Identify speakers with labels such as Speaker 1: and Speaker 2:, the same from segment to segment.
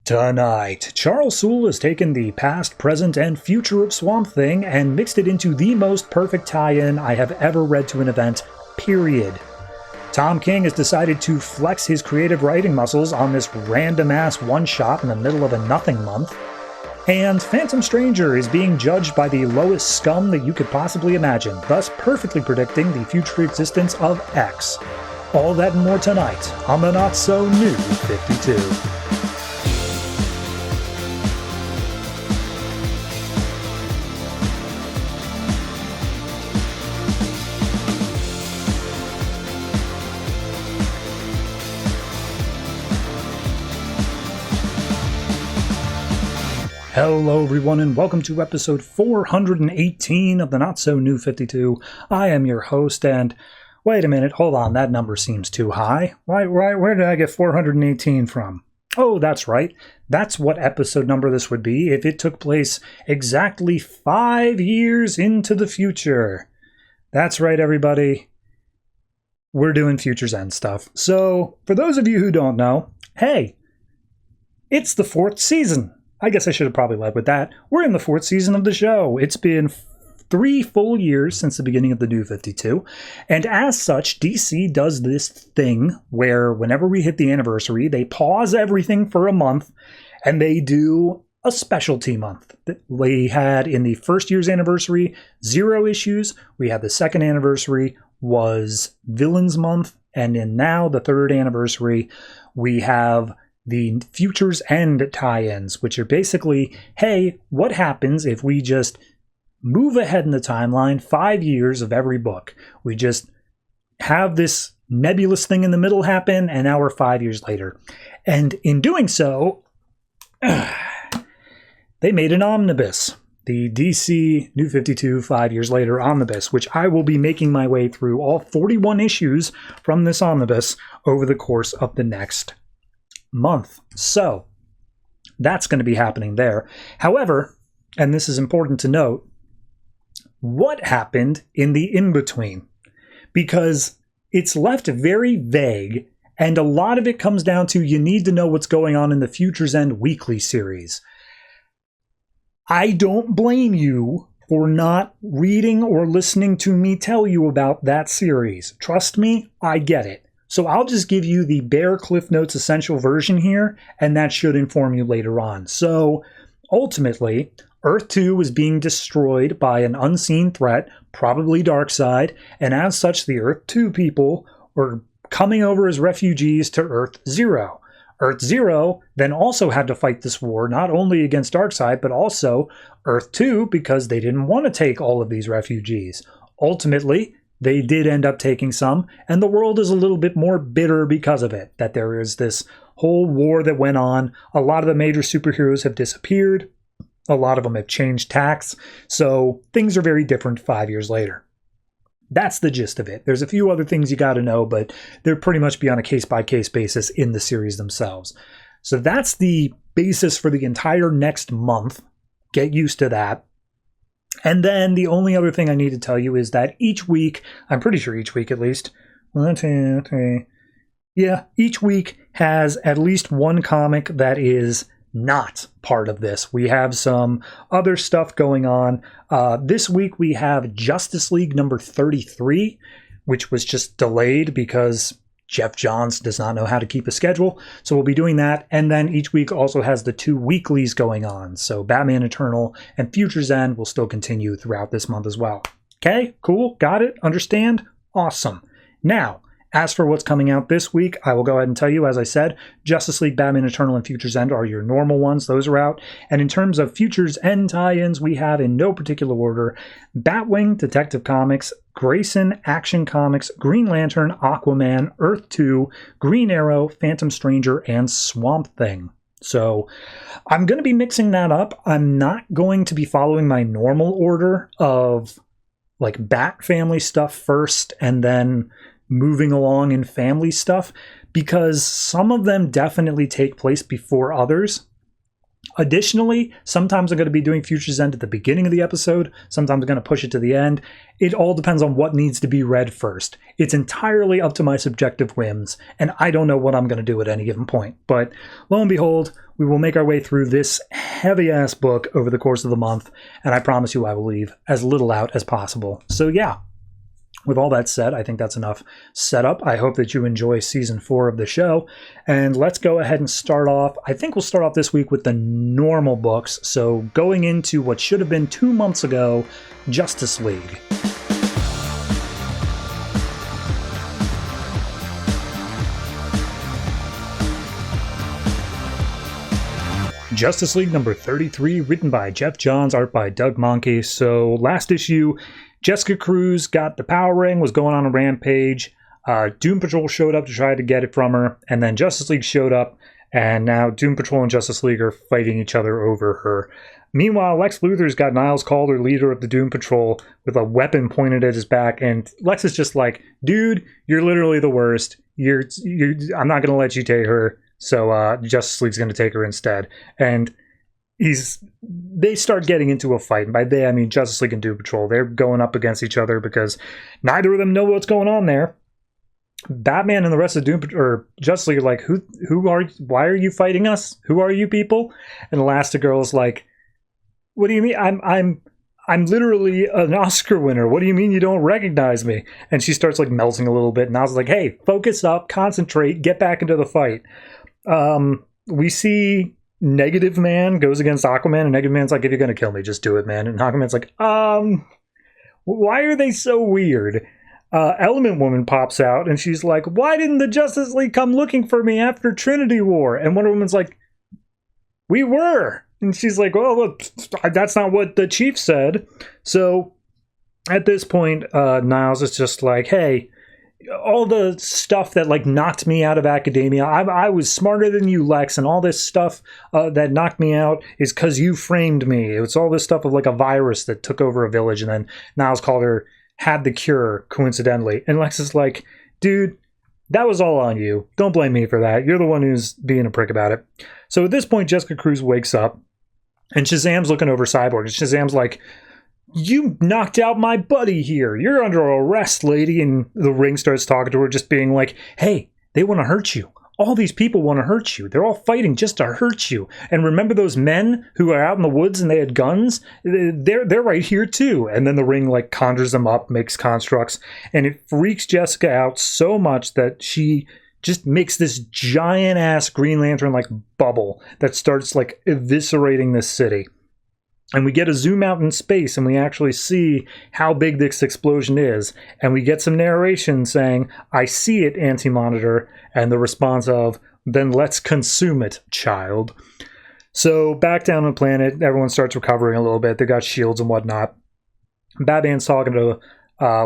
Speaker 1: Tonight, Charles Soule has taken the past, present, and future of Swamp Thing and mixed it into the most perfect tie-in I have ever read to an event, period. Tom King has decided to flex his creative writing muscles on this random-ass one-shot in the middle of a nothing month. And Phantom Stranger is being judged by the lowest scum that you could possibly imagine, thus perfectly predicting the future existence of X. All that and more tonight on the Not-So-New 52. Hello everyone and welcome to episode 418 of the Not-So-New 52. I am your host and... Wait a minute, hold on, that number seems too high. Where did I get 418 from? Oh, that's right. That's what episode number this would be if it took place exactly 5 years into the future. That's right, everybody. We're doing Future's End stuff. So, for those of you who don't know, hey, it's the 4th season. I guess I should have probably led with that. We're in the 4th season of the show. It's been 3 full years since the beginning of the New 52, and as such, DC does this thing where whenever we hit the anniversary, they pause everything for a month, and they do a specialty month. We had in the first year's anniversary, 0 issues. We had the second anniversary was Villains Month, and in now the 3rd anniversary, we have the Future's End tie-ins, which are basically, hey, what happens if we just move ahead in the timeline 5 years of every book? We just have this nebulous thing in the middle happen, and now we're 5 years later. And in doing so, they made an omnibus, the DC New 52 5 years later omnibus, which I will be making my way through all 41 issues from this omnibus over the course of the next month. So that's going to be happening there. However, and this is important to note, what happened in the in-between? Because it's left very vague, and a lot of it comes down to you need to know what's going on in the Future's End weekly series. I don't blame you for not reading or listening to me tell you about that series. Trust me, I get it. So I'll just give you the bare Cliff Notes essential version here, and that should inform you later on. So ultimately, Earth 2 is being destroyed by an unseen threat, probably Darkseid, and as such the Earth 2 people were coming over as refugees to Earth 0. Earth 0 then also had to fight this war not only against Darkseid, but also Earth 2 because they didn't want to take all of these refugees. Ultimately, they did end up taking some, and the world is a little bit more bitter because of it, that there is this whole war that went on. A lot of the major superheroes have disappeared. A lot of them have changed tacks, so things are very different 5 years later. That's the gist of it. There's a few other things you got to know, but they're pretty much be on a case-by-case basis in the series themselves. So that's the basis for the entire next month. Get used to that. And then the only other thing I need to tell you is that each week, I'm pretty sure each week at least, 1, 2, 3, yeah, each week has at least one comic that is not part of this. We have some other stuff going on. This week we have Justice League number 33, which was just delayed because Geoff Johns does not know how to keep a schedule. So we'll be doing that. And then each week also has the 2 weeklies going on. So Batman Eternal and Future's End will still continue throughout this month as well. Okay, cool, got it, understand? Awesome. Now, as for what's coming out this week, I will go ahead and tell you, as I said, Justice League, Batman Eternal, and Future's End are your normal ones. Those are out. And in terms of Future's End tie-ins, we have, in no particular order, Batwing, Detective Comics, Grayson, Action Comics, Green Lantern, Aquaman, Earth 2, Green Arrow, Phantom Stranger, and Swamp Thing. So I'm going to be mixing that up. I'm not going to be following my normal order of like Bat family stuff first and then moving along in family stuff, because some of them definitely take place before others. Additionally, sometimes I'm going to be doing Future's End at the beginning of the episode. Sometimes I'm going to push it to the end. It all depends on what needs to be read first. It's entirely up to my subjective whims, and I don't know what I'm going to do at any given point. But lo and behold, we will make our way through this heavy-ass book over the course of the month, and I promise you I will leave as little out as possible. So yeah. With all that said, I think that's enough setup. I hope that you enjoy season 4 of the show. And let's go ahead and start off. I think we'll start off this week with the normal books. So going into what should have been 2 months ago, Justice League. Justice League number 33, written by Geoff Johns, art by Doug Mahnke. So last issue, Jessica Cruz got the power ring, was going on a rampage. Doom Patrol showed up to try to get it from her, and then Justice League showed up, and now Doom Patrol and Justice League are fighting each other over her. Meanwhile, Lex Luthor's got Niles Calder, leader of the Doom Patrol, with a weapon pointed at his back, and Lex is just like, dude, you're literally the worst. I'm not going to let you take her, so Justice League's going to take her instead. And they start getting into a fight. And by they, I mean Justice League and Doom Patrol. They're going up against each other because neither of them know what's going on there. Batman and the rest of Justice League are like, why are you fighting us? Who are you people? And Elastigirl is like, what do you mean? I'm literally an Oscar winner. What do you mean you don't recognize me? And she starts like melting a little bit. And I was like, hey, focus up, concentrate, get back into the fight. We see Negative Man goes against Aquaman, and Negative Man's like, if you're going to kill me, just do it, man. And Aquaman's like, why are they so weird? Element Woman pops out, and she's like, why didn't the Justice League come looking for me after Trinity War? And Wonder Woman's like, we were. And she's like, well, look, that's not what the chief said. So at this point, Niles is just like, hey, all the stuff that like knocked me out of academia, I was smarter than you, Lex, and all this stuff that knocked me out is because you framed me. It's all this stuff of like a virus that took over a village, and then Niles Calder had the cure, coincidentally. And Lex is like, dude, that was all on you. Don't blame me for that. You're the one who's being a prick about it. So at this point, Jessica Cruz wakes up, and Shazam's looking over Cyborg, and Shazam's like, you knocked out my buddy here. You're under arrest, lady. And the Ring starts talking to her, just being like, hey, they want to hurt you. All these people want to hurt you. They're all fighting just to hurt you. And remember those men who are out in the woods and they had guns? They're right here too. And then the Ring like conjures them up, makes constructs, and it freaks Jessica out so much that she just makes this giant ass Green Lantern like bubble that starts like eviscerating this city. And we get a zoom out in space, and we actually see how big this explosion is. And we get some narration saying, I see it, Anti-Monitor. And the response of, then let's consume it, child. So back down on the planet, everyone starts recovering a little bit. They got shields and whatnot. Batman's talking to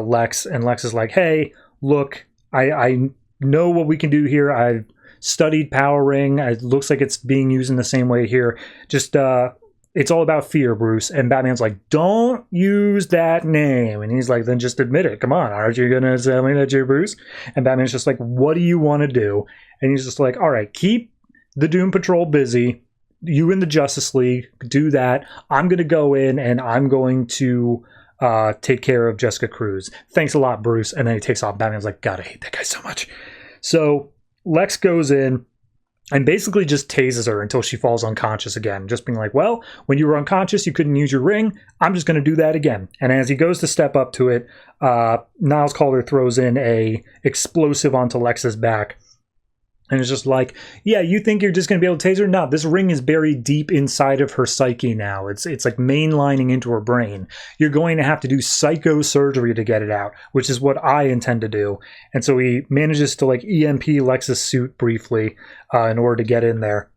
Speaker 1: Lex, and Lex is like, hey, look, I know what we can do here. I've studied Power Ring. It looks like it's being used in the same way here. Just, it's all about fear, Bruce. And Batman's like, don't use that name. And he's like, then just admit it. Come on, aren't you going to tell me that you're Bruce? And Batman's just like, what do you want to do? And he's just like, all right, keep the Doom Patrol busy. You in the Justice League, do that. I'm going to go in and I'm going to take care of Jessica Cruz. Thanks a lot, Bruce. And then he takes off. Batman's like, God, I hate that guy so much. So Lex goes in and basically just tases her until she falls unconscious again. Just being like, well, when you were unconscious, you couldn't use your ring. I'm just going to do that again. And as he goes to step up to it, Niles Calder throws in a explosive onto Lex's back. And it's just like, yeah, you think you're just going to be able to tase her? No, this ring is buried deep inside of her psyche now. It's like mainlining into her brain. You're going to have to do psychosurgery to get it out, which is what I intend to do. And so he manages to like EMP Lex's suit briefly in order to get in there.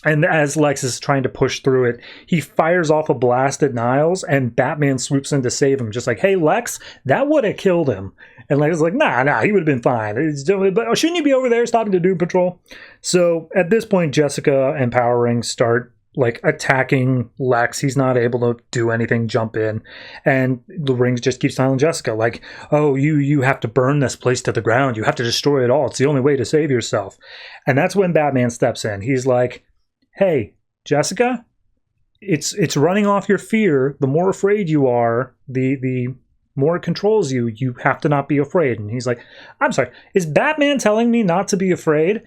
Speaker 1: And as Lex is trying to push through it, he fires off a blast at Niles, and Batman swoops in to save him. Just like, hey, Lex, that would have killed him. And Lex is like, nah, he would have been fine. But shouldn't you be over there stopping the Doom Patrol? So at this point, Jessica and Power Ring start like attacking Lex. He's not able to do anything, jump in. And the Rings just keeps telling Jessica, like, oh, you have to burn this place to the ground. You have to destroy it all. It's the only way to save yourself. And that's when Batman steps in. He's like, hey, Jessica, it's running off your fear. The more afraid you are, the more it controls you. You have to not be afraid. And he's like, I'm sorry, is Batman telling me not to be afraid?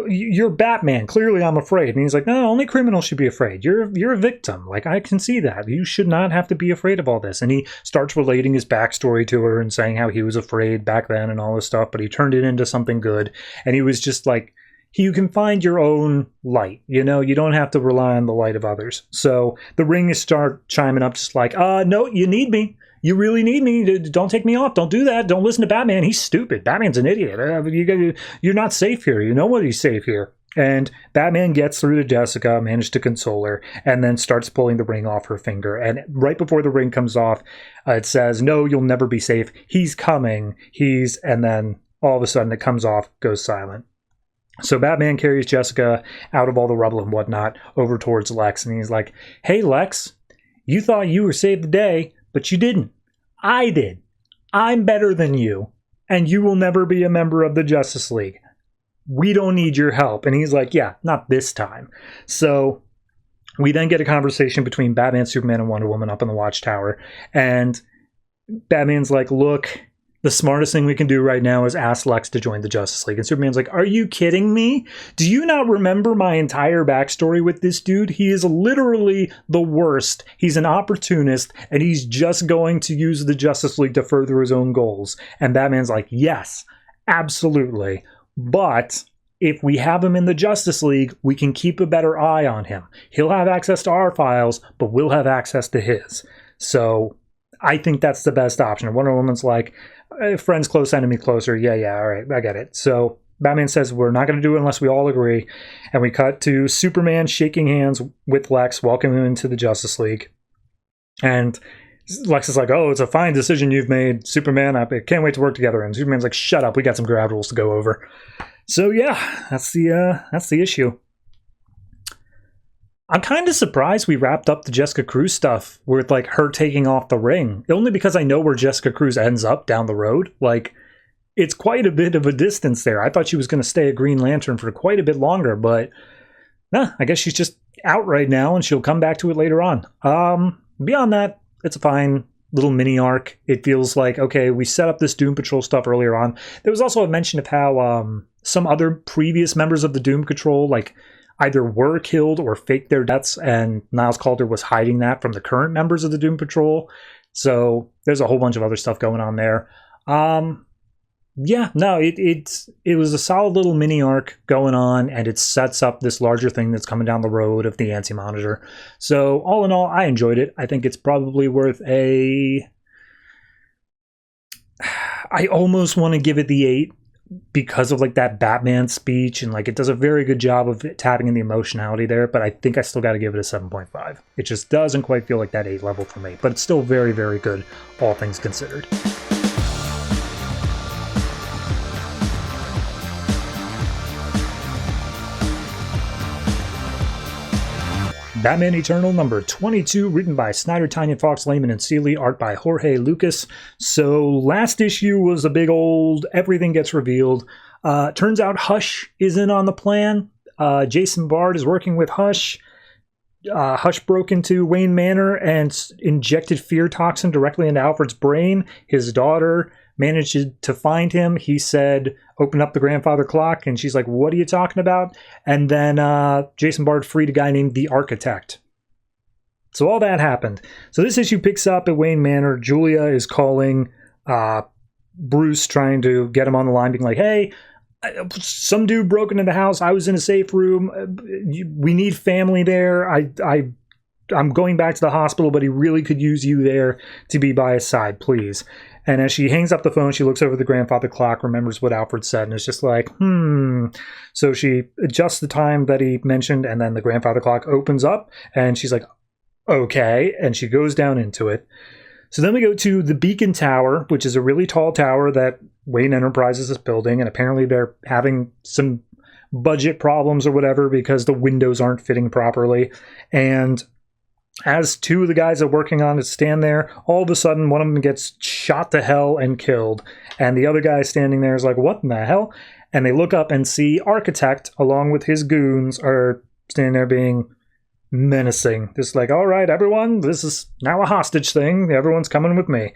Speaker 1: You're Batman. Clearly I'm afraid. And he's like, no, only criminals should be afraid. You're a victim. Like, I can see that. You should not have to be afraid of all this. And he starts relating his backstory to her and saying how he was afraid back then and all this stuff, but he turned it into something good. And he was just like, you can find your own light, you know, you don't have to rely on the light of others. So the ring is start chiming up just like, no, you need me. You really need me. Don't take me off. Don't do that. Don't listen to Batman. He's stupid. Batman's an idiot. You're not safe here. You know what? He's safe here. And Batman gets through to Jessica, manages to console her, and then starts pulling the ring off her finger. And right before the ring comes off, it says, no, you'll never be safe. He's coming. And then all of a sudden it comes off, goes silent. So Batman carries Jessica out of all the rubble and whatnot over towards Lex. And he's like, hey, Lex, you thought you were saved the day, but you didn't. I did. I'm better than you. And you will never be a member of the Justice League. We don't need your help. And he's like, yeah, not this time. So we then get a conversation between Batman, Superman, and Wonder Woman up in the Watchtower. And Batman's like, look, the smartest thing we can do right now is ask Lex to join the Justice League. And Superman's like, are you kidding me? Do you not remember my entire backstory with this dude? He is literally the worst. He's an opportunist, and he's just going to use the Justice League to further his own goals. And Batman's like, yes, absolutely. But if we have him in the Justice League, we can keep a better eye on him. He'll have access to our files, but we'll have access to his. So I think that's the best option. And Wonder Woman's like, friends close, enemy closer. Yeah, all right, I get it. So Batman says we're not going to do it unless we all agree. And we cut to Superman shaking hands with Lex, welcoming him into the Justice League. And Lex is like, oh, it's a fine decision you've made, Superman. I can't wait to work together. And Superman's like, shut up, we got some ground rules to go over. So yeah, that's the issue. I'm kind of surprised we wrapped up the Jessica Cruz stuff with, like, her taking off the ring. Only because I know where Jessica Cruz ends up down the road. Like, it's quite a bit of a distance there. I thought she was going to stay a Green Lantern for quite a bit longer, but I guess she's just out right now, and she'll come back to it later on. Beyond that, it's a fine little mini arc. It feels like, okay, we set up this Doom Patrol stuff earlier on. There was also a mention of how some other previous members of the Doom Patrol, like, either were killed or faked their deaths, and Niles Calder was hiding that from the current members of the Doom Patrol. So there's a whole bunch of other stuff going on there. It was a solid little mini arc going on, and it sets up this larger thing that's coming down the road of the Anti-Monitor. So all in all, I enjoyed it. I think it's probably worth I almost want to give it the 8. Because of, like, that Batman speech, and, like, it does a very good job of tapping in the emotionality there, but I think I still got to give it a 7.5. It just doesn't quite feel like that 8 level for me, but it's still very, very good, all things considered. Batman Eternal number 22, written by Snyder, Tynion, Fawkes, Layman, and Seeley, art by Jorge Lucas. So last issue was a big old everything gets revealed. Turns out Hush is in on the plan. Jason Bard is working with Hush. Hush broke into Wayne Manor and injected fear toxin directly into Alfred's brain. His daughter managed to find him. He said, open up the grandfather clock. And she's like, what are you talking about? And then Jason Bard freed a guy named the Architect. So all that happened. So this issue picks up at Wayne Manor. Julia is calling Bruce, trying to get him on the line, being like, hey, some dude broke into the house. I was in a safe room. We need family there. I'm going back to the hospital, but he really could use you there to be by his side, please. And as she hangs up the phone, she looks over the grandfather clock, remembers what Alfred said, and is just like, So she adjusts the time that he mentioned, and then the grandfather clock opens up, and she's like, okay, and she goes down into it. So then we go to the Beacon Tower, which is a really tall tower that Wayne Enterprises is building, and apparently they're having some budget problems or whatever because the windows aren't fitting properly. And as two of the guys are working on it stand there, all of a sudden one of them gets shot to hell and killed. And the other guy standing there is like, what in the hell? And they look up and see Architect, along with his goons, are standing there being menacing. Just like, all right, everyone, this is now a hostage thing. Everyone's coming with me.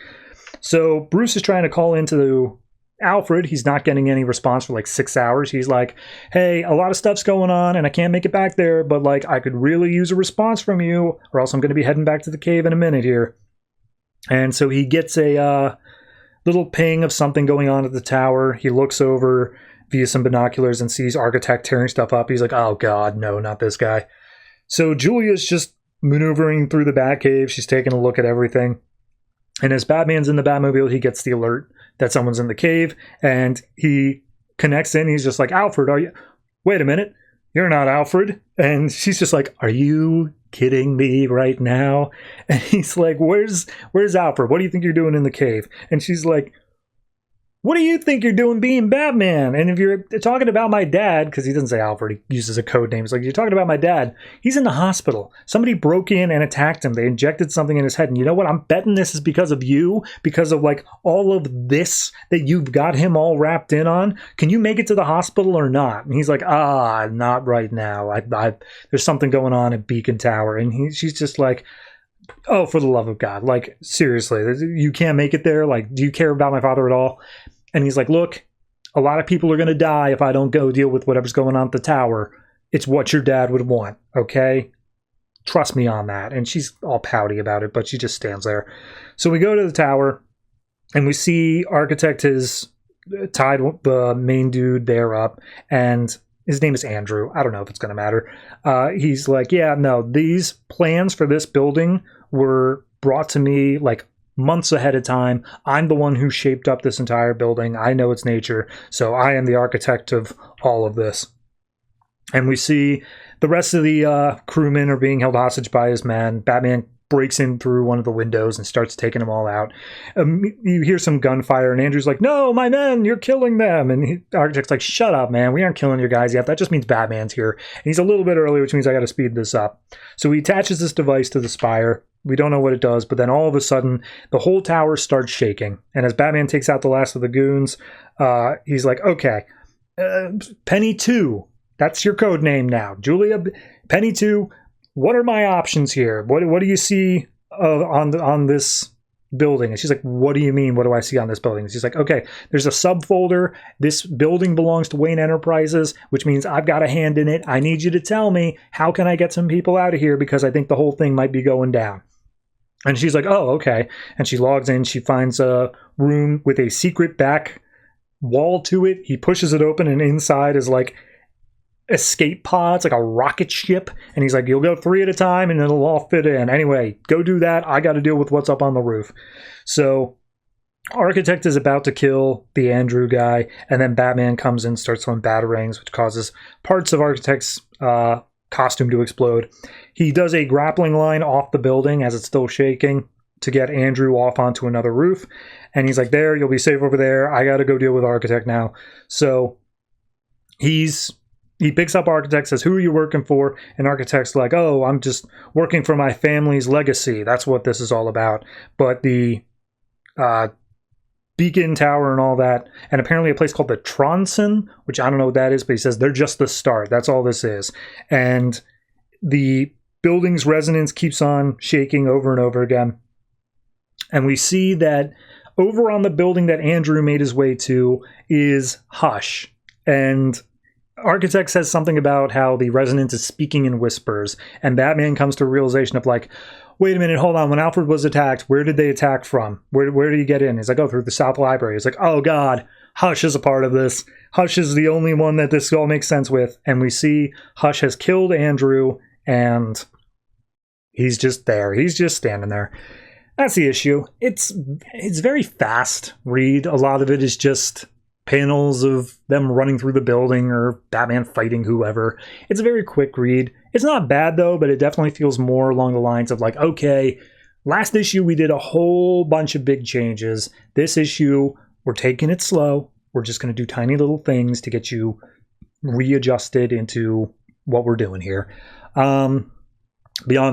Speaker 1: So Bruce is trying to call into Alfred. He's not getting any response for like 6 hours. He's like, hey, a lot of stuff's going on and I can't make it back there, but like I could really use a response from you or else I'm going to be heading back to the cave in a minute here. And so he gets a little ping of something going on at the tower. He looks over via some binoculars and sees Architect tearing stuff up. He's like, oh God, no, not this guy. So Julia's just maneuvering through the Batcave. She's taking a look at everything. And as Batman's in the Batmobile, he gets the alert that someone's in the cave, and he connects in. He's just like, Alfred, are you... Wait a minute. You're not Alfred. And she's just like, are you kidding me right now? And he's like, where's Alfred? What do you think you're doing in the cave? And she's like, what do you think you're doing being Batman? And if you're talking about my dad, because he doesn't say Alfred, he uses a code name. It's like, you're talking about my dad. He's in the hospital. Somebody broke in and attacked him. They injected something in his head. And you know what? I'm betting this is because of you, because of like all of this that you've got him all wrapped in on. Can you make it to the hospital or not? And he's like, not right now. There's something going on at Beacon Tower. And she's just like, oh, for the love of God. Like, seriously, you can't make it there? Like, do you care about my father at all? And he's like, look, a lot of people are going to die if I don't go deal with whatever's going on at the tower. It's what your dad would want, okay? Trust me on that. And she's all pouty about it, but she just stands there. So we go to the tower, and we see Architect has tied the main dude there up, and his name is Andrew. I don't know if it's going to matter. He's like, yeah, no, these plans for this building were brought to me like months ahead of time. I'm the one who shaped up this entire building. I know its nature, so I am the architect of all of this. And we see the rest of the crewmen are being held hostage by his men. Batman breaks in through one of the windows and starts taking them all out. You hear some gunfire, and Andrew's like, no, my men, you're killing them. And the architect's like, shut up, man. We aren't killing your guys yet. That just means Batman's here. And he's a little bit early, which means I got to speed this up. So he attaches this device to the spire. We don't know what it does, but then all of a sudden, the whole tower starts shaking. And as Batman takes out the last of the goons, he's like, okay, Penny 2, that's your code name now. Julia, Penny 2, what are my options here? What do you see on this building? And she's like, what do you mean? What do I see on this building? And she's like, okay, there's a subfolder. This building belongs to Wayne Enterprises, which means I've got a hand in it. I need you to tell me, how can I get some people out of here? Because I think the whole thing might be going down. And she's like, oh, okay. And she logs in. She finds a room with a secret back wall to it. He pushes it open, and inside is like escape pods, like a rocket ship. And he's like, you'll go 3 at a time and it'll all fit in. Anyway, go do that. I got to deal with what's up on the roof. So Architect is about to kill the Andrew guy, and then Batman comes in, starts throwing batarangs, which causes parts of Architect's costume to explode. He does a grappling line off the building as it's still shaking to get Andrew off onto another roof. And he's like, there, you'll be safe over there. I got to go deal with Architect now. So he picks up Architect, says, who are you working for? And Architect's like, oh, I'm just working for my family's legacy. That's what this is all about. But the Beacon Tower and all that, and apparently a place called the Tronson, which I don't know what that is, but he says they're just the start. That's all this is. And the building's resonance keeps on shaking over and over again. And we see that over on the building that Andrew made his way to is Hush. And Architect says something about how the resonance is speaking in whispers. And Batman comes to a realization of like, wait a minute, hold on. When Alfred was attacked, where did they attack from? Where did he get in? He's like, oh, through the South Library. He's like, oh, God, Hush is a part of this. Hush is the only one that this all makes sense with. And we see Hush has killed Andrew, and he's just there. He's just standing there. That's the issue. It's very fast read. A lot of it is just panels of them running through the building or Batman fighting whoever. It's a very quick read. It's not bad, though, but it definitely feels more along the lines of like, okay, last issue we did a whole bunch of big changes. This issue, we're taking it slow. We're just going to do tiny little things to get you readjusted into what we're doing here. Beyond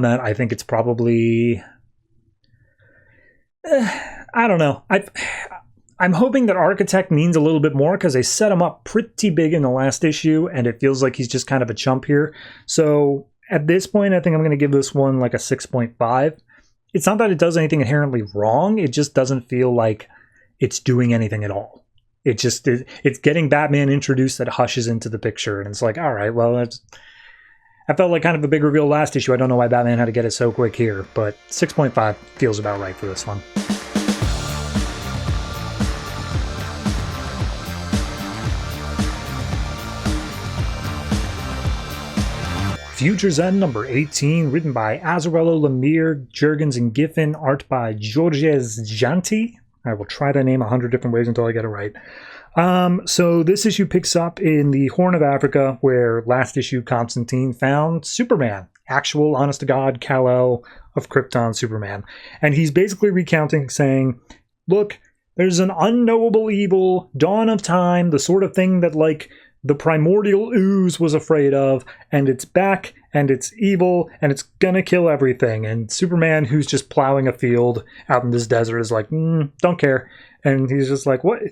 Speaker 1: that, I think it's probably... I don't know. I'm hoping that Architect means a little bit more because they set him up pretty big in the last issue, and it feels like he's just kind of a chump here. So at this point, I think I'm going to give this one like a 6.5. It's not that it does anything inherently wrong. It just doesn't feel like it's doing anything at all. It's getting Batman introduced that hushes into the picture, and it's like, all right, well, I felt like kind of a big reveal last issue. I don't know why Batman had to get it so quick here, but 6.5 feels about right for this one. Future's End number 18, written by Azzarello, Lemire, Jurgens, and Giffen, art by Jorge Jeanty. I will try to name 100 different ways until I get it right. So this issue picks up in the Horn of Africa, where last issue Constantine found Superman, actual, honest-to-God Kal-El of Krypton Superman. And he's basically recounting, saying, look, there's an unknowable evil, dawn of time, the sort of thing that, like, the primordial ooze was afraid of, and it's back, and it's evil, and it's gonna kill everything. And Superman, who's just plowing a field out in this desert, is like, don't care. And he's just like, what?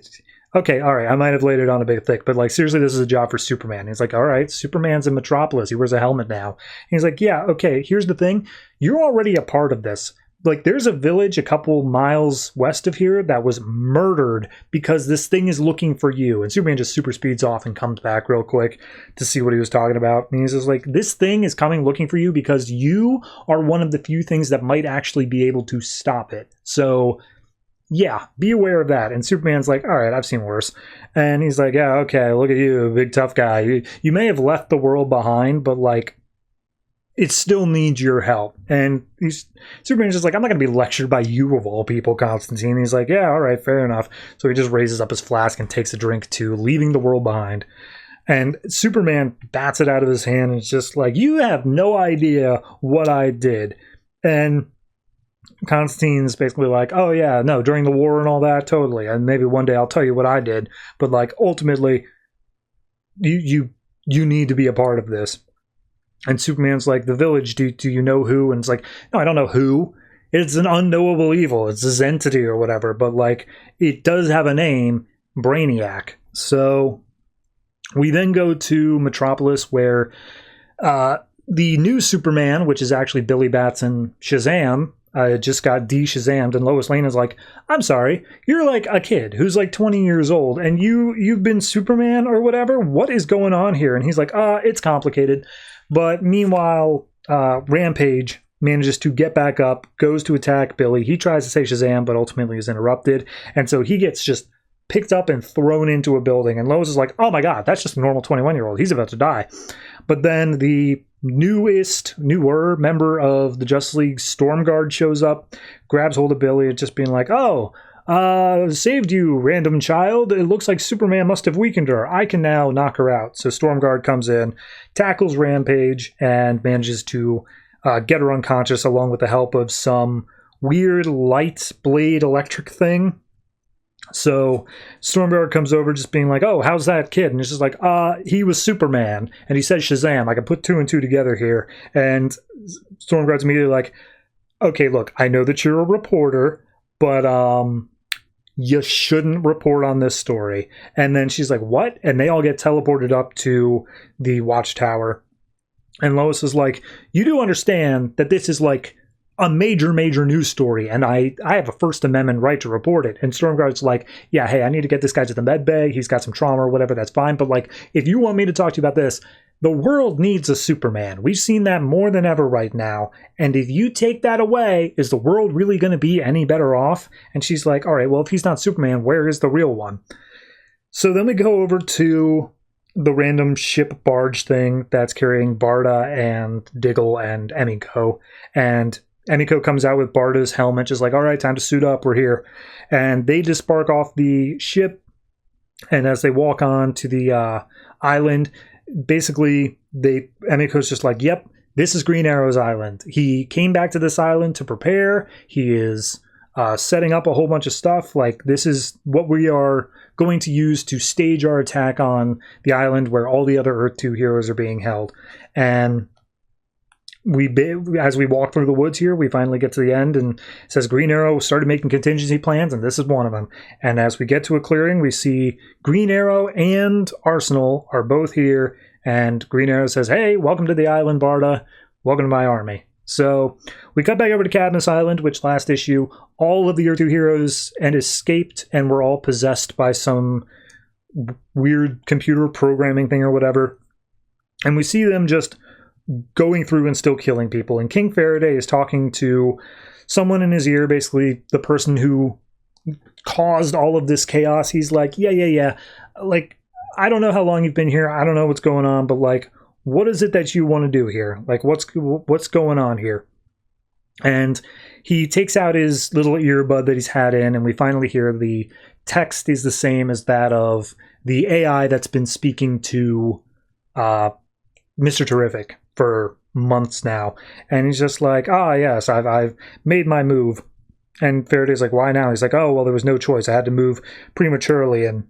Speaker 1: Okay, all right, I might have laid it on a bit thick, but like, seriously, this is a job for Superman. He's like, all right, Superman's in Metropolis. He wears a helmet now. And he's like, yeah, okay, here's the thing. You're already a part of this. Like, there's a village a couple miles west of here that was murdered because this thing is looking for you. And Superman just super speeds off and comes back real quick to see what he was talking about. And he's just like, this thing is coming looking for you because you are one of the few things that might actually be able to stop it. So, yeah, be aware of that. And Superman's like, all right, I've seen worse. And he's like, yeah, okay, look at you, big tough guy. You may have left the world behind, but like, it still needs your help. And Superman's just like, I'm not going to be lectured by you of all people, Constantine. He's like, yeah, all right, fair enough. So he just raises up his flask and takes a drink too, leaving the world behind. And Superman bats it out of his hand and is just like, you have no idea what I did. And Constantine's basically like, oh yeah, no, during the war and all that, totally. And maybe one day I'll tell you what I did. But like, ultimately, you need to be a part of this. And Superman's like, the village, do you know who? And it's like, no, I don't know who. It's an unknowable evil. It's this entity or whatever. But, like, it does have a name, Brainiac. So we then go to Metropolis, where the new Superman, which is actually Billy Batson Shazam, just got de-Shazammed. And Lois Lane is like, I'm sorry, you're like a kid who's like 20 years old. And you've been Superman or whatever? What is going on here? And he's like, it's complicated. But meanwhile, Rampage manages to get back up, goes to attack Billy. He tries to say Shazam, but ultimately is interrupted. And so he gets just picked up and thrown into a building. And Lois is like, oh my God, that's just a normal 21-year-old. He's about to die. But then the newer member of the Justice League, Stormguard, shows up, grabs hold of Billy, and just being like, saved you, random child. It looks like Superman must have weakened her. I can now knock her out. So Stormguard comes in, tackles Rampage, and manages to get her unconscious along with the help of some weird light blade electric thing. So Stormguard comes over just being like, oh, how's that kid? And it's just like, he was Superman. And he said Shazam. I can put two and two together here. And Stormguard's immediately like, okay, look, I know that you're a reporter, but you shouldn't report on this story. And then she's like, what? And they all get teleported up to the watchtower. And Lois is like, you do understand that this is like a major news story, and I have a First Amendment right to report it. And Stormguard's like, yeah, hey, I need to get this guy to the med bay. He's got some trauma or whatever, that's fine. But like, if you want me to talk to you about this, the world needs a Superman. We've seen that more than ever right now. And if you take that away, is the world really going to be any better off? And she's like, all right, well, if he's not Superman, where is the real one? So then we go over to the random ship barge thing that's carrying Barda and Diggle and Emiko. And Emiko comes out with Barda's helmet, just like, all right, time to suit up, we're here. And they just spark off the ship. And as they walk on to the island, basically, Emiko's just like, yep, this is Green Arrow's island. He came back to this island to prepare. He is setting up a whole bunch of stuff. Like, this is what we are going to use to stage our attack on the island where all the other Earth 2 heroes are being held. And as we walk through the woods here, we finally get to the end, and it says Green Arrow started making contingency plans, and this is one of them. And as we get to a clearing, we see Green Arrow and Arsenal are both here, and Green Arrow says, hey, welcome to the island, Barda. Welcome to my army. So we cut back over to Cadmus Island, which last issue, all of the Year 2 heroes and escaped and were all possessed by some weird computer programming thing or whatever. And we see them just going through and still killing people. And King Faraday is talking to someone in his ear, basically the person who caused all of this chaos. He's like, yeah. Like, I don't know how long you've been here. I don't know what's going on, but like, what is it that you want to do here? Like, what's going on here? And he takes out his little earbud that he's had in, and we finally hear the text is the same as that of the AI that's been speaking to Mr. Terrific for months now. And he's just like, yes, I've made my move. And Faraday's like, why now? He's like, oh, well, there was no choice. I had to move prematurely, and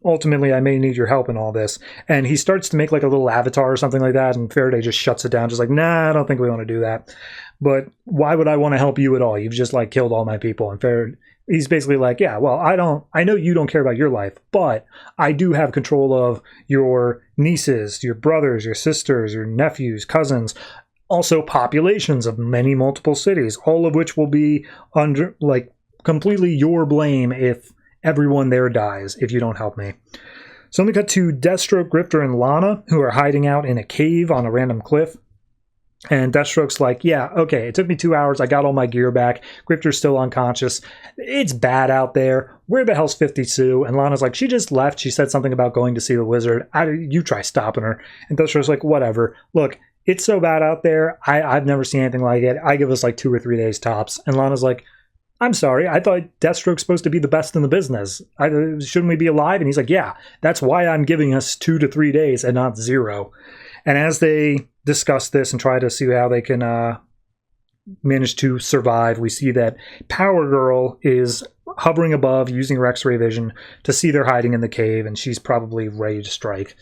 Speaker 1: ultimately I may need your help in all this. And he starts to make like a little avatar or something like that, and Faraday just shuts it down, just like, nah, I don't think we want to do that. But why would I want to help you at all? You've just like killed all my people. And he's basically like, yeah, well, I know you don't care about your life, but I do have control of your nieces, your brothers, your sisters, your nephews, cousins, also populations of many multiple cities, all of which will be under like completely your blame if everyone there dies if you don't help me. So then we cut to Deathstroke, Grifter, and Lana, who are hiding out in a cave on a random cliff. And Deathstroke's like, yeah, okay, it took me 2 hours. I got all my gear back. Grifter's still unconscious. It's bad out there. Where the hell's 50 Sue? And Lana's like, she just left. She said something about going to see the wizard. You try stopping her. And Deathstroke's like, whatever. Look, it's so bad out there. I've never seen anything like it. I give us like 2 or 3 days tops. And Lana's like, I'm sorry, I thought Deathstroke's supposed to be the best in the business. Shouldn't we be alive? And he's like, yeah, that's why I'm giving us 2 to 3 days and not 0. And as they discuss this and try to see how they can manage to survive, we see that Power Girl is hovering above using her X-ray vision to see they're hiding in the cave, and she's probably ready to strike.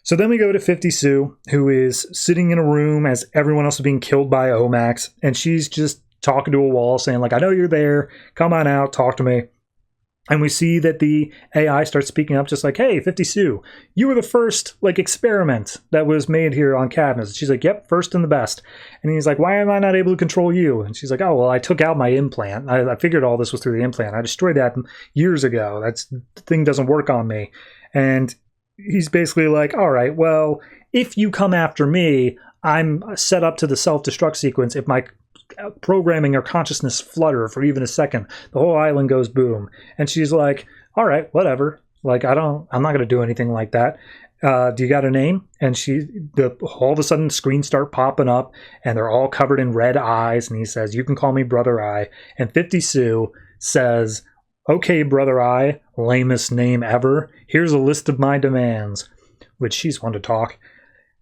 Speaker 1: So then we go to 50 Sue, who is sitting in a room as everyone else is being killed by Omax, and she's just talking to a wall saying like, I know you're there, come on out, talk to me. And we see that the AI starts speaking up just like, hey, 50 Sue, you were the first like experiment that was made here on Cadmus. She's like, yep, first and the best. And he's like, why am I not able to control you? And she's like, oh, well, I took out my implant. I figured all this was through the implant. I destroyed that years ago. The thing doesn't work on me. And he's basically like, all right, well, if you come after me, I'm set up to the self-destruct sequence. If my programming or consciousness flutter for even a second, the whole island goes boom. And she's like, all right, whatever. Like, I'm not going to do anything like that. Do you got a name? And all of a sudden screens start popping up and they're all covered in red eyes. And he says, you can call me Brother Eye. And 50 Sue says, okay, Brother Eye, lamest name ever. Here's a list of my demands, which she's one to talk.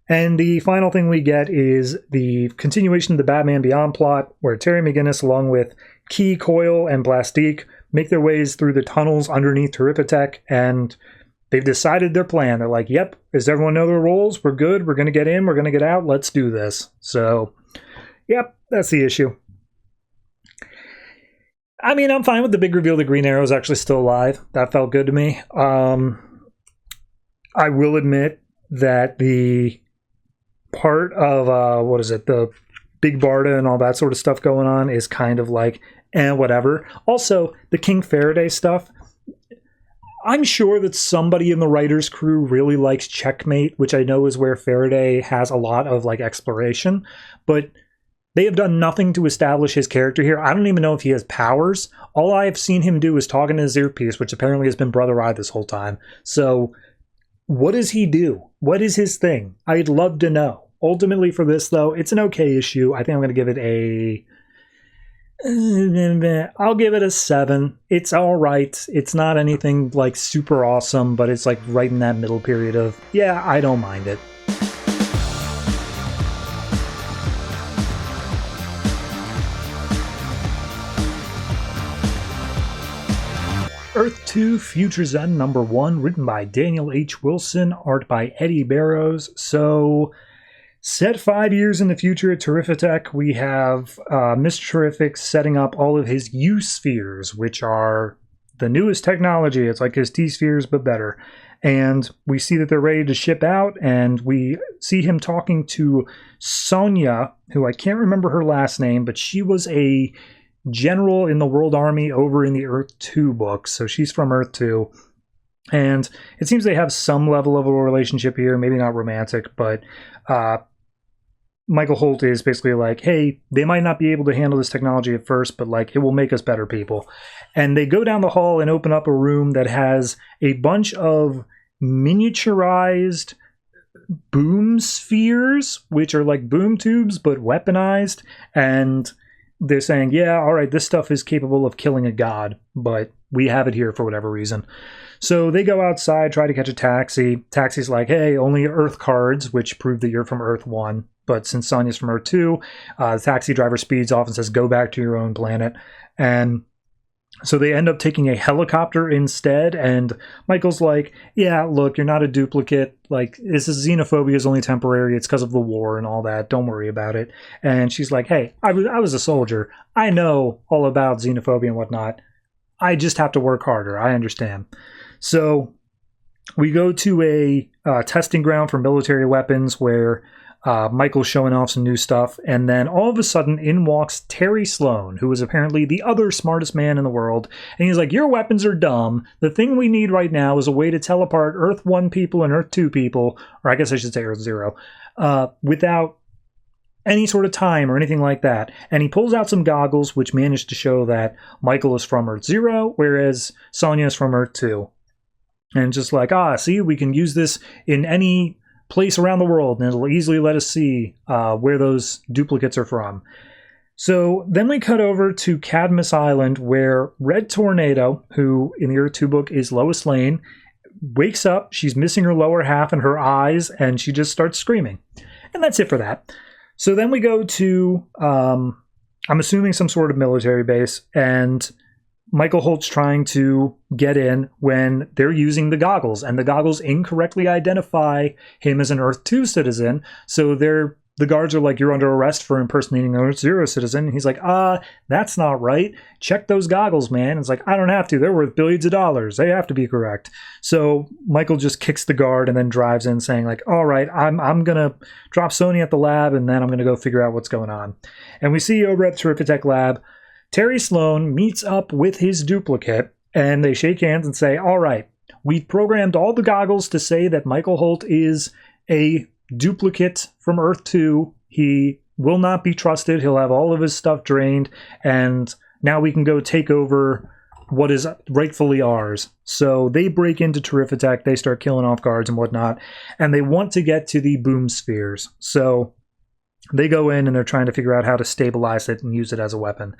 Speaker 1: And the final thing we get is the continuation of the Batman Beyond plot, where Terry McGinnis, along with Key, Coil, and Plastique, make their ways through the tunnels underneath Terrifitech, and they've decided their plan. They're like, yep, does everyone know their roles? We're good, we're going to get in, we're going to get out, let's do this. So, yep, that's the issue. I mean, I'm fine with the big reveal that Green Arrow is actually still alive. That felt good to me. I will admit that the part of the big Barda and all that sort of stuff going on is kind of like whatever. Also, the King Faraday stuff, I'm sure that somebody in the writers crew really likes Checkmate, which I know is where Faraday has a lot of like exploration, but they have done nothing to establish his character here. I don't even know if he has powers. All I have seen him do is talk in his earpiece, which apparently has been Brother Eye this whole time. So what does he do? What is his thing? I'd love to know. Ultimately for this, though, it's an okay issue. I think I'm going to give it I'll give it a 7. It's all right. It's not anything like super awesome, but it's like right in that middle period of, yeah, I don't mind it. Earth 2 Future's End #1, written by Daniel H. Wilson, art by Eddy Barrows. So Set 5 years in the future at Terrifitech, we have Mr. Terrific setting up all of his U-spheres, which are the newest technology. It's like his T-spheres, but better. And we see that they're ready to ship out, and we see him talking to Sonia, who I can't remember her last name, but she was a general in the World Army over in the Earth 2 books, so she's from Earth 2. And it seems they have some level of a relationship here, maybe not romantic, but Michael Holt is basically like, hey, they might not be able to handle this technology at first, but like it will make us better people. And they go down the hall and open up a room that has a bunch of miniaturized boom spheres, which are like boom tubes, but weaponized. And they're saying, yeah, all right, this stuff is capable of killing a god, but we have it here for whatever reason. So they go outside, try to catch a taxi. Taxi's like, hey, only Earth cards, which prove that you're from Earth 1. But since Sonia's from Earth 2, the taxi driver speeds off and says, go back to your own planet. And so they end up taking a helicopter instead. And Michael's like, yeah, look, you're not a duplicate. Like, this is xenophobia is only temporary. It's because of the war and all that. Don't worry about it. And she's like, hey, I was a soldier. I know all about xenophobia and whatnot. I just have to work harder. I understand. So we go to a testing ground for military weapons where Michael's showing off some new stuff, and then all of a sudden in walks Terry Sloan, who is apparently the other smartest man in the world, and he's like, your weapons are dumb. The thing we need right now is a way to tell apart Earth 1 people and Earth 2 people, or I guess I should say Earth 0, without any sort of time or anything like that. And he pulls out some goggles, which manage to show that Michael is from Earth 0, whereas Sonia is from Earth 2. And just like, see, we can use this in any place around the world, and it'll easily let us see where those duplicates are from. So then we cut over to Cadmus Island, where Red Tornado, who in the Earth 2 book is Lois Lane, wakes up. She's missing her lower half and her eyes, and she just starts screaming. And that's it for that. So then we go to, I'm assuming some sort of military base, and Michael Holt's trying to get in when they're using the goggles, and the goggles incorrectly identify him as an Earth 2 citizen. So the guards are like, you're under arrest for impersonating an Earth 0 citizen. And he's like, that's not right. Check those goggles, man. It's like, I don't have to. They're worth billions of dollars. They have to be correct. So Michael just kicks the guard and then drives in saying like, all right, I'm going to drop Sony at the lab, and then I'm going to go figure out what's going on. And we see over at the Terrifitech lab, Terry Sloan meets up with his duplicate, and they shake hands and say, all right, we've programmed all the goggles to say that Michael Holt is a duplicate from Earth 2. He will not be trusted. He'll have all of his stuff drained, and now we can go take over what is rightfully ours. So they break into Terrifitech. They start killing off guards and whatnot, and they want to get to the boom spheres. So they go in and they're trying to figure out how to stabilize it and use it as a weapon.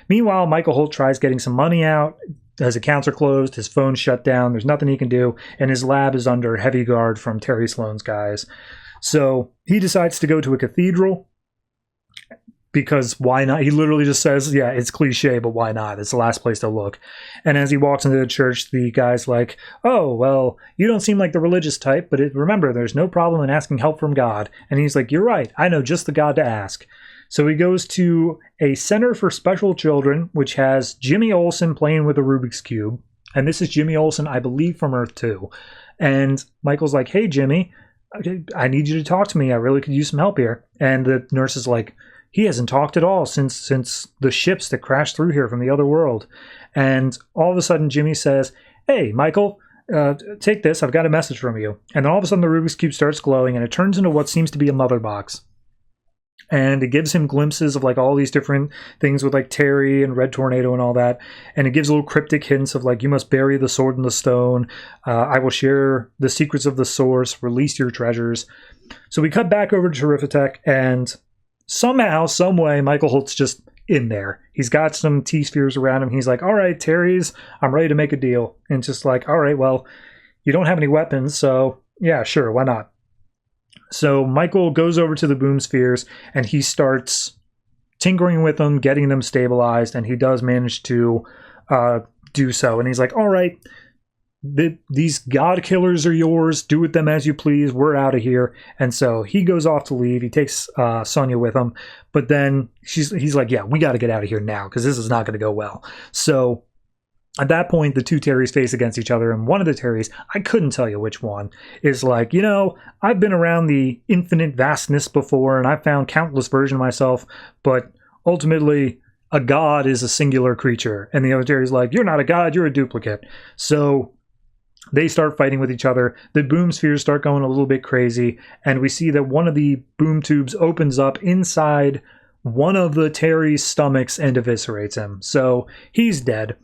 Speaker 1: Meanwhile, Michael Holt tries getting some money out. His accounts are closed. His phone's shut down. There's nothing he can do. And his lab is under heavy guard from Terry Sloan's guys. So he decides to go to a cathedral. Because why not? He literally just says, yeah, it's cliche, but why not? It's the last place to look. And as he walks into the church, the guy's like, oh, well, you don't seem like the religious type, but remember, there's no problem in asking help from God. And he's like, you're right. I know just the God to ask. So he goes to a Center for Special Children, which has Jimmy Olsen playing with a Rubik's Cube. And this is Jimmy Olsen, I believe, from Earth 2. And Michael's like, hey, Jimmy, I need you to talk to me. I really could use some help here. And the nurse is like, he hasn't talked at all since the ships that crashed through here from the other world. And all of a sudden, Jimmy says, hey, Michael, take this. I've got a message from you. And then all of a sudden, the Rubik's Cube starts glowing, and it turns into what seems to be a mother box. And it gives him glimpses of like all these different things with like Terry and Red Tornado and all that. And it gives little cryptic hints of like, you must bury the sword in the stone. I will share the secrets of the source. Release your treasures. So we cut back over to Terrifitech, and somehow, some way, Michael Holt's just in there. He's got some T-spheres around him. He's like, all right, Terry's, I'm ready to make a deal. And just like, all right, well, you don't have any weapons, so yeah, sure, why not? So Michael goes over to the boom spheres, and he starts tinkering with them, getting them stabilized, and he does manage to do so. And he's like, all right, these god killers are yours. Do with them as you please. We're out of here. And so he goes off to leave. He takes Sonia with him. But then he's like, yeah, we got to get out of here now because this is not going to go well. So at that point, the two Terrys face against each other. And one of the Terrys, I couldn't tell you which one, is like, I've been around the infinite vastness before and I've found countless versions of myself. But ultimately, a god is a singular creature. And the other Terry's like, you're not a god, you're a duplicate. So they start fighting with each other. The boom spheres start going a little bit crazy. And we see that one of the boom tubes opens up inside one of the Terry's stomachs and eviscerates him. So he's dead.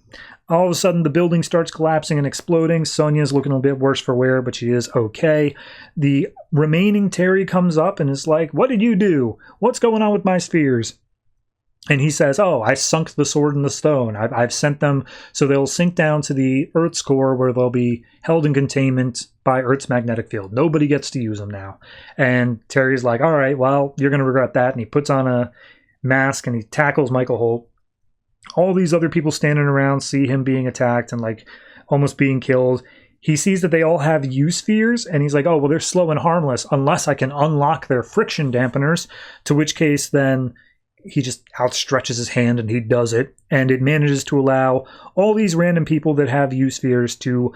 Speaker 1: All of a sudden, the building starts collapsing and exploding. Sonia's looking a bit worse for wear, but she is okay. The remaining Terry comes up and is like, what did you do? What's going on with my spheres? And he says, oh, I sunk the sword in the stone. I've sent them so they'll sink down to the Earth's core where they'll be held in containment by Earth's magnetic field. Nobody gets to use them now. And Terry's like, all right, well, you're going to regret that. And he puts on a mask and he tackles Michael Holt. All these other people standing around see him being attacked and like almost being killed. He sees that they all have U-spheres, and he's like, oh, well, they're slow and harmless unless I can unlock their friction dampeners, to which case then he just outstretches his hand and he does it, and it manages to allow all these random people that have U-spheres to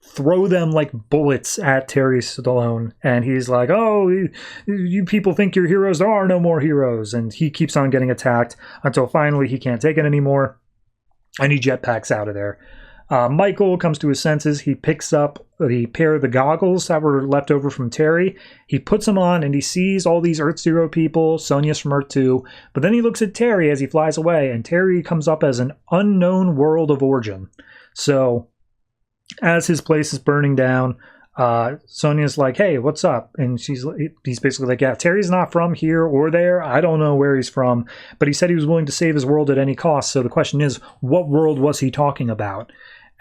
Speaker 1: throw them like bullets at Terry Stallone. And he's like, oh, you people think you're heroes. There are no more heroes. And he keeps on getting attacked until finally he can't take it anymore, and he jetpacks out of there. Michael comes to his senses. He picks up the pair of the goggles that were left over from Terry. He puts them on and he sees all these Earth Zero people. Sonia's from Earth 2. But then he looks at Terry as he flies away, and Terry comes up as an unknown world of origin. So as his place is burning down, Sonia's like, hey, what's up? And he's basically like, yeah, Terry's not from here or there. I don't know where he's from, but he said he was willing to save his world at any cost. So the question is, what world was he talking about?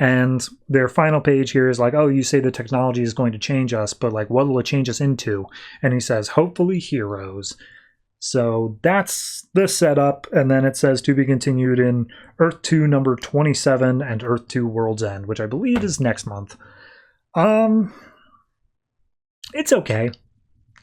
Speaker 1: And their final page here is like, oh, you say the technology is going to change us, but like, what will it change us into? And he says, hopefully heroes. So that's the setup. And then it says to be continued in Earth 2 number 27 and Earth 2 World's End, which I believe is next month. It's okay.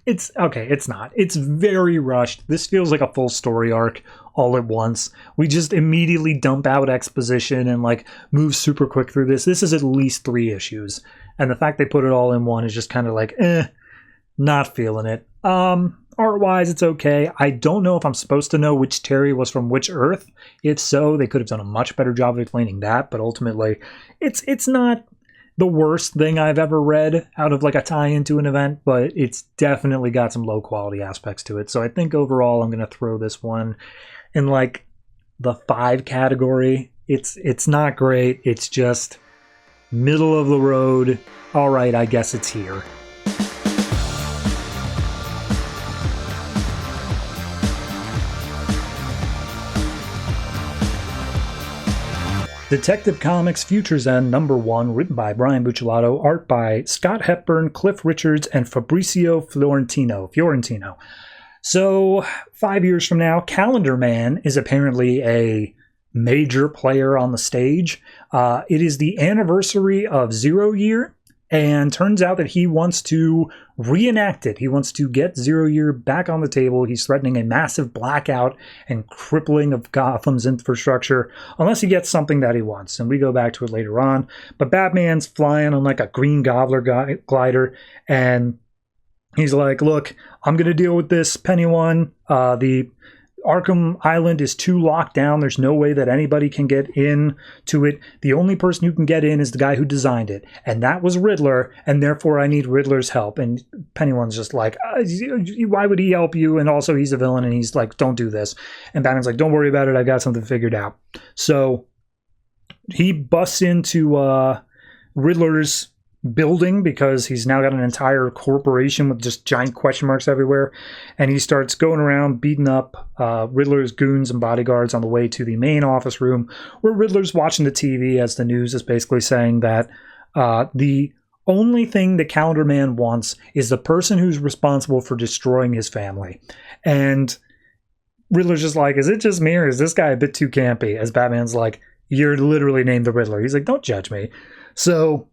Speaker 1: It's okay. It's not. It's very rushed. This feels like a full story arc all at once. We just immediately dump out exposition and like move super quick through this. This is at least 3 issues. And the fact they put it all in one is just kind of like, not feeling it. Art-wise, it's okay. I don't know if I'm supposed to know which Terry was from which Earth. If so, they could have done a much better job of explaining that. But ultimately, it's not the worst thing I've ever read out of like a tie-in to an event, but it's definitely got some low quality aspects to it. So I think overall I'm going to throw this one in like the 5 category. It's not great. It's just middle of the road. All right, I guess it's here. Detective Comics Future's End #1, written by Brian Buccellato, art by Scott Hepburn, Cliff Richards, and Fabrizio Fiorentino. So, 5 years from now, Calendar Man is apparently a major player on the stage. It is the anniversary of 0 Year, and turns out that he wants to reenact it. He wants to get 0 Year back on the table. He's threatening a massive blackout and crippling of Gotham's infrastructure unless he gets something that he wants. And we go back to it later on. But Batman's flying on like a green gobbler glider, and he's like, look, I'm going to deal with this Penny one. The Arkham Island is too locked down. There's no way that anybody can get in to it. The only person who can get in is the guy who designed it, and that was Riddler, and therefore I need Riddler's help. And Penny's just like, why would he help you? And also he's a villain, and he's like, don't do this. And Batman's like, don't worry about it. I got something figured out. So he busts into Riddler's building because he's now got an entire corporation with just giant question marks everywhere, and he starts going around beating up Riddler's goons and bodyguards on the way to the main office room where Riddler's watching the TV, as the news is basically saying that the only thing the Calendar Man wants is the person who's responsible for destroying his family. And Riddler's just like, is it just me, or is this guy a bit too campy? As Batman's like, you're literally named the Riddler. He's like, don't judge me. So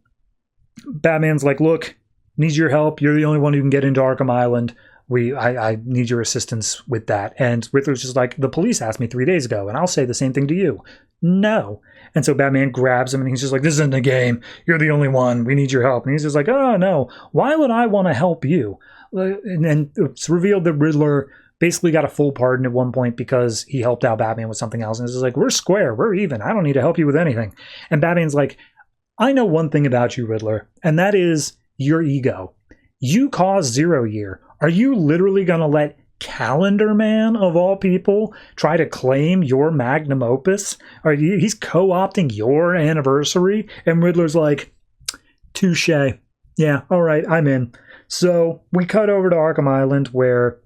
Speaker 1: Batman's like, look, need your help. You're the only one who can get into Arkham Island. I need your assistance with that. And Riddler's just like, the police asked me 3 days ago, and I'll say the same thing to you. No. And so Batman grabs him, and he's just like, this isn't a game. You're the only one. We need your help. And he's just like, oh, no. Why would I want to help you? And it's revealed that Riddler basically got a full pardon at one point because he helped out Batman with something else. And it's just like, we're square. We're even. I don't need to help you with anything. And Batman's like, I know one thing about you, Riddler, and that is your ego. You caused 0 Year. Are you literally going to let Calendar Man, of all people, try to claim your magnum opus? He's co-opting your anniversary? And Riddler's like, touche. Yeah, all right, I'm in. So we cut over to Arkham Island where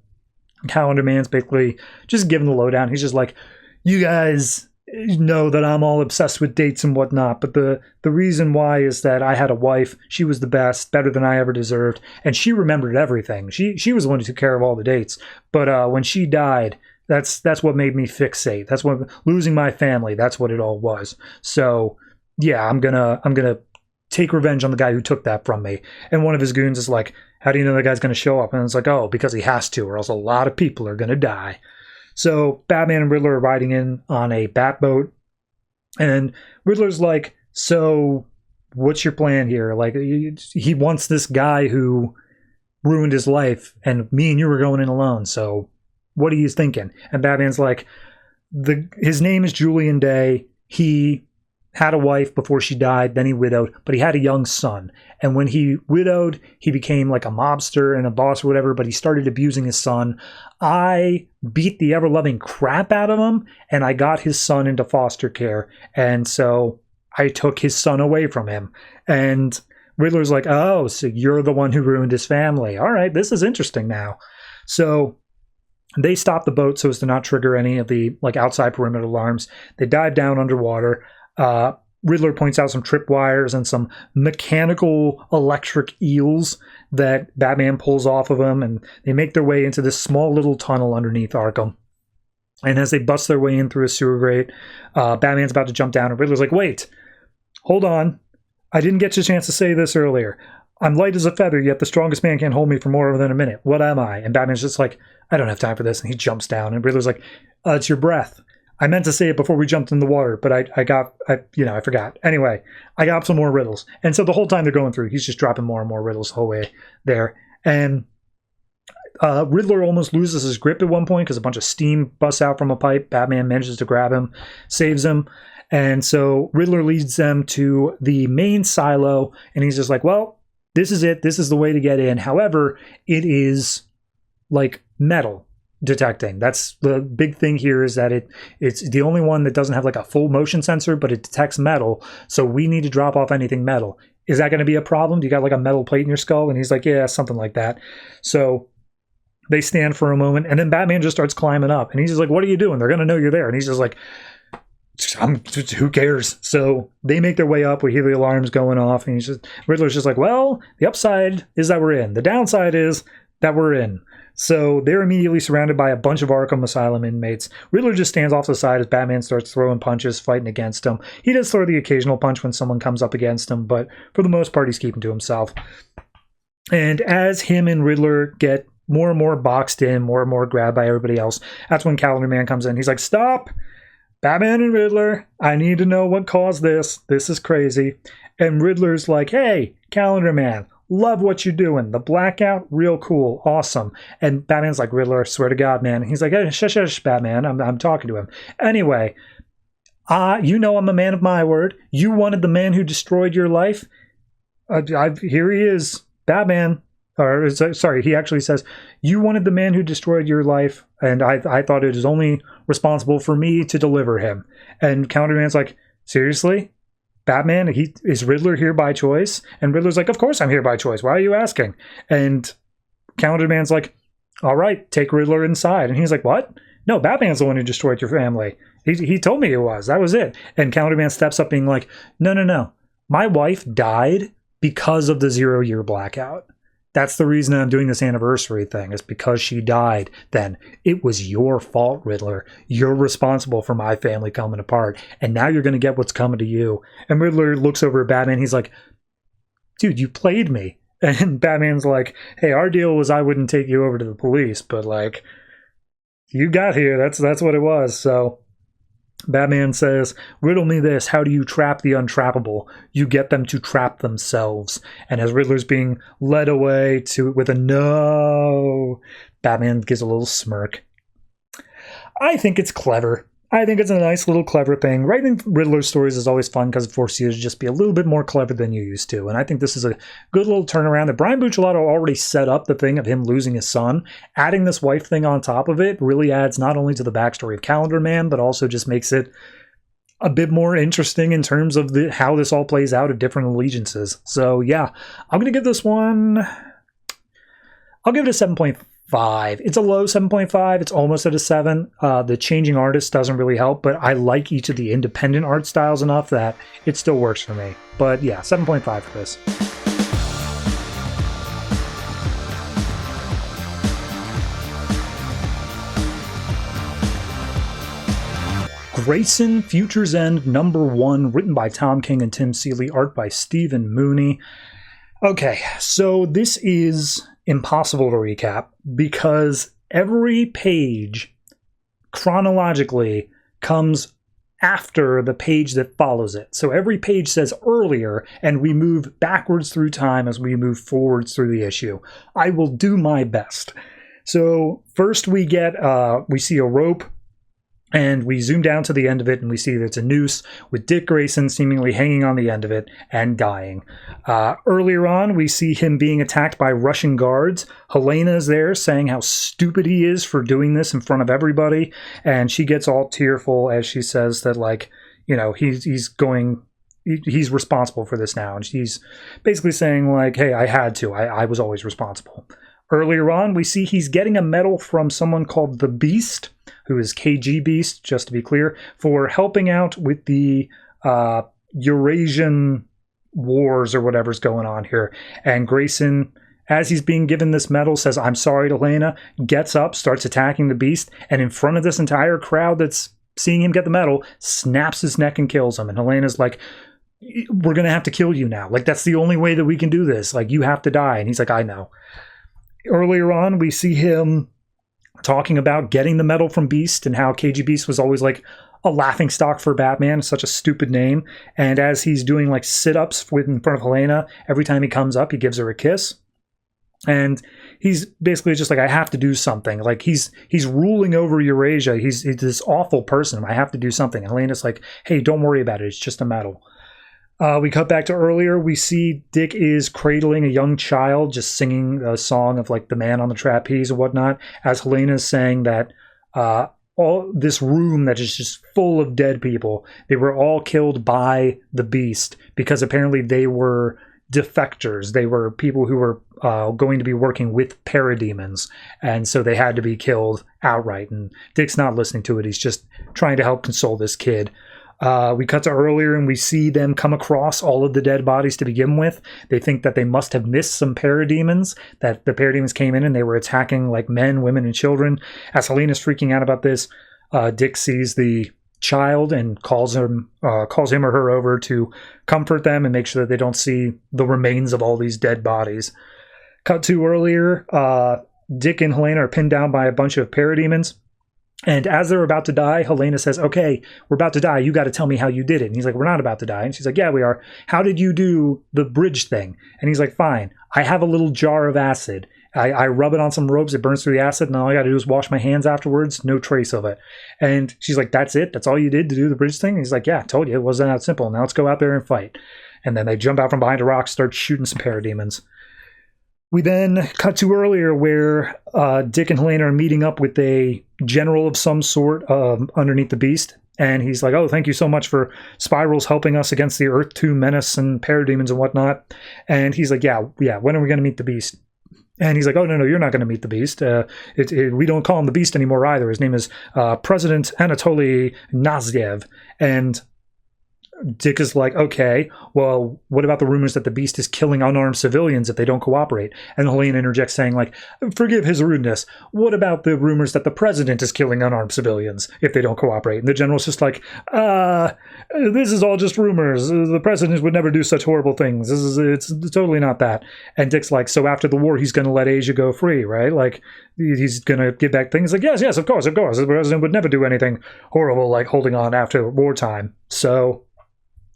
Speaker 1: Calendar Man's basically just giving the lowdown. He's just like, you guys know that I'm all obsessed with dates and whatnot, but the reason why is that I had a wife. She was the best, better than I ever deserved, and she remembered everything. She was the one who took care of all the dates. But when she died, that's what made me fixate. That's what losing my family. That's what it all was. So yeah, I'm gonna take revenge on the guy who took that from me. And one of his goons is like, how do you know that guy's gonna show up? And it's like, oh, because he has to, or else a lot of people are gonna die. So Batman and Riddler are riding in on a bat boat, and Riddler's like, so what's your plan here? Like, he wants this guy who ruined his life, and me and you were going in alone, so what are you thinking? And Batman's like, his name is Julian Day. He had a wife before she died, then he widowed, but he had a young son. And when he widowed, he became like a mobster and a boss or whatever, but he started abusing his son. I beat the ever-loving crap out of him, and I got his son into foster care. And so I took his son away from him. And Riddler's like, oh, so you're the one who ruined his family. All right, this is interesting now. So they stop the boat so as to not trigger any of the like outside perimeter alarms. They dive down underwater. Riddler points out some tripwires and some mechanical electric eels that Batman pulls off of him, and they make their way into this small little tunnel underneath Arkham. And as they bust their way in through a sewer grate, Batman's about to jump down, and Riddler's like, wait, hold on. I didn't get you a chance to say this earlier. I'm light as a feather, yet the strongest man can't hold me for more than a minute. What am I? And Batman's just like, I don't have time for this. And he jumps down, and Riddler's like, it's your breath. I meant to say it before we jumped in the water, but I forgot. Anyway, I got some more riddles. And so the whole time they're going through, he's just dropping more and more riddles the whole way there. And Riddler almost loses his grip at one point because a bunch of steam busts out from a pipe. Batman manages to grab him, saves him. And so Riddler leads them to the main silo, and he's just like, well, this is it. This is the way to get in. However, it is like metal detecting. That's the big thing here, is that it's the only one that doesn't have like a full motion sensor, but it detects metal. So we need to drop off anything metal. Is that going to be a problem? Do you got like a metal plate in your skull? And he's like, yeah, something like that. So they stand for a moment, and then Batman just starts climbing up, and he's just like, what are you doing? They're going to know you're there. And he's just like, who cares? So they make their way up. We hear the alarms going off, and Riddler's just like, well, the upside is that we're in. The downside is that we're in. So they're immediately surrounded by a bunch of Arkham Asylum inmates. Riddler just stands off to the side as Batman starts throwing punches, fighting against him. He does throw the occasional punch when someone comes up against him, but for the most part, he's keeping to himself. And as him and Riddler get more and more boxed in, more and more grabbed by everybody else, that's when Calendar Man comes in. He's like, stop! Batman and Riddler, I need to know what caused this. This is crazy. And Riddler's like, hey, Calendar Man, love what you're doing. The blackout, real cool, awesome. And Batman's like, Riddler, swear to God, man. And he's like, hey, shush, Batman. I'm talking to him. Anyway, you know I'm a man of my word. You wanted the man who destroyed your life. Here he is, Batman. Or sorry, he actually says, you wanted the man who destroyed your life, and I thought it was only responsible for me to deliver him. And Counterman's like, seriously? Batman, is Riddler here by choice? And Riddler's like, of course I'm here by choice. Why are you asking? And Counterman's like, all right, take Riddler inside. And he's like, what? No, Batman's the one who destroyed your family. He told me it was. That was it. And Counterman steps up being like, no. My wife died because of the 0 Year blackout. That's the reason I'm doing this anniversary thing, is because she died then. It was your fault, Riddler. You're responsible for my family coming apart, and now you're going to get what's coming to you. And Riddler looks over at Batman. He's like, dude, you played me. And Batman's like, hey, our deal was I wouldn't take you over to the police, but like, you got here. That's what it was. So Batman says, riddle me this. How do you trap the untrappable? You get them to trap themselves. And as Riddler's being led away with a no, Batman gives a little smirk. I think it's clever. I think it's a nice little clever thing. Writing Riddler stories is always fun because it forces you to just be a little bit more clever than you used to. And I think this is a good little turnaround that Brian Buccellato already set up the thing of him losing his son. Adding this wife thing on top of it really adds not only to the backstory of Calendar Man, but also just makes it a bit more interesting in terms of how this all plays out at different allegiances. So yeah, I'm going to give this one, I'll give it a 7.5. It's a low 7.5. It's almost at a 7. The changing artist doesn't really help, but I like each of the independent art styles enough that it still works for me. But yeah, 7.5 for this. Grayson, Future's End, #1, written by Tom King and Tim Seeley, art by Stephen Mooney. Okay, so this is impossible to recap because every page chronologically comes after the page that follows it. So every page says earlier, and we move backwards through time as we move forwards through the issue. I will do my best. So first we see a rope, and we zoom down to the end of it, and we see that it's a noose with Dick Grayson seemingly hanging on the end of it and dying. Earlier on, we see him being attacked by Russian guards. Helena is there saying how stupid he is for doing this in front of everybody, and she gets all tearful as she says that, like, you know, he's responsible for this now, and she's basically saying, like, hey, I had to. I was always responsible. Earlier on, we see he's getting a medal from someone called the Beast, who is KG Beast, just to be clear, for helping out with the Eurasian wars or whatever's going on here. And Grayson, as he's being given this medal, says, I'm sorry to Helena, gets up, starts attacking the Beast, and in front of this entire crowd that's seeing him get the medal, snaps his neck and kills him. And Helena's like, we're going to have to kill you now. Like, that's the only way that we can do this. Like, you have to die. And he's like, I know. Earlier on, we see him talking about getting the medal from Beast and how KG Beast was always like a laughingstock for Batman, such a stupid name. And as he's doing like sit-ups in front of Helena, every time he comes up, he gives her a kiss. And he's basically just like, I have to do something. Like he's ruling over Eurasia. He's this awful person. I have to do something. And Helena's like, hey, don't worry about it. It's just a medal. We cut back to earlier. We see Dick is cradling a young child, just singing a song of like the man on the trapeze and whatnot, as Helena is saying that all this room that is just full of dead people, they were all killed by the Beast because apparently they were defectors. They were people who were going to be working with parademons, and so they had to be killed outright. And Dick's not listening to it. He's just trying to help console this kid. We cut to earlier and we see them come across all of the dead bodies to begin with. They think that they must have missed some parademons, that the parademons came in and they were attacking like men, women, and children. As Helena's freaking out about this, Dick sees the child and calls him or her over to comfort them and make sure that they don't see the remains of all these dead bodies. Cut to earlier, Dick and Helena are pinned down by a bunch of parademons. And as they're about to die, Helena says, okay, we're about to die. You got to tell me how you did it. And he's like, we're not about to die. And she's like, yeah, we are. How did you do the bridge thing? And he's like, fine. I have a little jar of acid. I rub it on some ropes. It burns through the acid. And all I got to do is wash my hands afterwards. No trace of it. And she's like, that's it? That's all you did to do the bridge thing? And he's like, yeah, I told you. It wasn't that simple. Now let's go out there and fight. And then they jump out from behind a rock, start shooting some parademons. We then cut to earlier where Dick and Helena are meeting up with a general of some sort underneath the Beast. And he's like, oh, thank you so much for Spirals helping us against the Earth 2 menace and parademons and whatnot. And he's like, yeah, when are we going to meet the Beast? And he's like, oh, no, you're not going to meet the Beast. We don't call him the Beast anymore either. His name is President Anatoly Naziev. And Dick is like, okay, well, what about the rumors that the Beast is killing unarmed civilians if they don't cooperate? And Helena interjects saying, like, forgive his rudeness. What about the rumors that the president is killing unarmed civilians if they don't cooperate? And the general's just like, this is all just rumors. The president would never do such horrible things. It's totally not that. And Dick's like, so after the war, he's going to let Asia go free, right? Like, he's going to give back things. Like, yes, of course. The president would never do anything horrible like holding on after wartime. So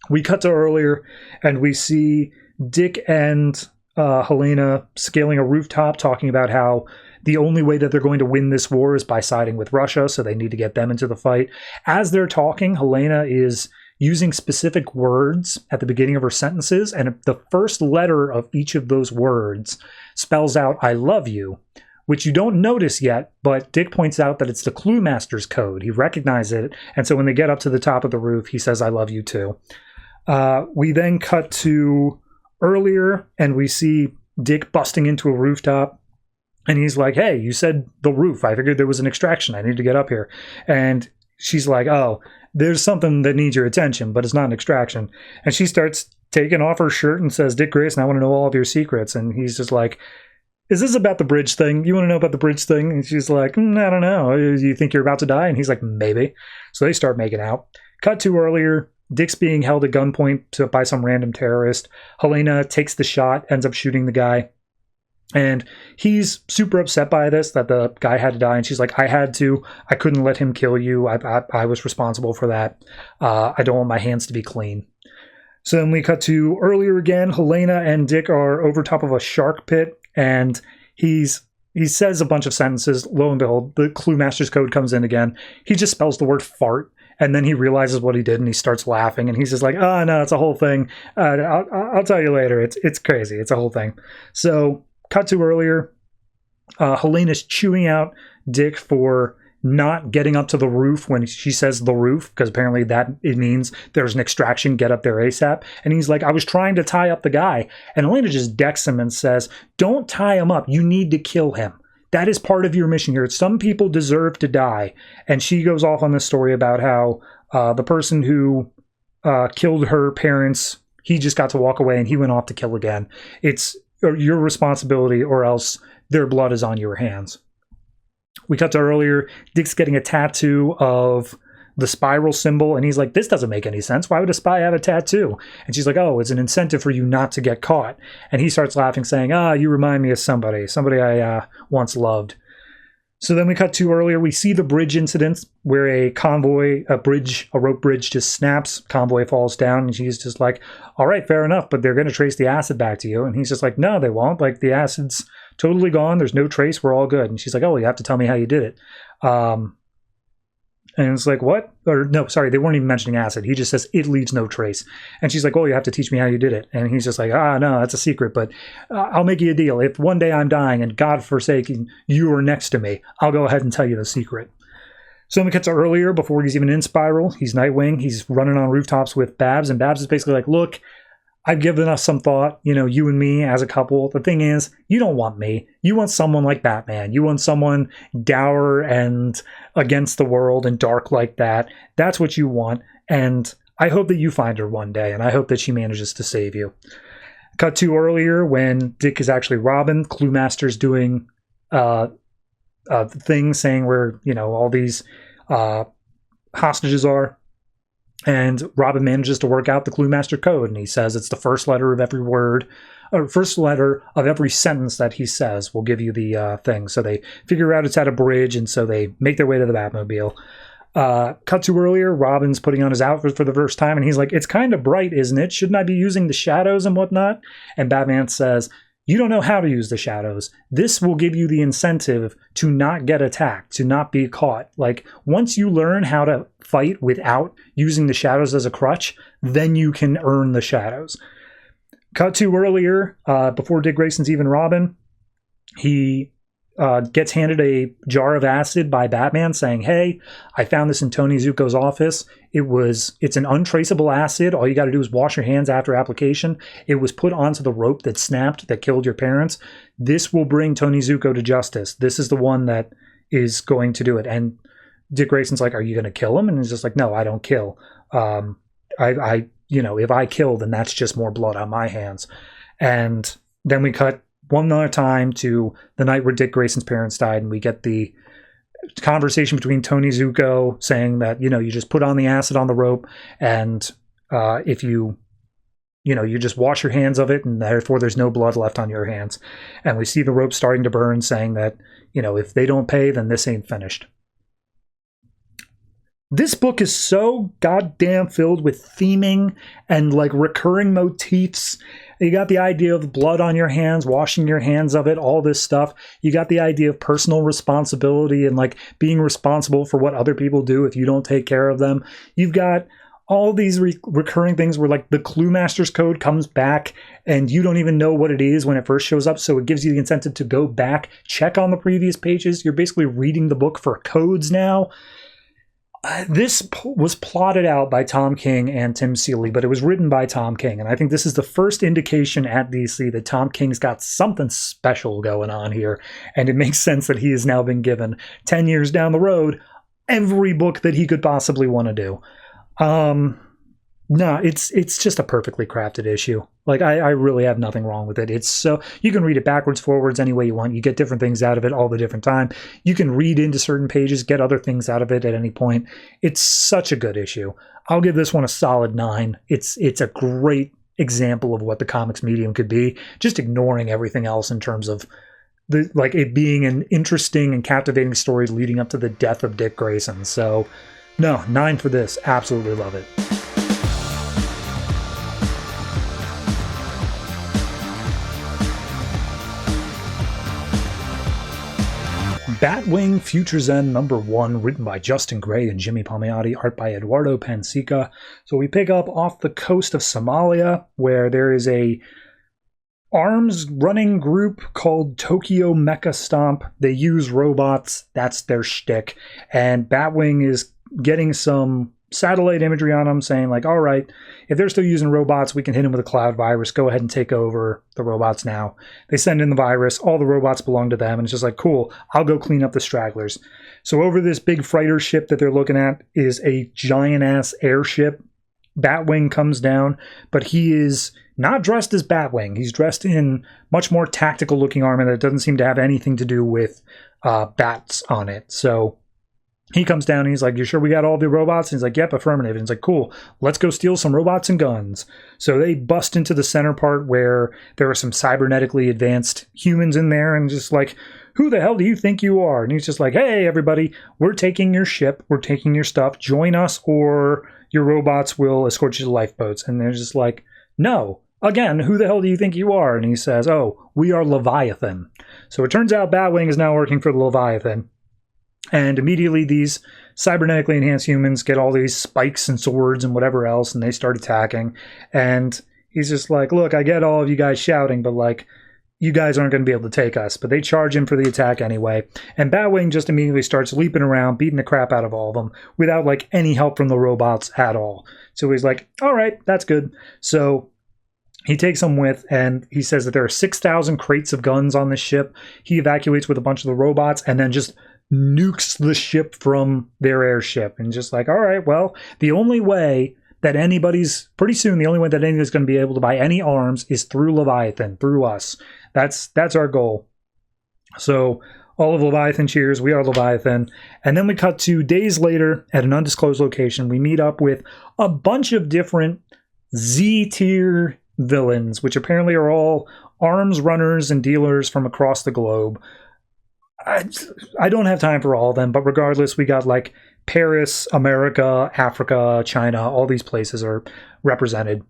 Speaker 1: we cut to earlier, and we see Dick and Helena scaling a rooftop, talking about how the only way that they're going to win this war is by siding with Russia, so they need to get them into the fight. As they're talking, Helena is using specific words at the beginning of her sentences, and the first letter of each of those words spells out, I love you, which you don't notice yet, but Dick points out that it's the Clue Master's code. He recognizes it, and so when they get up to the top of the roof, he says, I love you too. We then cut to earlier, and we see Dick busting into a rooftop, and he's like, hey, you said the roof. I figured there was an extraction. I need to get up here. And she's like, oh, there's something that needs your attention, but it's not an extraction. And she starts taking off her shirt and says, Dick Grayson, I want to know all of your secrets. And he's just like, is this about the bridge thing? You want to know about the bridge thing? And she's like, I don't know. You think you're about to die? And he's like, maybe. So they start making out. Cut to earlier. Dick's being held at gunpoint by some random terrorist. Helena takes the shot, ends up shooting the guy. And he's super upset by this, that the guy had to die. And she's like, I had to. I couldn't let him kill you. I was responsible for that. I don't want my hands to be clean. So then we cut to earlier again. Helena and Dick are over top of a shark pit. And he says a bunch of sentences. Lo and behold, the Clue Master's code comes in again. He just spells the word fart. And then he realizes what he did, and he starts laughing. And he's just like, oh, no, it's a whole thing. I'll tell you later. It's crazy. It's a whole thing. So cut to earlier. Helena's chewing out Dick for not getting up to the roof when she says the roof, because apparently that it means there's an extraction, get up there ASAP. And he's like, I was trying to tie up the guy. And Helena just decks him and says, don't tie him up. You need to kill him. That is part of your mission here. Some people deserve to die. And she goes off on this story about how the person who killed her parents, he just got to walk away and he went off to kill again. It's your responsibility, or else their blood is on your hands. We cut to earlier. Dick's getting a tattoo of the spiral symbol, and he's like, this doesn't make any sense. Why would a spy have a tattoo? And she's like, oh, it's an incentive for you not to get caught. And he starts laughing, saying, you remind me of somebody I once loved. So then we cut to earlier. We see the bridge incident where a rope bridge just snaps. Convoy falls down, and she's just like, all right, fair enough, but they're going to trace the acid back to you. And he's just like, no, they won't. Like, the acid's totally gone. There's no trace. We're all good. And she's like, oh, well, you have to tell me how you did it. And it's like, what? Or no, sorry, they weren't even mentioning acid. He just says, it leaves no trace. And she's like, oh, you have to teach me how you did it. And he's just like, no, that's a secret, but I'll make you a deal. If one day I'm dying and God forsaken, you are next to me, I'll go ahead and tell you the secret. So then we get to earlier, before he's even in Spiral. He's Nightwing. He's running on rooftops with Babs. And Babs is basically like, look, I've given us some thought, you and me as a couple. The thing is, you don't want me. You want someone like Batman. You want someone dour and against the world and dark like that. That's what you want. And I hope that you find her one day, and I hope that she manages to save you. Cut to earlier when Dick is actually Robin. Clue Master's doing things saying where, all these hostages are. And Robin manages to work out the Clue Master code, and he says it's the first letter of every word, or first letter of every sentence that he says will give you the thing. So they figure out it's at a bridge, and so they make their way to the Batmobile. Cut to earlier, Robin's putting on his outfit for the first time, and he's like, it's kind of bright, isn't it? Shouldn't I be using the shadows and whatnot? And Batman says, you don't know how to use the shadows. This will give you the incentive to not get attacked, to not be caught. Like, once you learn how to fight without using the shadows as a crutch, then you can earn the shadows. Cut to earlier, before Dick Grayson's even Robin, he gets handed a jar of acid by Batman saying, hey, I found this in Tony Zuko's office. It's an untraceable acid. All you got to do is wash your hands after application. It was put onto the rope that snapped, that killed your parents. This will bring Tony Zuko to justice. This is the one that is going to do it. And Dick Grayson's like, are you going to kill him? And he's just like, no, I don't kill. if I kill, then that's just more blood on my hands. And then we cut one more time to the night where Dick Grayson's parents died, and we get the conversation between Tony Zuko saying that, you just put on the acid on the rope, and if you just wash your hands of it, and therefore there's no blood left on your hands. And we see the rope starting to burn, saying that, if they don't pay, then this ain't finished. This book is so goddamn filled with theming and like recurring motifs. You got the idea of blood on your hands, washing your hands of it, all this stuff. You got the idea of personal responsibility and like being responsible for what other people do if you don't take care of them. You've got all these recurring things where like the Clue Master's code comes back and you don't even know what it is when it first shows up. So it gives you the incentive to go back, check on the previous pages. You're basically reading the book for codes now. This was plotted out by Tom King and Tim Seeley, but it was written by Tom King. And I think this is the first indication at DC that Tom King's got something special going on here. And it makes sense that he has now been given 10 years down the road every book that he could possibly want to do. No, it's just a perfectly crafted issue. Like, I really have nothing wrong with it. It's so, you can read it backwards, forwards, any way you want. You get different things out of it all the different time. You can read into certain pages, get other things out of it at any point. It's such a good issue. I'll give this one a solid 9. It's a great example of what the comics medium could be, just ignoring everything else in terms of it being an interesting and captivating story leading up to the death of Dick Grayson. So, no, 9 for this. Absolutely love it. Batwing Future's End #1, written by Justin Gray and Jimmy Palmiotti, art by Eduardo Pansica. So we pick up off the coast of Somalia, where there is a arms running group called Tokyo Mecha Stomp. They use robots. That's their shtick. And Batwing is getting some satellite imagery on them saying like, all right, if they're still using robots, we can hit them with a cloud virus. Go ahead and take over the robots now. They send in the virus. All the robots belong to them. And it's just like, cool, I'll go clean up the stragglers. So over this big freighter ship that they're looking at is a giant ass airship. Batwing comes down, but he is not dressed as Batwing. He's dressed in much more tactical looking armor that doesn't seem to have anything to do with bats on it. So he comes down and he's like, you sure we got all the robots? And he's like, yep, affirmative. And he's like, cool, let's go steal some robots and guns. So they bust into the center part where there are some cybernetically advanced humans in there and just like, who the hell do you think you are? And he's just like, hey, everybody, we're taking your ship. We're taking your stuff. Join us or your robots will escort you to lifeboats. And they're just like, no. Again, who the hell do you think you are? And he says, oh, we are Leviathan. So it turns out Batwing is now working for the Leviathan. And immediately these cybernetically enhanced humans get all these spikes and swords and whatever else, and they start attacking. And he's just like, look, I get all of you guys shouting, but like, you guys aren't going to be able to take us. But they charge him for the attack anyway. And Batwing just immediately starts leaping around, beating the crap out of all of them without like any help from the robots at all. So he's like, all right, that's good. So he takes them with, and he says that there are 6,000 crates of guns on this ship. He evacuates with a bunch of the robots and then just nukes the ship from their airship. And just like, all right, well, the only way that the only way that anybody's going to be able to buy any arms is through Leviathan, through us. That's our goal. So all of Leviathan cheers, we are Leviathan. And then we cut to days later at an undisclosed location. We meet up with a bunch of different Z-tier villains, which apparently are all arms runners and dealers from across the globe. I don't have time for all of them, but regardless, we got like Paris, America, Africa, China, all these places are represented.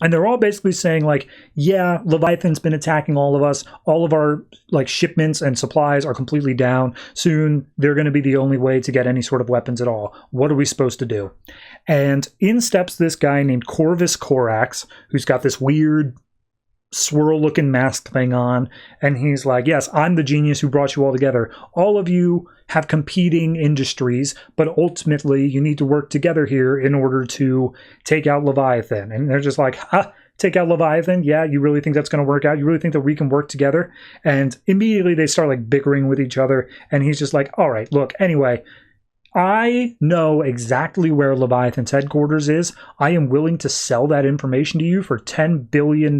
Speaker 1: And they're all basically saying like, yeah, Leviathan's been attacking all of us. All of our like shipments and supplies are completely down. Soon they're going to be the only way to get any sort of weapons at all. What are we supposed to do? And in steps this guy named Corvus Corax, who's got this weird swirl-looking mask thing on, and he's like, yes, I'm the genius who brought you all together. All of you have competing industries, but ultimately you need to work together here in order to take out Leviathan. And they're just like, take out Leviathan? Yeah, you really think that's going to work out? You really think that we can work together? And immediately they start like bickering with each other, and he's just like, all right, look, anyway, I know exactly where Leviathan's headquarters is. I am willing to sell that information to you for $10 billion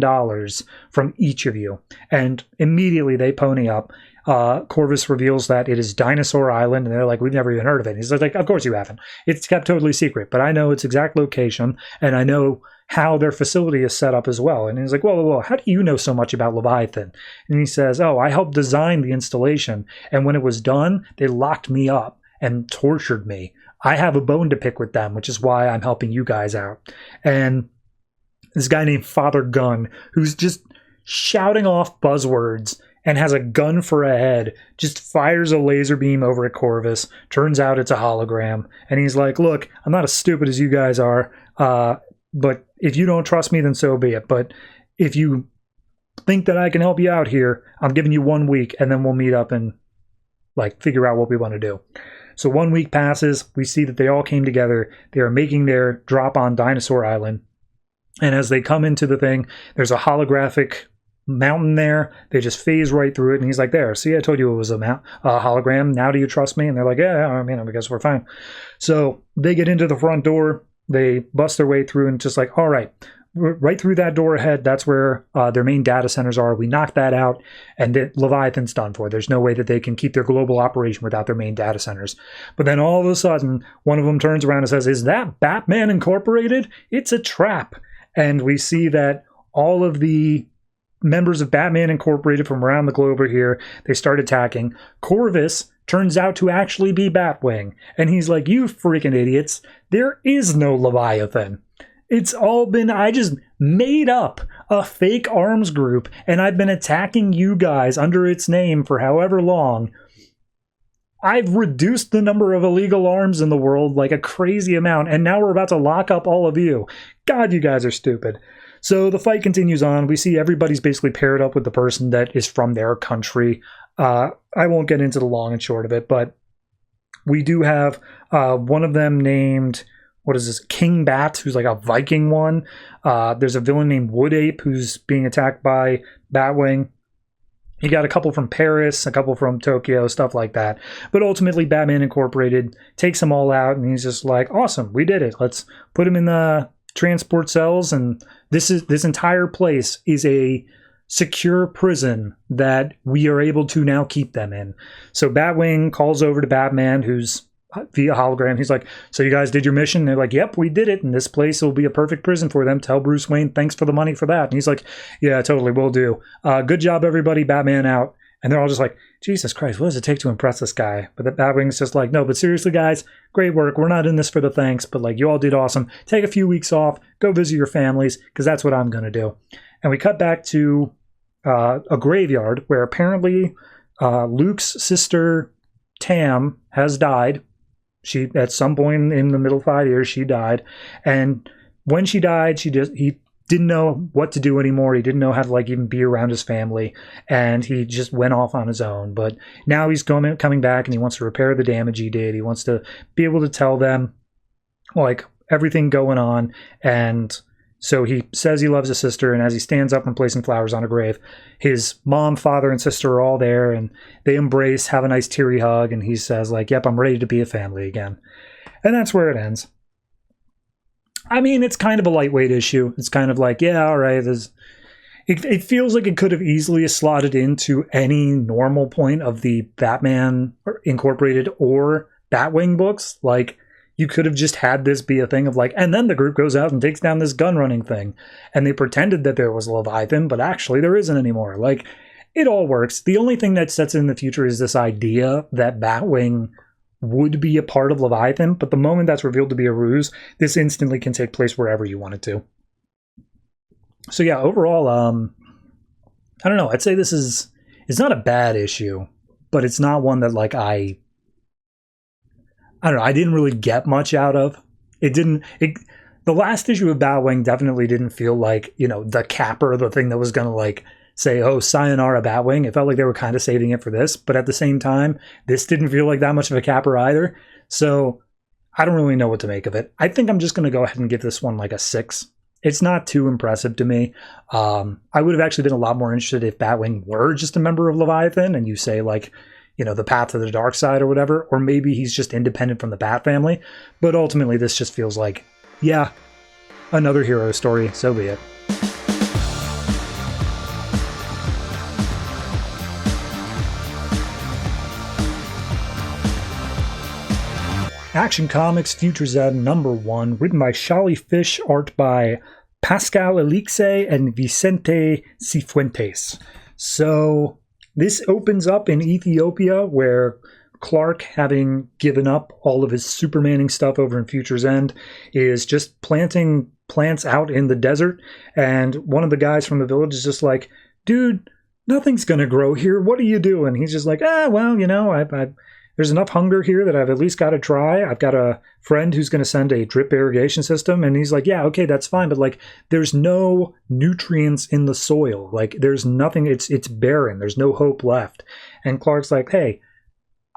Speaker 1: from each of you. And immediately they pony up. Corvus reveals that it is Dinosaur Island, and they're like, we've never even heard of it. He's like, of course you haven't. It's kept totally secret, but I know its exact location, and I know how their facility is set up as well. And he's like, whoa, how do you know so much about Leviathan? And he says, oh, I helped design the installation, and when it was done, they locked me up and tortured me. I have a bone to pick with them, which is why I'm helping you guys out. And this guy named Father Gunn, who's just shouting off buzzwords and has a gun for a head, just fires a laser beam over at Corvus. Turns out it's a hologram. And he's like, look, I'm not as stupid as you guys are, but if you don't trust me, then so be it. But if you think that I can help you out here, I'm giving you 1 week, and then we'll meet up and like figure out what we want to do. So 1 week passes. We see that they all came together. They are making their drop on Dinosaur Island. And as they come into the thing, there's a holographic mountain there. They just phase right through it, and he's like, there, see, I told you it was a hologram. Now do you trust me? And they're like, yeah, I mean, I guess we're fine. So they get into the front door. They bust their way through and just like, all right, right through that door ahead, that's where their main data centers are. We knocked that out, and Leviathan's done for. There's no way that they can keep their global operation without their main data centers. But then all of a sudden, one of them turns around and says, is that Batman Incorporated? It's a trap. And we see that all of the members of Batman Incorporated from around the globe are here. They start attacking. Corvus turns out to actually be Batwing. And he's like, you freaking idiots. There is no Leviathan. It's all been, I just made up a fake arms group, and I've been attacking you guys under its name for however long. I've reduced the number of illegal arms in the world like a crazy amount, and now we're about to lock up all of you. God, you guys are stupid. So the fight continues on. We see everybody's basically paired up with the person that is from their country. I won't get into the long and short of it, but we do have one of them named, what is this, King Bat, who's like a Viking one. There's a villain named Wood Ape who's being attacked by Batwing. You got a couple from Paris, a couple from Tokyo, stuff like that. But ultimately, Batman Incorporated takes them all out, and he's just like, awesome, we did it. Let's put him in the transport cells, and this entire place is a secure prison that we are able to now keep them in. So Batwing calls over to Batman, who's via hologram. He's like, so you guys did your mission? And they're like, yep, we did it, and this place will be a perfect prison for them. Tell Bruce Wayne thanks for the money for that. And he's like, yeah, totally, will do. Good job, everybody. Batman out. And they're all just like, Jesus Christ, what does it take to impress this guy? But the Batwing's just like, no, but seriously, guys, great work. We're not in this for the thanks, but like, you all did awesome. Take a few weeks off, go visit your families, because that's what I'm going to do. And we cut back to a graveyard where apparently Luke's sister, Tam, has died. She, at some point in the middle 5 years, she died. And when she died, he didn't know what to do anymore. He didn't know how to like even be around his family, and he just went off on his own. But now he's coming back, and he wants to repair the damage he did. He wants to be able to tell them like everything going on. And so he says he loves his sister, and as he stands up and placing flowers on a grave, his mom, father, and sister are all there, and they embrace, have a nice teary hug, and he says like, yep, I'm ready to be a family again. And that's where it ends. I mean, it's kind of a lightweight issue. It's kind of like, yeah, all right. It feels like it could have easily slotted into any normal point of the Batman Incorporated or Batwing books. Like, you could have just had this be a thing of like, and then the group goes out and takes down this gun running thing. And they pretended that there was Leviathan, but actually there isn't anymore. Like, it all works. The only thing that sets in the future is this idea that Batwing would be a part of Leviathan, but the moment that's revealed to be a ruse, this instantly can take place wherever you want it to. So yeah, overall, I don't know. I'd say it's not a bad issue, but it's not one that like I don't know. I didn't really get much out of. The last issue of Batwing definitely didn't feel like, you know, the capper, the thing that was going to like say, oh, sayonara Batwing. It felt like they were kind of saving it for this, but at the same time, this didn't feel like that much of a capper either. So I don't really know what to make of it. I think I'm just going to go ahead and give this one like a 6. It's not too impressive to me. I would have actually been a lot more interested if Batwing were just a member of Leviathan, and you say like, the path to the dark side or whatever, or maybe he's just independent from the Bat family. But ultimately, this just feels like, yeah, another hero story, so be it. Action Comics Future's End #1, written by Sholly, Fisch, art by Pascal, Alixe, and Vicente Cifuentes. So this opens up in Ethiopia, where Clark, having given up all of his Supermaning stuff over in Future's End, is just planting plants out in the desert. And one of the guys from the village is just like, dude, nothing's going to grow here. What are you doing? He's just like, well, there's enough hunger here that I've at least got to try. I've got a friend who's going to send a drip irrigation system. And he's like, yeah, okay, that's fine. But like, there's no nutrients in the soil. Like, there's nothing. It's barren. There's no hope left. And Clark's like, hey,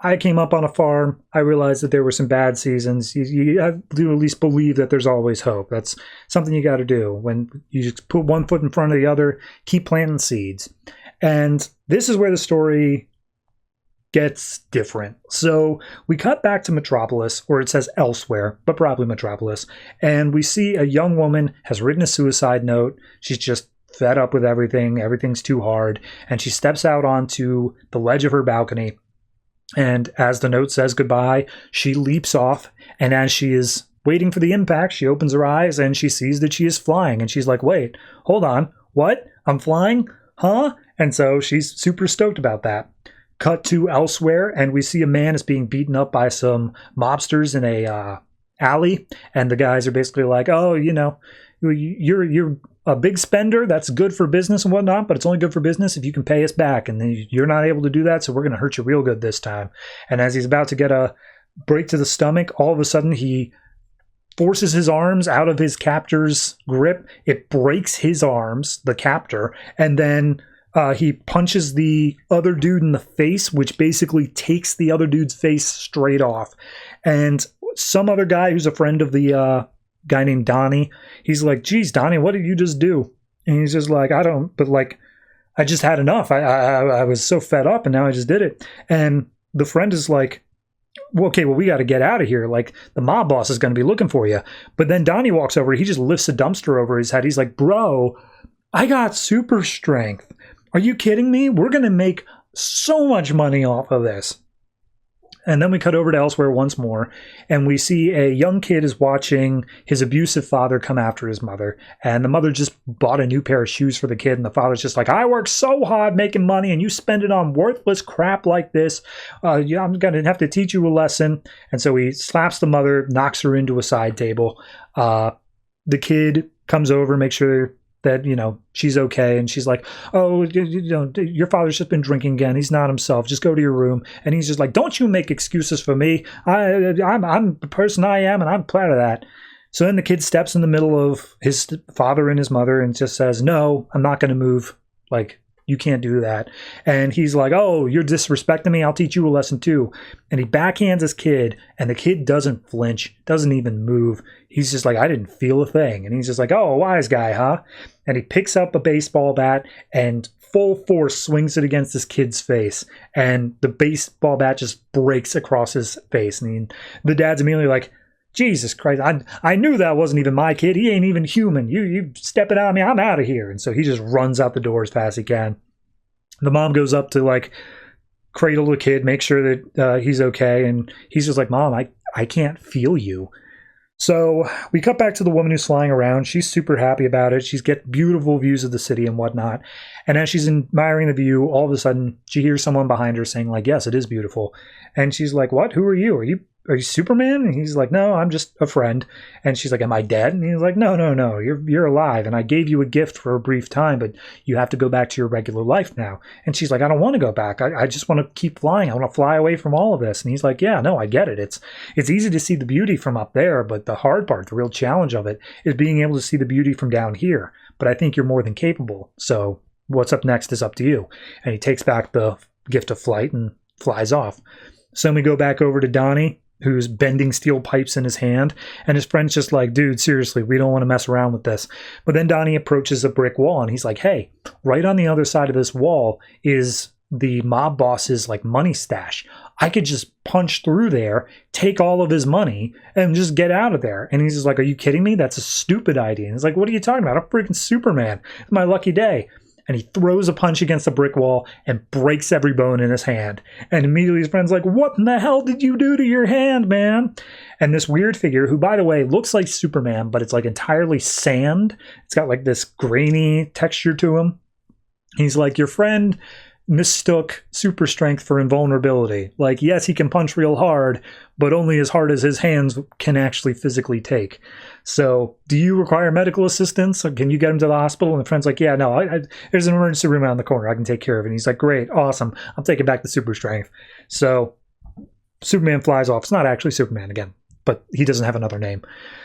Speaker 1: I came up on a farm. I realized that there were some bad seasons. You have to at least believe that there's always hope. That's something you got to do. When you just put one foot in front of the other, keep planting seeds. And this is where the story gets different. So we cut back to Metropolis, or it says elsewhere, but probably Metropolis, and we see a young woman has written a suicide note. She's just fed up with everything. Everything's too hard. And she steps out onto the ledge of her balcony. And as the note says goodbye, she leaps off. And as she is waiting for the impact, she opens her eyes and she sees that she is flying. And she's like, wait, hold on. What? I'm flying? Huh? And so she's super stoked about that. Cut to elsewhere, and we see a man is being beaten up by some mobsters in a alley, and the guys are basically like, oh, you're a big spender, that's good for business and whatnot, but it's only good for business if you can pay us back, and then you're not able to do that, so we're going to hurt you real good this time. And as he's about to get a break to the stomach, all of a sudden he forces his arms out of his captor's grip. It breaks his arms, the captor, and then he punches the other dude in the face, which basically takes the other dude's face straight off. And some other guy who's a friend of the guy named Donnie, he's like, geez, Donnie, what did you just do? And he's just like, I just had enough. I was so fed up, and now I just did it. And the friend is like, well, okay, we got to get out of here. Like, the mob boss is going to be looking for you. But then Donnie walks over. He just lifts a dumpster over his head. He's like, bro, I got super strength. Are you kidding me? We're going to make so much money off of this. And then we cut over to elsewhere once more, and we see a young kid is watching his abusive father come after his mother. And the mother just bought a new pair of shoes for the kid, and the father's just like, I work so hard making money, and you spend it on worthless crap like this. I'm going to have to teach you a lesson. And so he slaps the mother, knocks her into a side table. The kid comes over, makes sure that, she's okay. And she's like, oh, your father's just been drinking again. He's not himself. Just go to your room. And he's just like, don't you make excuses for me. I'm the person I am, and I'm proud of that. So then the kid steps in the middle of his father and his mother and just says, no, I'm not going to move. Like, you can't do that. And he's like, oh, you're disrespecting me. I'll teach you a lesson too. And he backhands his kid, and the kid doesn't flinch, doesn't even move. He's just like, I didn't feel a thing. And he's just like, oh, a wise guy, huh? And he picks up a baseball bat and full force swings it against this kid's face. And the baseball bat just breaks across his face. And the dad's immediately like, Jesus Christ, I knew that wasn't even my kid. He ain't even human. You stepping on me, I'm out of here. And so he just runs out the door as fast as he can. The mom goes up to like cradle the kid, make sure that he's okay. And he's just like, Mom, I can't feel you. So we cut back to the woman who's flying around. She's super happy about it. She's getting beautiful views of the city and whatnot. And as she's admiring the view, all of a sudden she hears someone behind her saying like, yes, it is beautiful. And she's like, what? Who are you? Are you Superman? And he's like, no, I'm just a friend. And she's like, am I dead? And he's like, no, you're alive. And I gave you a gift for a brief time, but you have to go back to your regular life now. And she's like, I don't want to go back. I just want to keep flying. I want to fly away from all of this. And he's like, yeah, no, I get it. It's easy to see the beauty from up there, but the hard part, the real challenge of it, is being able to see the beauty from down here. But I think you're more than capable. So what's up next is up to you. And he takes back the gift of flight and flies off. So then we go back over to Donnie, who's bending steel pipes in his hand, and his friend's just like, dude, seriously, we don't want to mess around with this. But then Donnie approaches a brick wall, and he's like, hey, right on the other side of this wall is the mob boss's like money stash. I could just punch through there, take all of his money, and just get out of there. And he's just like, are you kidding me? That's a stupid idea. And he's like, what are you talking about? I'm freaking Superman. It's my lucky day. And he throws a punch against the brick wall and breaks every bone in his hand. And immediately his friend's like, what in the hell did you do to your hand, man? And this weird figure, who, by the way, looks like Superman, but it's like entirely sand. It's got like this grainy texture to him. He's like, your friend mistook super strength for invulnerability. Like, yes, he can punch real hard, but only as hard as his hands can actually physically take. So, do you require medical assistance? Or can you get him to the hospital? And the friend's like, yeah, no, there's an emergency room around the corner. I can take care of it. And he's like, great, awesome. I'm taking back the super strength. So, Superman flies off. It's not actually Superman again, but he doesn't have another name.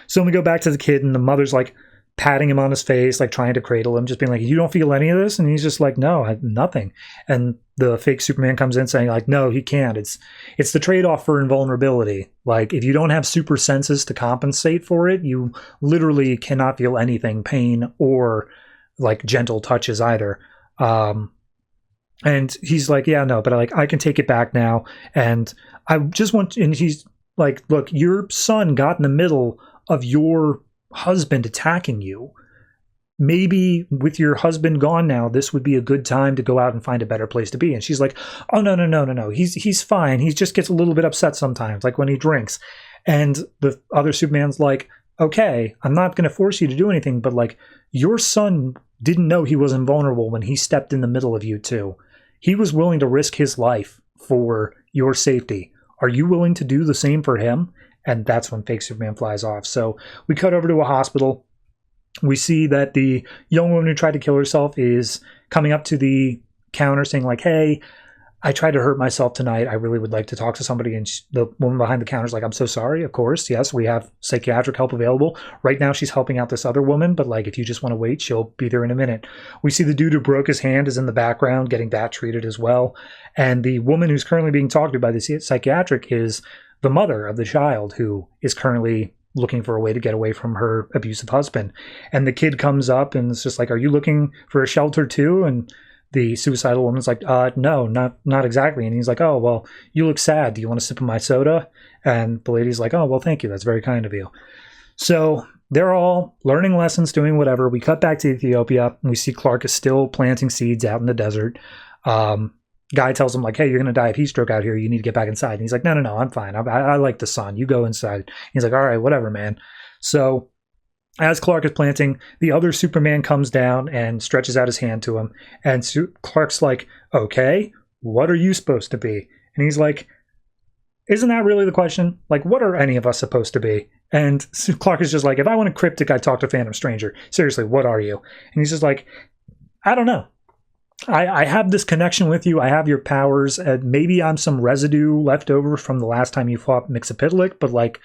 Speaker 1: So, when we go back to the kid, and the mother's like, patting him on his face, like trying to cradle him, just being like, you don't feel any of this? And he's just like, no, nothing. And the fake Superman comes in saying like, no, he can't. It's the trade-off for invulnerability. Like, if you don't have super senses to compensate for it, you literally cannot feel anything, pain or like gentle touches either. And he's like, yeah, no, but I can take it back now. And I just want, and he's like, look, your son got in the middle of your husband attacking you. Maybe with your husband gone now, this would be a good time to go out and find a better place to be. And she's like, oh, no. He's fine. He just gets a little bit upset sometimes, like when he drinks. And the other Superman's like, okay, I'm not going to force you to do anything, but like, your son didn't know he was invulnerable when he stepped in the middle of you too. He was willing to risk his life for your safety. Are you willing to do the same for him? And that's when fake Superman flies off. So we cut over to a hospital. We see that the young woman who tried to kill herself is coming up to the counter saying like, hey, I tried to hurt myself tonight. I really would like to talk to somebody. And the woman behind the counter is like, I'm so sorry. Of course. Yes, we have psychiatric help available. Right now she's helping out this other woman. But like, if you just want to wait, she'll be there in a minute. We see the dude who broke his hand is in the background getting that treated as well. And the woman who's currently being talked to by the psychiatric is the mother of the child who is currently looking for a way to get away from her abusive husband. And the kid comes up and it's just like, are you looking for a shelter too? And the suicidal woman's like, no, not exactly. And he's like, oh, well, you look sad. Do you want a sip of my soda? And the lady's like, oh, well, thank you. That's very kind of you. So they're all learning lessons, doing whatever. We cut back to Ethiopia and we see Clark is still planting seeds out in the desert. Guy tells him like, hey, you're going to die of heat stroke out here. You need to get back inside. And he's like, no, I'm fine. I like the sun. You go inside. He's like, all right, whatever, man. So as Clark is planting, the other Superman comes down and stretches out his hand to him. And Clark's like, okay, what are you supposed to be? And he's like, isn't that really the question? Like, what are any of us supposed to be? And Clark is just like, if I want a cryptic, I talk to Phantom Stranger. Seriously, what are you? And he's just like, I don't know. I have this connection with you. I have your powers. Maybe I'm some residue left over from the last time you fought Mxyzptlk, but like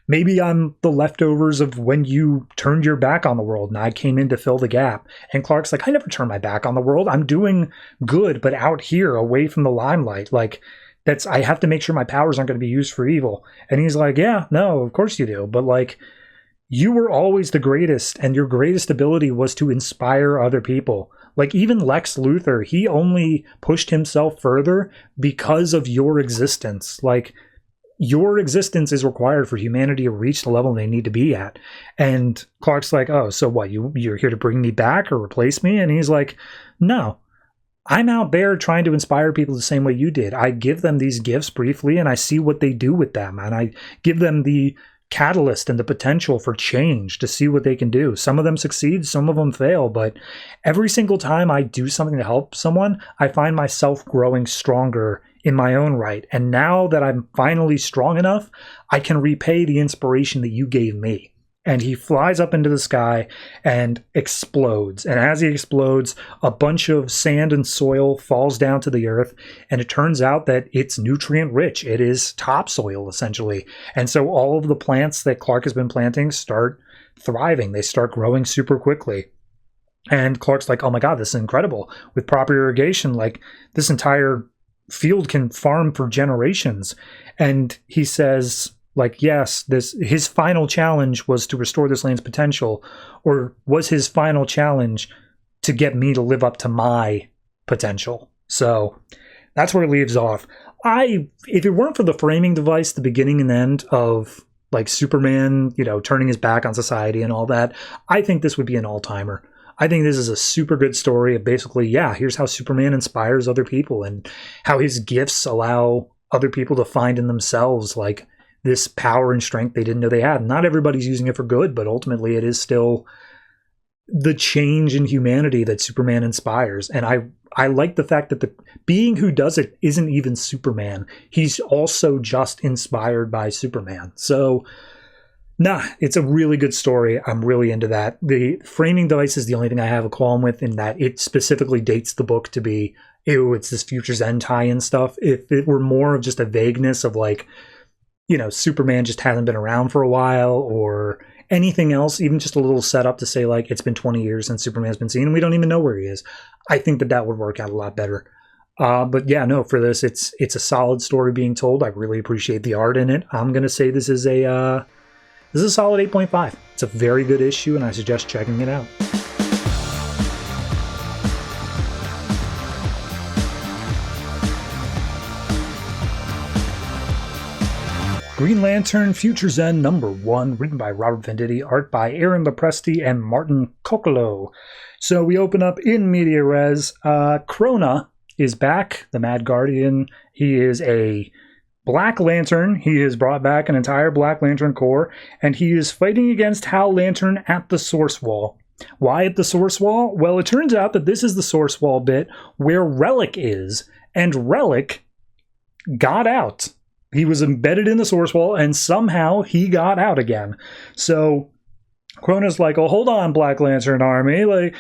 Speaker 1: maybe I'm the leftovers of when you turned your back on the world and I came in to fill the gap. And Clark's like, I never turned my back on the world. I'm doing good, but out here away from the limelight. Like I have to make sure my powers aren't going to be used for evil. And he's like, yeah, no, of course you do. But like, you were always the greatest and your greatest ability was to inspire other people. Like even Lex Luthor, he only pushed himself further because of your existence. Like your existence is required for humanity to reach the level they need to be at. And Clark's like, oh, so what? You're here to bring me back or replace me? And he's like, no, I'm out there trying to inspire people the same way you did. I give them these gifts briefly and I see what they do with them. And I give them the catalyst and the potential for change to see what they can do. Some of them succeed, some of them fail, but every single time I do something to help someone, I find myself growing stronger in my own right. And now that I'm finally strong enough, I can repay the inspiration that you gave me. And he flies up into the sky and explodes. And as he explodes, a bunch of sand and soil falls down to the earth. And it turns out that it's nutrient rich. It is topsoil, essentially. And so all of the plants that Clark has been planting start thriving. They start growing super quickly. And Clark's like, oh my God, this is incredible. With proper irrigation, like this entire field can farm for generations. And he says, like, yes, his final challenge was to restore this land's potential, or was his final challenge to get me to live up to my potential? So that's where it leaves off. If it weren't for the framing device, the beginning and end of like Superman, turning his back on society and all that, I think this would be an all-timer. I think this is a super good story of basically, here's how Superman inspires other people and how his gifts allow other people to find in themselves like this power and strength they didn't know they had. Not everybody's using it for good, but ultimately it is still the change in humanity that Superman inspires. And I like the fact that the being who does it isn't even Superman. He's also just inspired by Superman. So, it's a really good story. I'm really into that. The framing device is the only thing I have a qualm with, in that it specifically dates the book to be, it's this Future's End tie-in stuff. If it were more of just a vagueness of like, Superman just hasn't been around for a while, or anything else, even just a little setup to say like, it's been 20 years since Superman's been seen and we don't even know where he is, I think that would work out a lot better. But for this, it's a solid story being told. I really appreciate the art in it. I'm going to say this is a solid 8.5. It's a very good issue, and I suggest checking it out. Green Lantern Future's End #1, written by Robert Venditti, art by Aaron Lopresti and Martin Coccolo. So we open up in media res. Krona is back, the Mad Guardian. He is a Black Lantern. He has brought back an entire Black Lantern Corps, and he is fighting against Hal Lantern at the Source Wall. Why at the Source Wall? Well, it turns out that this is the Source Wall bit where Relic is, and Relic got out. He was embedded in the Source Wall, and somehow he got out again. So Krona's like, oh, hold on, Black Lantern Army. Like,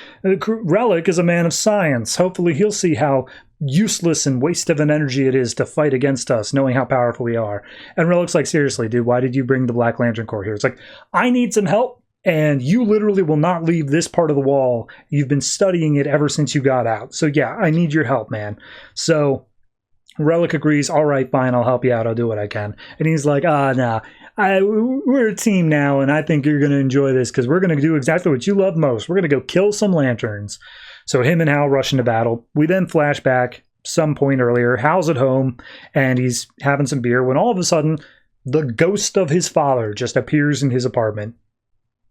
Speaker 1: Relic is a man of science. Hopefully he'll see how useless and waste of an energy it is to fight against us, knowing how powerful we are. And Relic's like, seriously, dude, why did you bring the Black Lantern Corps here? It's like, I need some help, and you literally will not leave this part of the wall. You've been studying it ever since you got out. So yeah, I need your help, man. So Relic agrees, all right, fine, I'll help you out, I'll do what I can. And he's like, nah, we're a team now, and I think you're going to enjoy this, because we're going to do exactly what you love most. We're going to go kill some lanterns. So him and Hal rush into battle. We then flash back some point earlier. Hal's at home, and he's having some beer, when all of a sudden, the ghost of his father just appears in his apartment.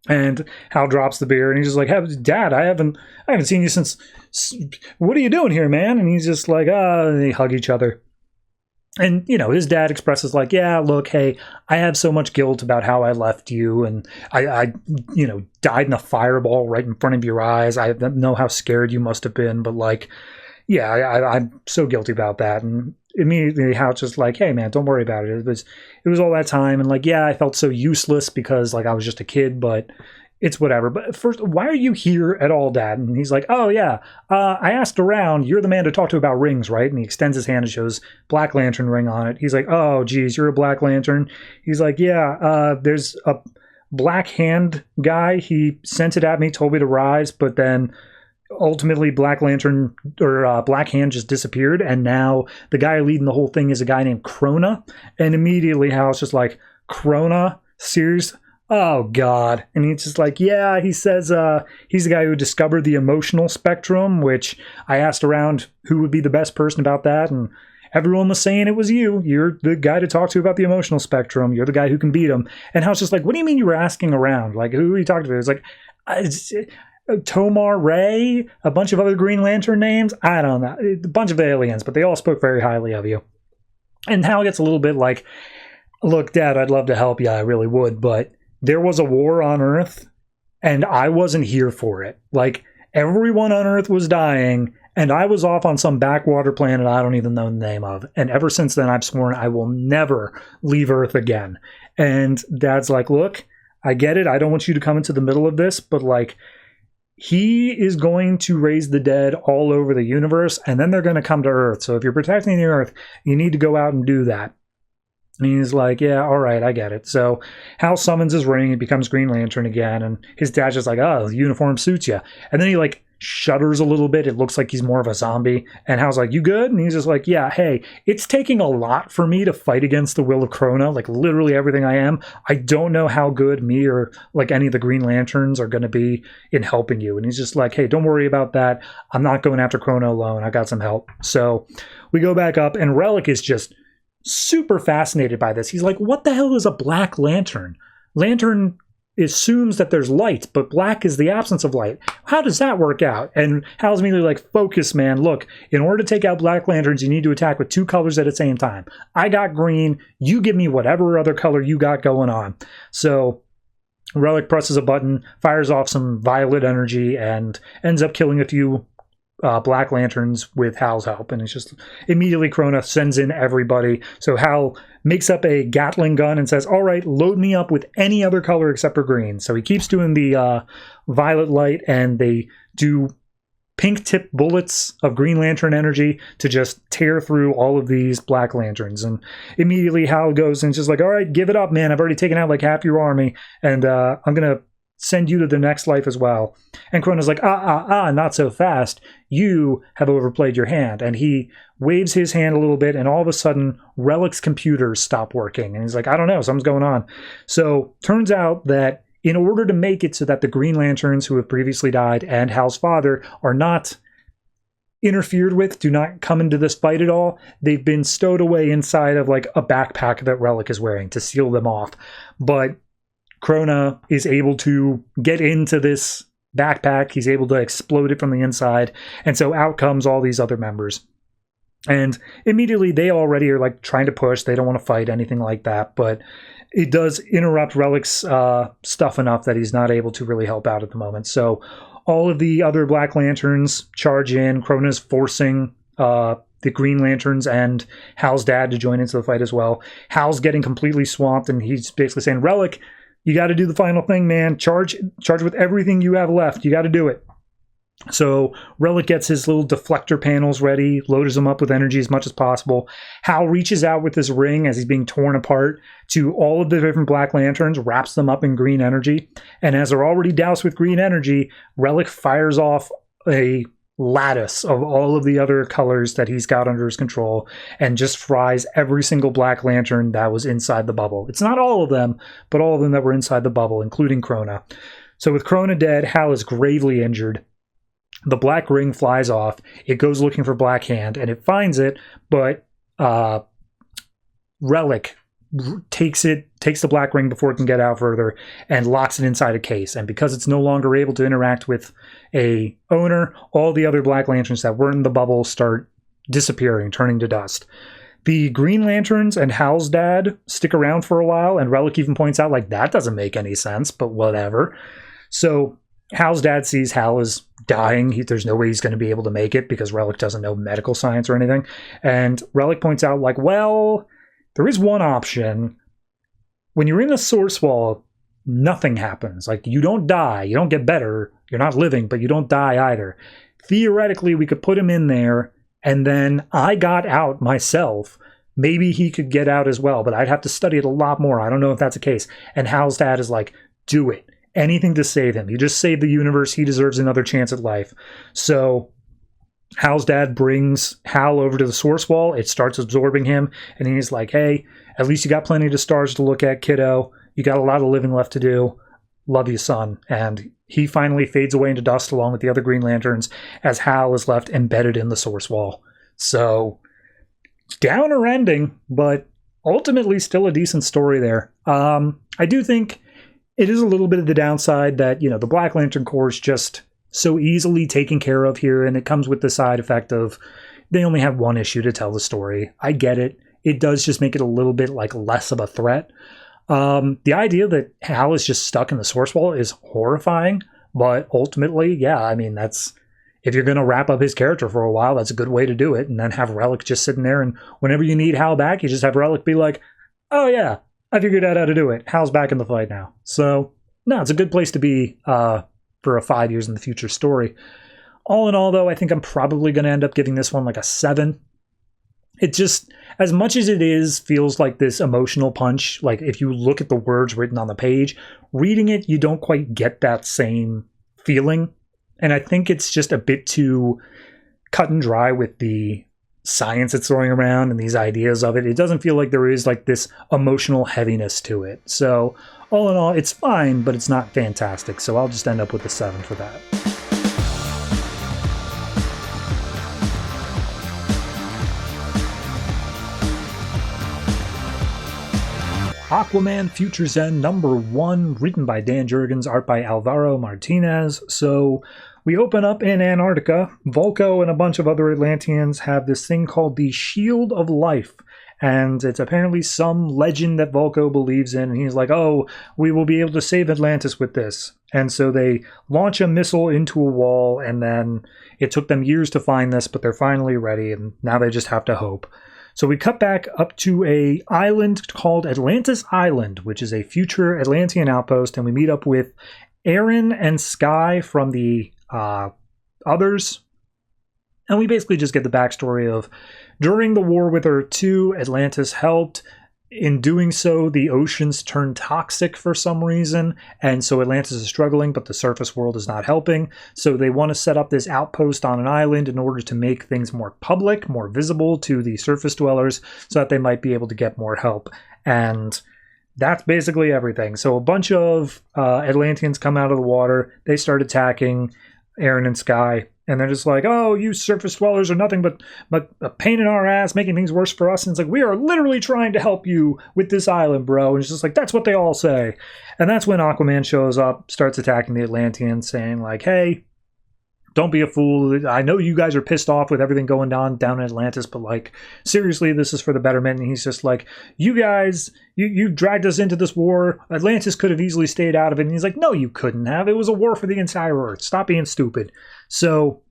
Speaker 1: And Hal drops the beer, and he's just like, Dad, I haven't seen you since, what are you doing here, man? And he's just like, and they hug each other. And, his dad expresses like, yeah, look, hey, I have so much guilt about how I left you, and I died in a fireball right in front of your eyes. I know how scared you must have been, but like, yeah, I'm so guilty about that. And immediately Hal's just like, hey man, don't worry about it. It was all that time, and like, yeah, I felt so useless because like I was just a kid, but it's whatever. But first, why are you here at all, Dad? And he's like, oh yeah, I asked around. You're the man to talk to about rings, right? And he extends his hand and shows Black Lantern ring on it. He's like, oh geez, you're a Black Lantern? He's like, yeah, there's a Black Hand guy. He sent it at me, told me to rise, but then ultimately Black Lantern or Black Hand just disappeared, and now the guy leading the whole thing is a guy named Krona. And immediately Hal's just like, Krona? Serious? Oh god. And he's just like, yeah, he says he's the guy who discovered the emotional spectrum, which I asked around who would be the best person about that, and everyone was saying it was you. You're the guy to talk to about the emotional spectrum. You're the guy who can beat him. And Hal's just like, what do you mean you were asking around? Like, who are you talking to? It's like, Tomar Ray, a bunch of other Green Lantern names. I don't know, a bunch of aliens, but they all spoke very highly of you. And Hal gets a little bit like, look, Dad, I'd love to help you, I really would, but there was a war on Earth, and I wasn't here for it. Like, everyone on Earth was dying, and I was off on some backwater planet I don't even know the name of. And ever since then, I've sworn I will never leave Earth again. And Dad's like, look, I get it. I don't want you to come into the middle of this, but like, he is going to raise the dead all over the universe, and then they're going to come to Earth. So if you're protecting the Earth, you need to go out and do that. And he's like, yeah, all right, I get it. So Hal summons his ring, he becomes Green Lantern again, and his dad's just like, oh, the uniform suits you. And then he like shudders a little bit. It looks like he's more of a zombie. And Hal's like, you good? And he's just like, yeah, hey, it's taking a lot for me to fight against the will of Krona, like literally everything I am. I don't know how good me or like any of the Green Lanterns are going to be in helping you. And he's just like, hey, don't worry about that. I'm not going after Krona alone. I got some help. So we go back up, and Relic is just super fascinated by this. He's like, what the hell is a black lantern? Lantern assumes that there's light, but black is the absence of light. How does that work out? And Hal's immediately like, focus, man. Look, in order to take out black lanterns, you need to attack with 2 colors at the same time. I got green. You give me whatever other color you got going on. So Relic presses a button, fires off some violet energy, and ends up killing a few black lanterns with Hal's help. And it's just immediately Krona sends in everybody. So Hal makes up a Gatling gun and says, all right, load me up with any other color except for green. So he keeps doing the violet light, and they do pink tip bullets of Green Lantern energy to just tear through all of these black lanterns. And immediately Hal goes and just like, all right, give it up, man. I've already taken out like half your army, and I'm going to send you to the next life as well. And Krona's like, not so fast. You have overplayed your hand. And he waves his hand a little bit, and all of a sudden, Relic's computers stop working. And he's like, I don't know, something's going on. So turns out that in order to make it so that the Green Lanterns who have previously died and Hal's father are not interfered with, do not come into this fight at all, they've been stowed away inside of like a backpack that Relic is wearing to seal them off. But Krona is able to get into this backpack. He's able to explode it from the inside. And so out comes all these other members. And immediately they already are like trying to push. They don't want to fight, anything like that. But it does interrupt Relic's stuff enough that he's not able to really help out at the moment. So all of the other Black Lanterns charge in. Krona's forcing the Green Lanterns and Hal's dad to join into the fight as well. Hal's getting completely swamped, and he's basically saying, Relic, you got to do the final thing, man. Charge with everything you have left. You got to do it. So Relic gets his little deflector panels ready, loads them up with energy as much as possible. Hal reaches out with his ring as he's being torn apart to all of the different Black Lanterns, wraps them up in green energy. And as they're already doused with green energy, Relic fires off a lattice of all of the other colors that he's got under his control and just fries every single Black Lantern that was inside the bubble. It's not all of them, but all of them that were inside the bubble, including Krona. So with Krona dead, Hal is gravely injured. The black ring flies off. It goes looking for Black Hand, and it finds it, but Relic takes the black ring before it can get out further and locks it inside a case. And because it's no longer able to interact with a owner, all the other Black Lanterns that were in the bubble start disappearing, turning to dust. The Green Lanterns and Hal's dad stick around for a while, and Relic even points out, like, that doesn't make any sense, but whatever. So Hal's dad sees Hal is dying. There's no way he's going to be able to make it because Relic doesn't know medical science or anything. And Relic points out, like, well, there is one option. When you're in the source wall, nothing happens. Like, you don't die. You don't get better. You're not living, but you don't die either. Theoretically, we could put him in there, and then I got out myself. Maybe he could get out as well, but I'd have to study it a lot more. I don't know if that's the case. And Hal's dad is like, do it. Anything to save him. You just saved the universe. He deserves another chance at life. So Hal's dad brings Hal over to the source wall. It starts absorbing him, and he's like, hey, at least you got plenty of stars to look at, kiddo. You got a lot of living left to do. Love you, son. And he finally fades away into dust along with the other Green Lanterns as Hal is left embedded in the source wall. So, downer ending, but ultimately still a decent story there. I do think it is a little bit of the downside that, you know, the Black Lantern Corps is just so easily taken care of here, and it comes with the side effect of they only have one issue to tell the story. I get it. It does just make it a little bit like less of a threat. The idea that Hal is just stuck in the source wall is horrifying, but ultimately, yeah, I mean, that's, if you're going to wrap up his character for a while, that's a good way to do it, and then have Relic just sitting there, and whenever you need Hal back, you just have Relic be like, oh yeah, I figured out how to do it. Hal's back in the fight now. So, no, it's a good place to be for a 5 years in the future story. All in all, though, I think I'm probably going to end up giving this one like a 7. it just, as much as it is, feels like this emotional punch. Like, if you look at the words written on the page, reading it, you don't quite get that same feeling. And I think it's just a bit too cut and dry with the science it's throwing around and these ideas of it. It doesn't feel like there is like this emotional heaviness to it. So all in all, it's fine, but it's not fantastic. So I'll just end up with a 7 for that. Aquaman Future's End #1, written by Dan Jurgens, art by Alvaro Martinez. So we open up in Antarctica. Vulko and a bunch of other Atlanteans have this thing called the Shield of Life. And it's apparently some legend that Vulko believes in. And he's like, oh, we will be able to save Atlantis with this. And so they launch a missile into a wall. And then it took them years to find this, but they're finally ready. And now they just have to hope. So we cut back up to a island called Atlantis Island, which is a future Atlantean outpost, and we meet up with Aaron and Sky from the others. And we basically just get the backstory of, during the war with Earth 2, Atlantis helped. In doing so, the oceans turned toxic for some reason, and so Atlantis is struggling, but the surface world is not helping. So they want to set up this outpost on an island in order to make things more public, more visible to the surface dwellers, so that they might be able to get more help. And that's basically everything. So a bunch of Atlanteans come out of the water. They start attacking Aaron and Sky. And they're just like, oh, you surface dwellers are nothing but a pain in our ass, making things worse for us. And it's like, we are literally trying to help you with this island, bro. And it's just like, that's what they all say. And that's when Aquaman shows up, starts attacking the Atlanteans, saying like, hey, don't be a fool. I know you guys are pissed off with everything going on down in Atlantis, but like, seriously, this is for the betterment. And he's just like, you guys, you dragged us into this war. Atlantis could have easily stayed out of it. And he's like, no, you couldn't have. It was a war for the entire Earth. Stop being stupid. So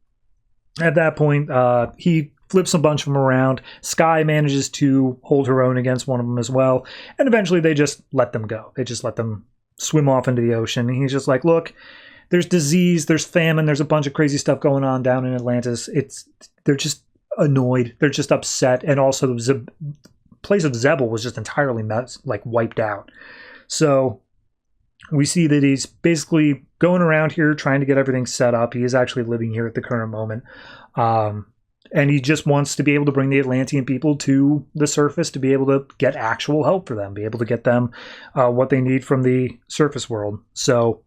Speaker 1: at that point, he flips a bunch of them around. Sky manages to hold her own against one of them as well. And eventually they just let them go. They just let them swim off into the ocean. And he's just like, look, there's disease, there's famine, there's a bunch of crazy stuff going on down in Atlantis. They're just annoyed. They're just upset. And also the place of Zebel was just entirely wiped out. So we see that he's basically going around here trying to get everything set up. He is actually living here at the current moment. And he just wants to be able to bring the Atlantean people to the surface to be able to get actual help for them, be able to get them what they need from the surface world. So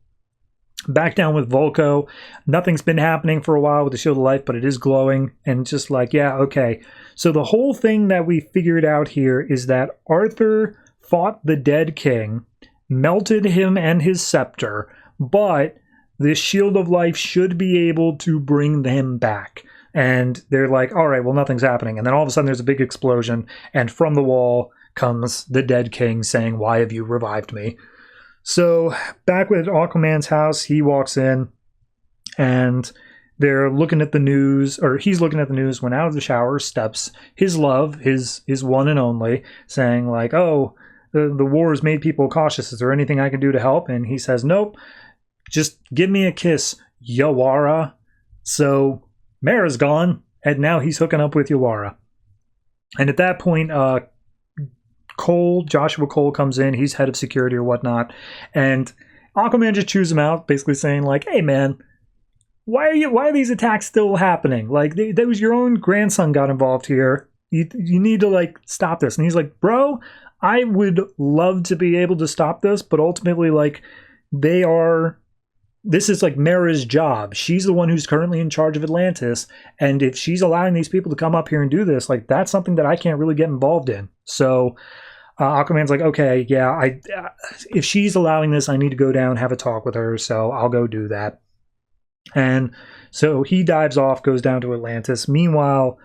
Speaker 1: back down with Vulko. Nothing's been happening for a while with the Shield of Life, but it is glowing. And just like, yeah, okay. So the whole thing that we figured out here is that Arthur fought the dead king, melted him and his scepter, but the Shield of Life should be able to bring them back. And they're like, all right, well, nothing's happening. And then all of a sudden there's a big explosion, and from the wall comes the dead king saying, why have you revived me? So back with Aquaman's house, he walks in, and they're looking at the news, or he's looking at the news when out of the shower steps his love, his one and only, saying like, oh, the war has made people cautious. Is there anything I can do to help? And he says, nope, just give me a kiss, Yawara. So Mara's gone, and now he's hooking up with Yawara. And at that point, Joshua Cole comes in. He's head of security or whatnot. And Aquaman just chews him out, basically saying like, hey man, why are these attacks still happening? Like, that was your own grandson got involved here. You need to like stop this. And he's like, bro, I would love to be able to stop this, but ultimately, like, this is like Mara's job. She's the one who's currently in charge of Atlantis. And if she's allowing these people to come up here and do this, like, that's something that I can't really get involved in. So Aquaman's like, okay, yeah, if she's allowing this, I need to go down, have a talk with her. So I'll go do that. And so he dives off, goes down to Atlantis. Meanwhile,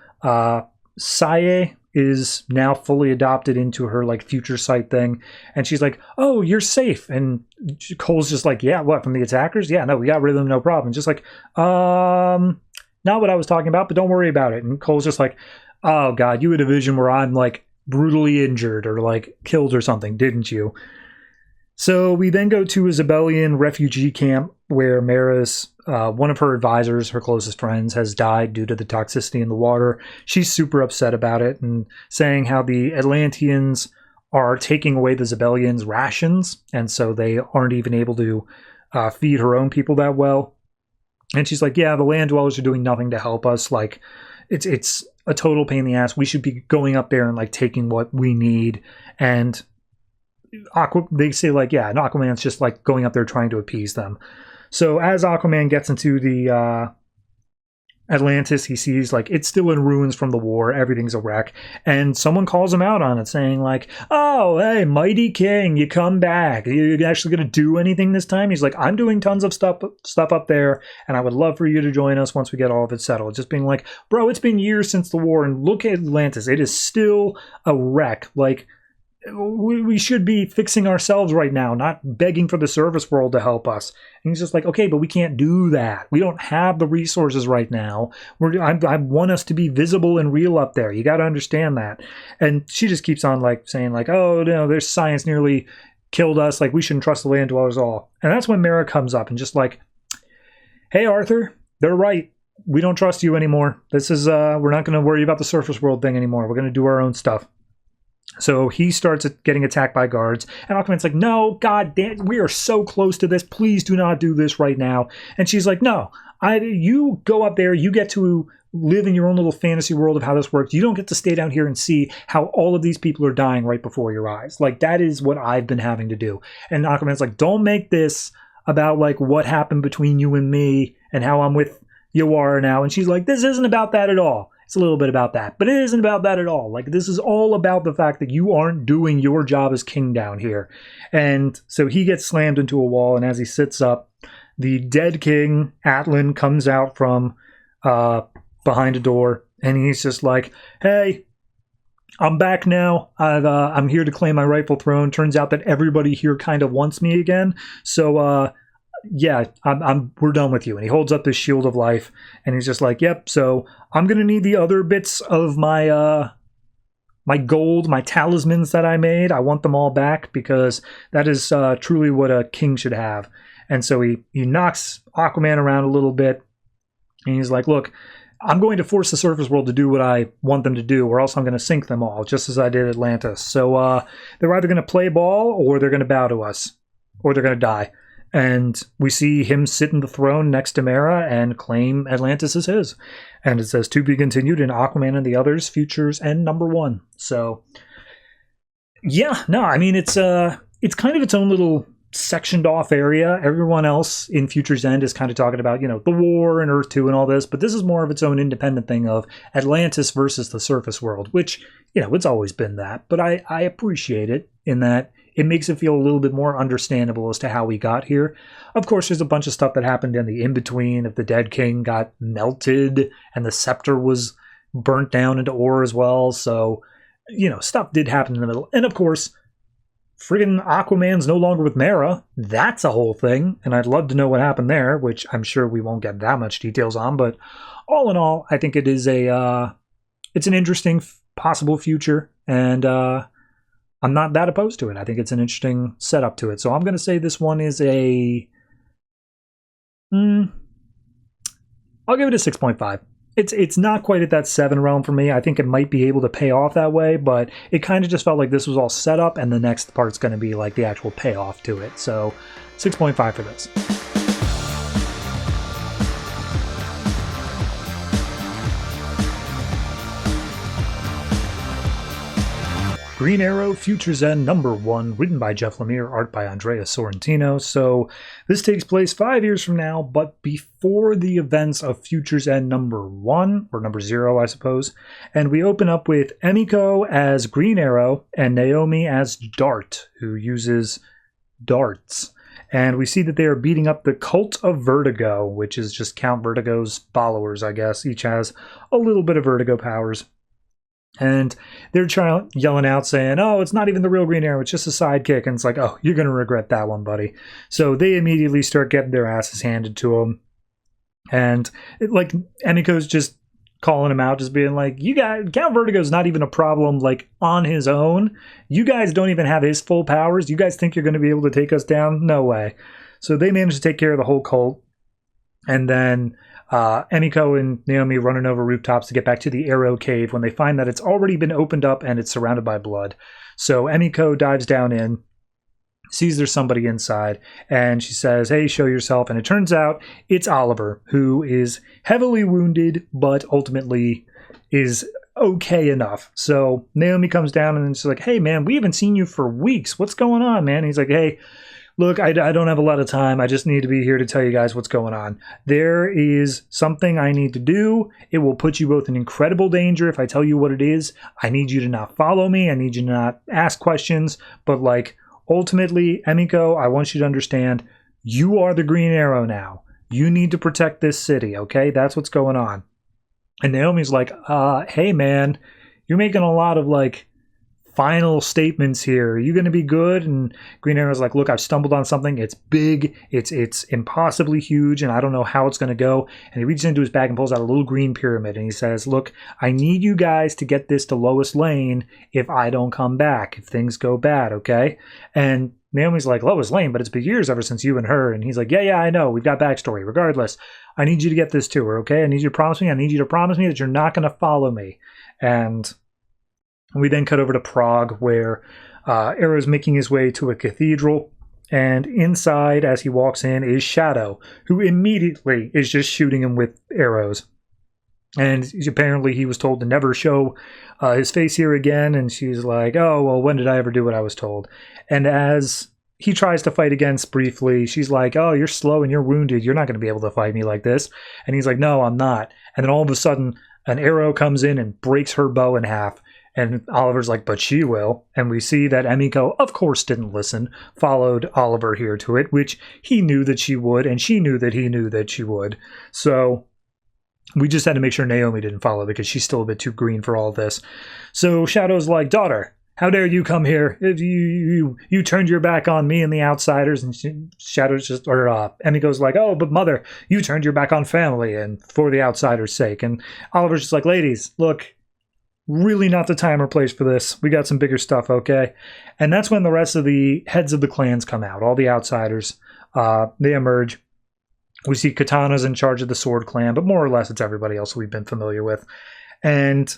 Speaker 1: Saye is now fully adopted into her like future sight thing, and she's like, oh, you're safe. And Cole's just like, yeah, what, from the attackers? Yeah, no, we got rid of them, no problem. Just like, not what I was talking about, but don't worry about it. And Cole's just like, oh god, you had a vision where I'm like brutally injured or like killed or something, didn't you? So we then go to a Zebelian refugee camp where Mara's one of her advisors, her closest friends, has died due to the toxicity in the water. She's super upset about it and saying how the Atlanteans are taking away the Zebellians' rations, and so they aren't even able to feed her own people that well. And she's like, yeah, the land dwellers are doing nothing to help us. Like, it's a total pain in the ass. We should be going up there and like taking what we need. And they say like, yeah, and Aquaman's just like going up there trying to appease them. So as Aquaman gets into the Atlantis, he sees like it's still in ruins from the war. Everything's a wreck. And someone calls him out on it, saying like, oh, hey, mighty king, you come back. Are you actually going to do anything this time? He's like, I'm doing tons of stuff up there, and I would love for you to join us once we get all of it settled. Just being like, bro, it's been years since the war, and look at Atlantis. It is still a wreck. Like, we should be fixing ourselves right now, not begging for the surface world to help us. And he's just like, okay, but we can't do that. We don't have the resources right now. I want us to be visible and real up there. You got to understand that. And she just keeps on like saying like, oh, no, there's science nearly killed us. Like, we shouldn't trust the land dwellers at all. And that's when Mara comes up and just like, hey, Arthur, they're right. We don't trust you anymore. This is, we're not going to worry about the surface world thing anymore. We're going to do our own stuff. So he starts getting attacked by guards, and Aquaman's like, no, god damn, we are so close to this. Please do not do this right now. And she's like, no, you go up there, you get to live in your own little fantasy world of how this works. You don't get to stay down here and see how all of these people are dying right before your eyes. Like, that is what I've been having to do. And Aquaman's like, don't make this about like what happened between you and me and how I'm with Yawara now. And she's like, this isn't about that at all. It's a little bit about that, but it isn't about that at all. Like, this is all about the fact that you aren't doing your job as king down here. And so he gets slammed into a wall, and as he sits up, the dead king, Atlan, comes out from behind a door, and he's just like, hey, I'm back now. I'm here to claim my rightful throne. Turns out that everybody here kind of wants me again. So, yeah, we're done with you. And he holds up this shield of life, and he's just like, yep, so I'm going to need the other bits of my my gold, my talismans that I made. I want them all back, because that is truly what a king should have. And so he knocks Aquaman around a little bit, and he's like, look, I'm going to force the surface world to do what I want them to do, or else I'm going to sink them all, just as I did Atlantis. So they're either going to play ball, or they're going to bow to us, or they're going to die. And we see him sit in the throne next to Mara and claim Atlantis as his. And it says, to be continued in Aquaman and the Others, Futures End #1. So, yeah, no, I mean, it's kind of its own little sectioned off area. Everyone else in Futures End is kind of talking about, the war and Earth 2 and all this, but this is more of its own independent thing of Atlantis versus the surface world, which, it's always been that. But I appreciate it in that it makes it feel a little bit more understandable as to how we got here. Of course, there's a bunch of stuff that happened in the in-between. If the dead king got melted and the scepter was burnt down into ore as well. So, stuff did happen in the middle. And of course, friggin' Aquaman's no longer with Mara. That's a whole thing. And I'd love to know what happened there, which I'm sure we won't get that much details on. But all in all, I think it is it's an interesting possible future. And, I'm not that opposed to it. I think it's an interesting setup to it. So I'm going to say this one is I'll give it a 6.5. It's not quite at that 7 realm for me. I think it might be able to pay off that way, but it kind of just felt like this was all set up, and the next part's going to be like the actual payoff to it. So 6.5 for this. Green Arrow, Futures End #1, written by Geoff Lemire, art by Andrea Sorrentino. So this takes place 5 years from now, but before the events of Futures End #1, or 0, I suppose. And we open up with Emiko as Green Arrow and Naomi as Dart, who uses darts. And we see that they are beating up the Cult of Vertigo, which is just Count Vertigo's followers, I guess. Each has a little bit of Vertigo powers. And they're yelling out saying, oh, it's not even the real Green Arrow, it's just a sidekick. And it's like, oh, you're going to regret that one, buddy. So they immediately start getting their asses handed to them. And Emiko's just calling him out, just being like, you guys, Count Vertigo's not even a problem, like, on his own. You guys don't even have his full powers. You guys think you're going to be able to take us down? No way. So they manage to take care of the whole cult. And then Emiko and Naomi running over rooftops to get back to the Arrow Cave when they find that it's already been opened up and it's surrounded by blood. So Emiko dives down in, sees there's somebody inside, and she says, hey, show yourself. And it turns out it's Oliver, who is heavily wounded, but ultimately is okay enough. So Naomi comes down and she's like, hey, man, we haven't seen you for weeks. What's going on, man? And he's like, hey, look, I don't have a lot of time. I just need to be here to tell you guys what's going on. There is something I need to do. It will put you both in incredible danger if I tell you what it is. I need you to not follow me. I need you to not ask questions. But, like, ultimately, Emiko, I want you to understand, you are the Green Arrow now. You need to protect this city, okay? That's what's going on. And Naomi's like, hey, man, you're making a lot of, like, final statements here. Are you going to be good? And Green Arrow's like, look, I've stumbled on something. It's big. It's impossibly huge, and I don't know how it's going to go. And he reaches into his bag and pulls out a little green pyramid, and he says, look, I need you guys to get this to Lois Lane if I don't come back, if things go bad, okay? And Naomi's like, Lois Lane, but it's been years ever since you and her. And he's like, yeah, I know. We've got backstory. Regardless, I need you to get this to her, okay? I need you to promise me that you're not going to follow me. And we then cut over to Prague, where Arrow's making his way to a cathedral. And inside, as he walks in, is Shadow, who immediately is just shooting him with arrows. And apparently he was told to never show his face here again. And she's like, oh, well, when did I ever do what I was told? And as he tries to fight against briefly, she's like, oh, you're slow and you're wounded. You're not going to be able to fight me like this. And he's like, no, I'm not. And then all of a sudden, an arrow comes in and breaks her bow in half. And Oliver's like, but she will. And we see that Emiko, of course, didn't listen, followed Oliver here to it, which he knew that she would, and she knew that he knew that she would. So we just had to make sure Naomi didn't follow because she's still a bit too green for all this. So Shadow's like, daughter, how dare you come here? You turned your back on me and the outsiders. And Emiko's like, oh, but mother, you turned your back on family and for the outsiders' sake. And Oliver's just like, ladies, look, really not the time or place for this. We got some bigger stuff, okay? And that's when the rest of the heads of the clans come out, all the outsiders. They emerge. We see Katana's in charge of the Sword Clan, but more or less it's everybody else we've been familiar with. And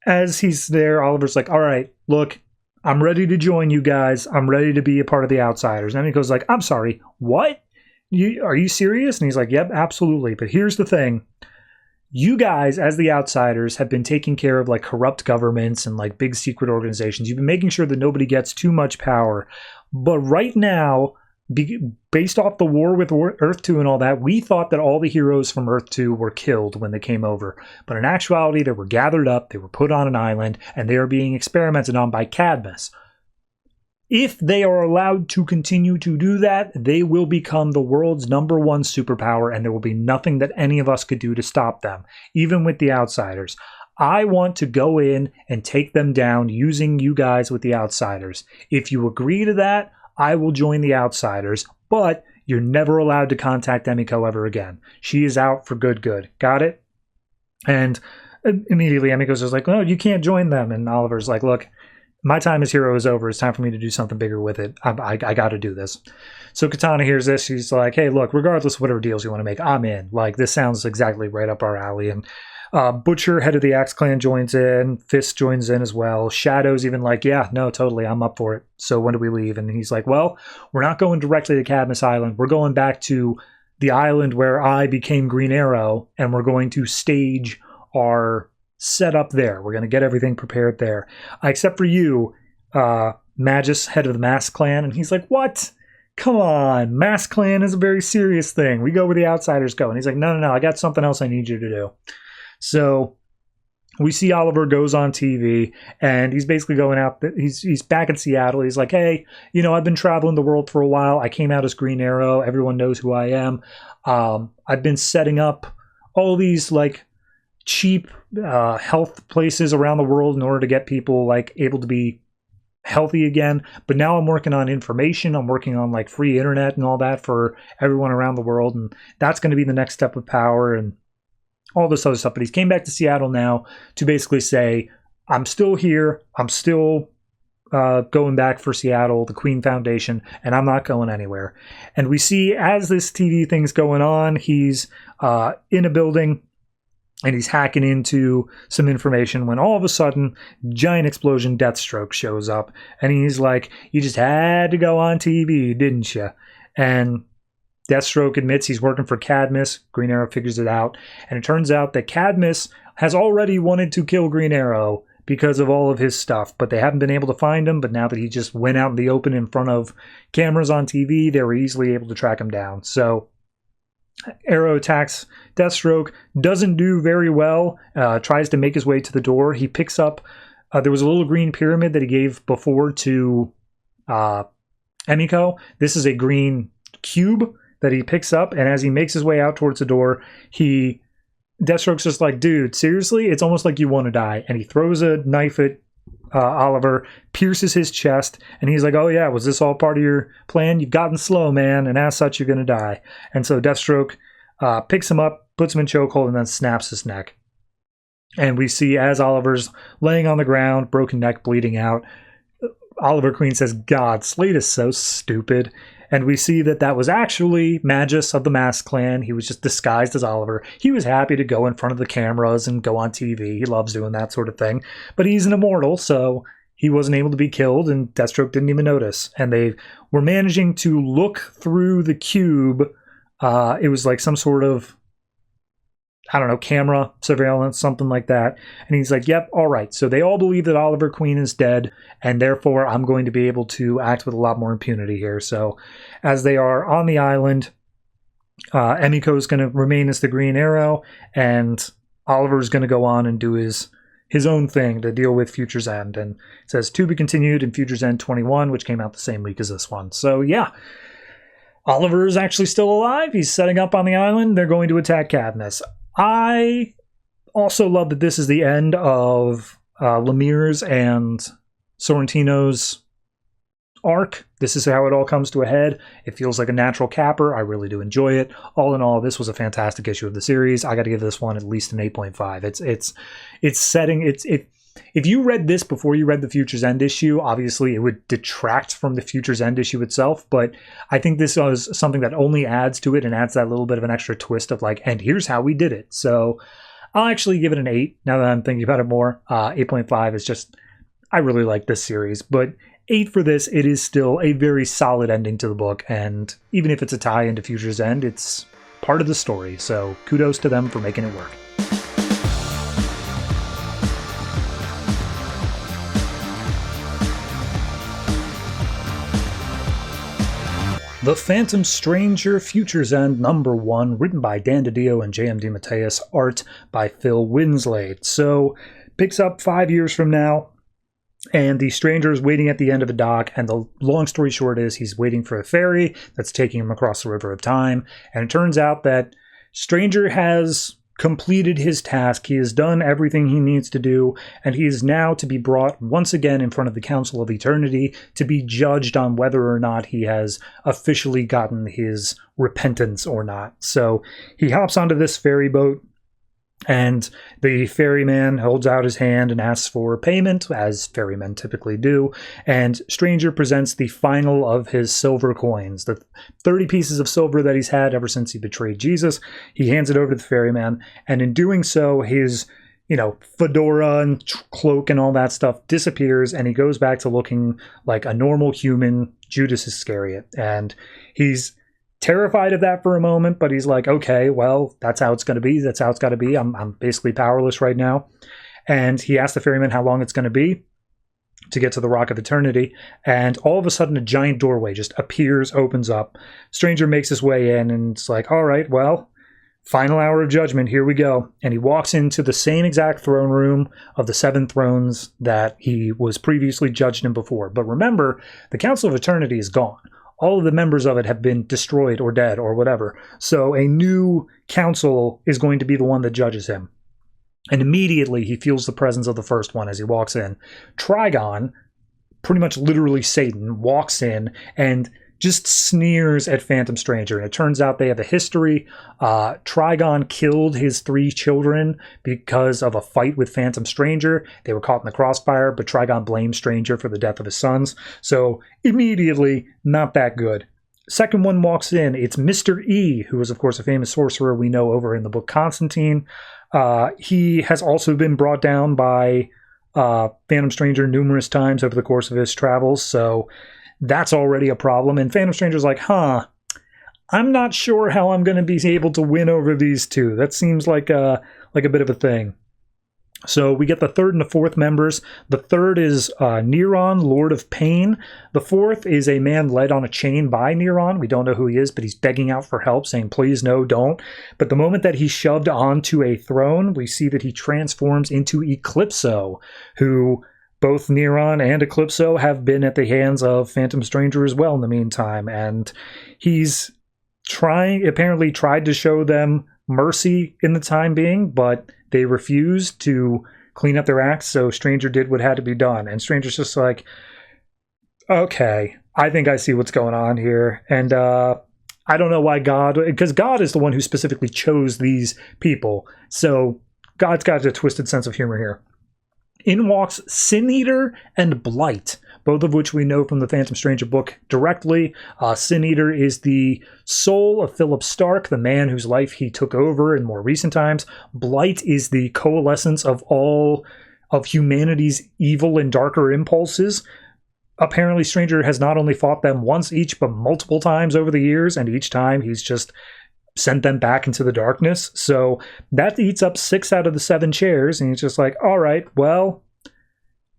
Speaker 1: as he's there, Oliver's like, all right, look, I'm ready to join you guys. I'm ready to be a part of the outsiders. And he goes like, I'm sorry, what? Are you serious? And he's like, yep, absolutely. But here's the thing. You guys, as the outsiders, have been taking care of like corrupt governments and like big secret organizations. You've been making sure that nobody gets too much power. But right now, based off the war with Earth 2 and all that, we thought that all the heroes from Earth 2 were killed when they came over. But in actuality, they were gathered up, they were put on an island, and they are being experimented on by Cadmus. If they are allowed to continue to do that, they will become the world's #1 superpower, and there will be nothing that any of us could do to stop them, even with the outsiders. I want to go in and take them down using you guys with the outsiders. If you agree to that, I will join the outsiders, but you're never allowed to contact Emiko ever again. She is out for good. Got it? And immediately Emiko's just like, oh, you can't join them. And Oliver's like, look, my time as hero is over. It's time for me to do something bigger with it. I got to do this. So Katana hears this. She's like, hey, look, regardless of whatever deals you want to make, I'm in. Like, this sounds exactly right up our alley. And Butcher, head of the Axe Clan, joins in. Fisch joins in as well. Shadow's even like, yeah, no, totally, I'm up for it. So when do we leave? And he's like, well, we're not going directly to Cadmus Island. We're going back to the island where I became Green Arrow, and we're going to stage our set up there. We're going to get everything prepared there. Except for you, Magus, head of the Mask Clan. And he's like, what? Come on. Mask Clan is a very serious thing. We go where the outsiders go. And he's like, no, I got something else I need you to do. So we see Oliver goes on TV, and he's basically going out. He's back in Seattle. He's like, hey, I've been traveling the world for a while. I came out as Green Arrow. Everyone knows who I am. I've been setting up all these like cheap health places around the world in order to get people like able to be healthy again. But now I'm working on information. I'm working on like free internet and all that for everyone around the world. And that's going to be the next step of power and all this other stuff. But he's came back to Seattle now to basically say, I'm still here. I'm still going back for Seattle, the Queen Foundation, and I'm not going anywhere. And we see as this TV thing's going on, he's in a building and he's hacking into some information when all of a sudden, giant explosion Deathstroke shows up. And he's like, you just had to go on TV, didn't you? And Deathstroke admits he's working for Cadmus. Green Arrow figures it out. And it turns out that Cadmus has already wanted to kill Green Arrow because of all of his stuff, but they haven't been able to find him. But now that he just went out in the open in front of cameras on TV, they were easily able to track him down. So Arrow attacks Deathstroke, doesn't do very well, tries to make his way to the door. He picks up, there was a little green pyramid that he gave before to Emiko. This is a green cube that he picks up, and as he makes his way out towards the door, Deathstroke's just like, dude, seriously? It's almost like you want to die. And he throws a knife at Oliver, pierces his chest, and he's like, oh yeah, was this all part of your plan? You've gotten slow, man, and as such, you're going to die. And so Deathstroke picks him up, puts him in chokehold, and then snaps his neck. And we see as Oliver's laying on the ground, broken neck, bleeding out, Oliver Queen says, God, Slade is so stupid. And we see that was actually Magus of the Masked Clan. He was just disguised as Oliver. He was happy to go in front of the cameras and go on TV. He loves doing that sort of thing. But he's an immortal, so he wasn't able to be killed, and Deathstroke didn't even notice. And they were managing to look through the cube. It was like some sort of, I don't know, camera surveillance, something like that. And he's like, yep, all right. So they all believe that Oliver Queen is dead, and therefore I'm going to be able to act with a lot more impunity here. So as they are on the island, Emiko is going to remain as the Green Arrow, and Oliver is going to go on and do his own thing to deal with Future's End. And it says, to be continued in Future's End 21, which came out the same week as this one. So yeah, Oliver is actually still alive. He's setting up on the island. They're going to attack Cadmus. I also love that this is the end of Lemire's and Sorrentino's arc. This is how it all comes to a head. It feels like a natural capper. I really do enjoy it. All in all, this was a fantastic issue of the series. I got to give this one at least an 8.5. It's setting. If you read this before you read the Future's End issue, obviously it would detract from the Future's End issue itself, but I think this was something that only adds to it and adds that little bit of an extra twist of like, and here's how we did it. So I'll actually give it an 8 now that I'm thinking about it more. 8.5 is just, I really like this series, but 8 for this, it is still a very solid ending to the book, and even if it's a tie into Future's End, it's part of the story, so kudos to them for making it work. The Phantom Stranger Future's End #1, written by Dan DiDio and J.M. DeMatteis, art by Phil Winslade. So, picks up 5 years from now, and the stranger is waiting at the end of a dock, and the long story short is he's waiting for a ferry that's taking him across the River of Time, and it turns out that Stranger has completed his task. He has done everything he needs to do, and he is now to be brought once again in front of the Council of Eternity to be judged on whether or not he has officially gotten his repentance or not. So he hops onto this ferry boat, and the ferryman holds out his hand and asks for payment, as ferrymen typically do, and Stranger presents the final of his silver coins, the 30 pieces of silver that he's had ever since he betrayed Jesus. He hands it over to the ferryman, and in doing so, his fedora and cloak and all that stuff disappears, and he goes back to looking like a normal human Judas Iscariot. And he's terrified of that for a moment, but he's like, okay, well, that's how it's going to be. That's how it's got to be. I'm basically powerless right now. And he asks the ferryman how long it's going to be to get to the Rock of Eternity. And all of a sudden, a giant doorway just appears, opens up. Stranger makes his way in, and it's like, all right, well, final hour of judgment, here we go. And he walks into the same exact throne room of the 7 thrones that he was previously judged in before. But remember, the Council of Eternity is gone. All of the members of it have been destroyed or dead or whatever. So a new council is going to be the one that judges him. And immediately he feels the presence of the first one as he walks in. Trigon, pretty much literally Satan, walks in and just sneers at Phantom Stranger. And it turns out they have a history. Trigon killed his 3 children because of a fight with Phantom Stranger. They were caught in the crossfire, but Trigon blamed Stranger for the death of his sons. So immediately, not that good. Second one walks in. It's Mr. E, who is, of course, a famous sorcerer we know over in the book Constantine. He has also been brought down by Phantom Stranger numerous times over the course of his travels, so that's already a problem. And Phantom Stranger's like, I'm not sure how I'm going to be able to win over these two. That seems like a bit of a thing. So we get the third and the fourth members. The third is Neron, Lord of Pain. The fourth is a man led on a chain by Neron. We don't know who he is, but he's begging out for help, saying, please, no, don't. But the moment that he's shoved onto a throne, we see that he transforms into Eclipso, who both Neron and Eclipso have been at the hands of Phantom Stranger as well in the meantime. And he's apparently tried to show them mercy in the time being, but they refused to clean up their acts, so Stranger did what had to be done. And Stranger's just like, okay, I think I see what's going on here. And I don't know why because God is the one who specifically chose these people. So God's got a twisted sense of humor here. In walks Sin Eater and Blight, both of which we know from the Phantom Stranger book directly. Sin Eater is the soul of Philip Stark, the man whose life he took over in more recent times. Blight is the coalescence of all of humanity's evil and darker impulses. Apparently, Stranger has not only fought them once each, but multiple times over the years, and each time he's just sent them back into the darkness. So that eats up 6 out of the 7 chairs, and he's just like, all right, well,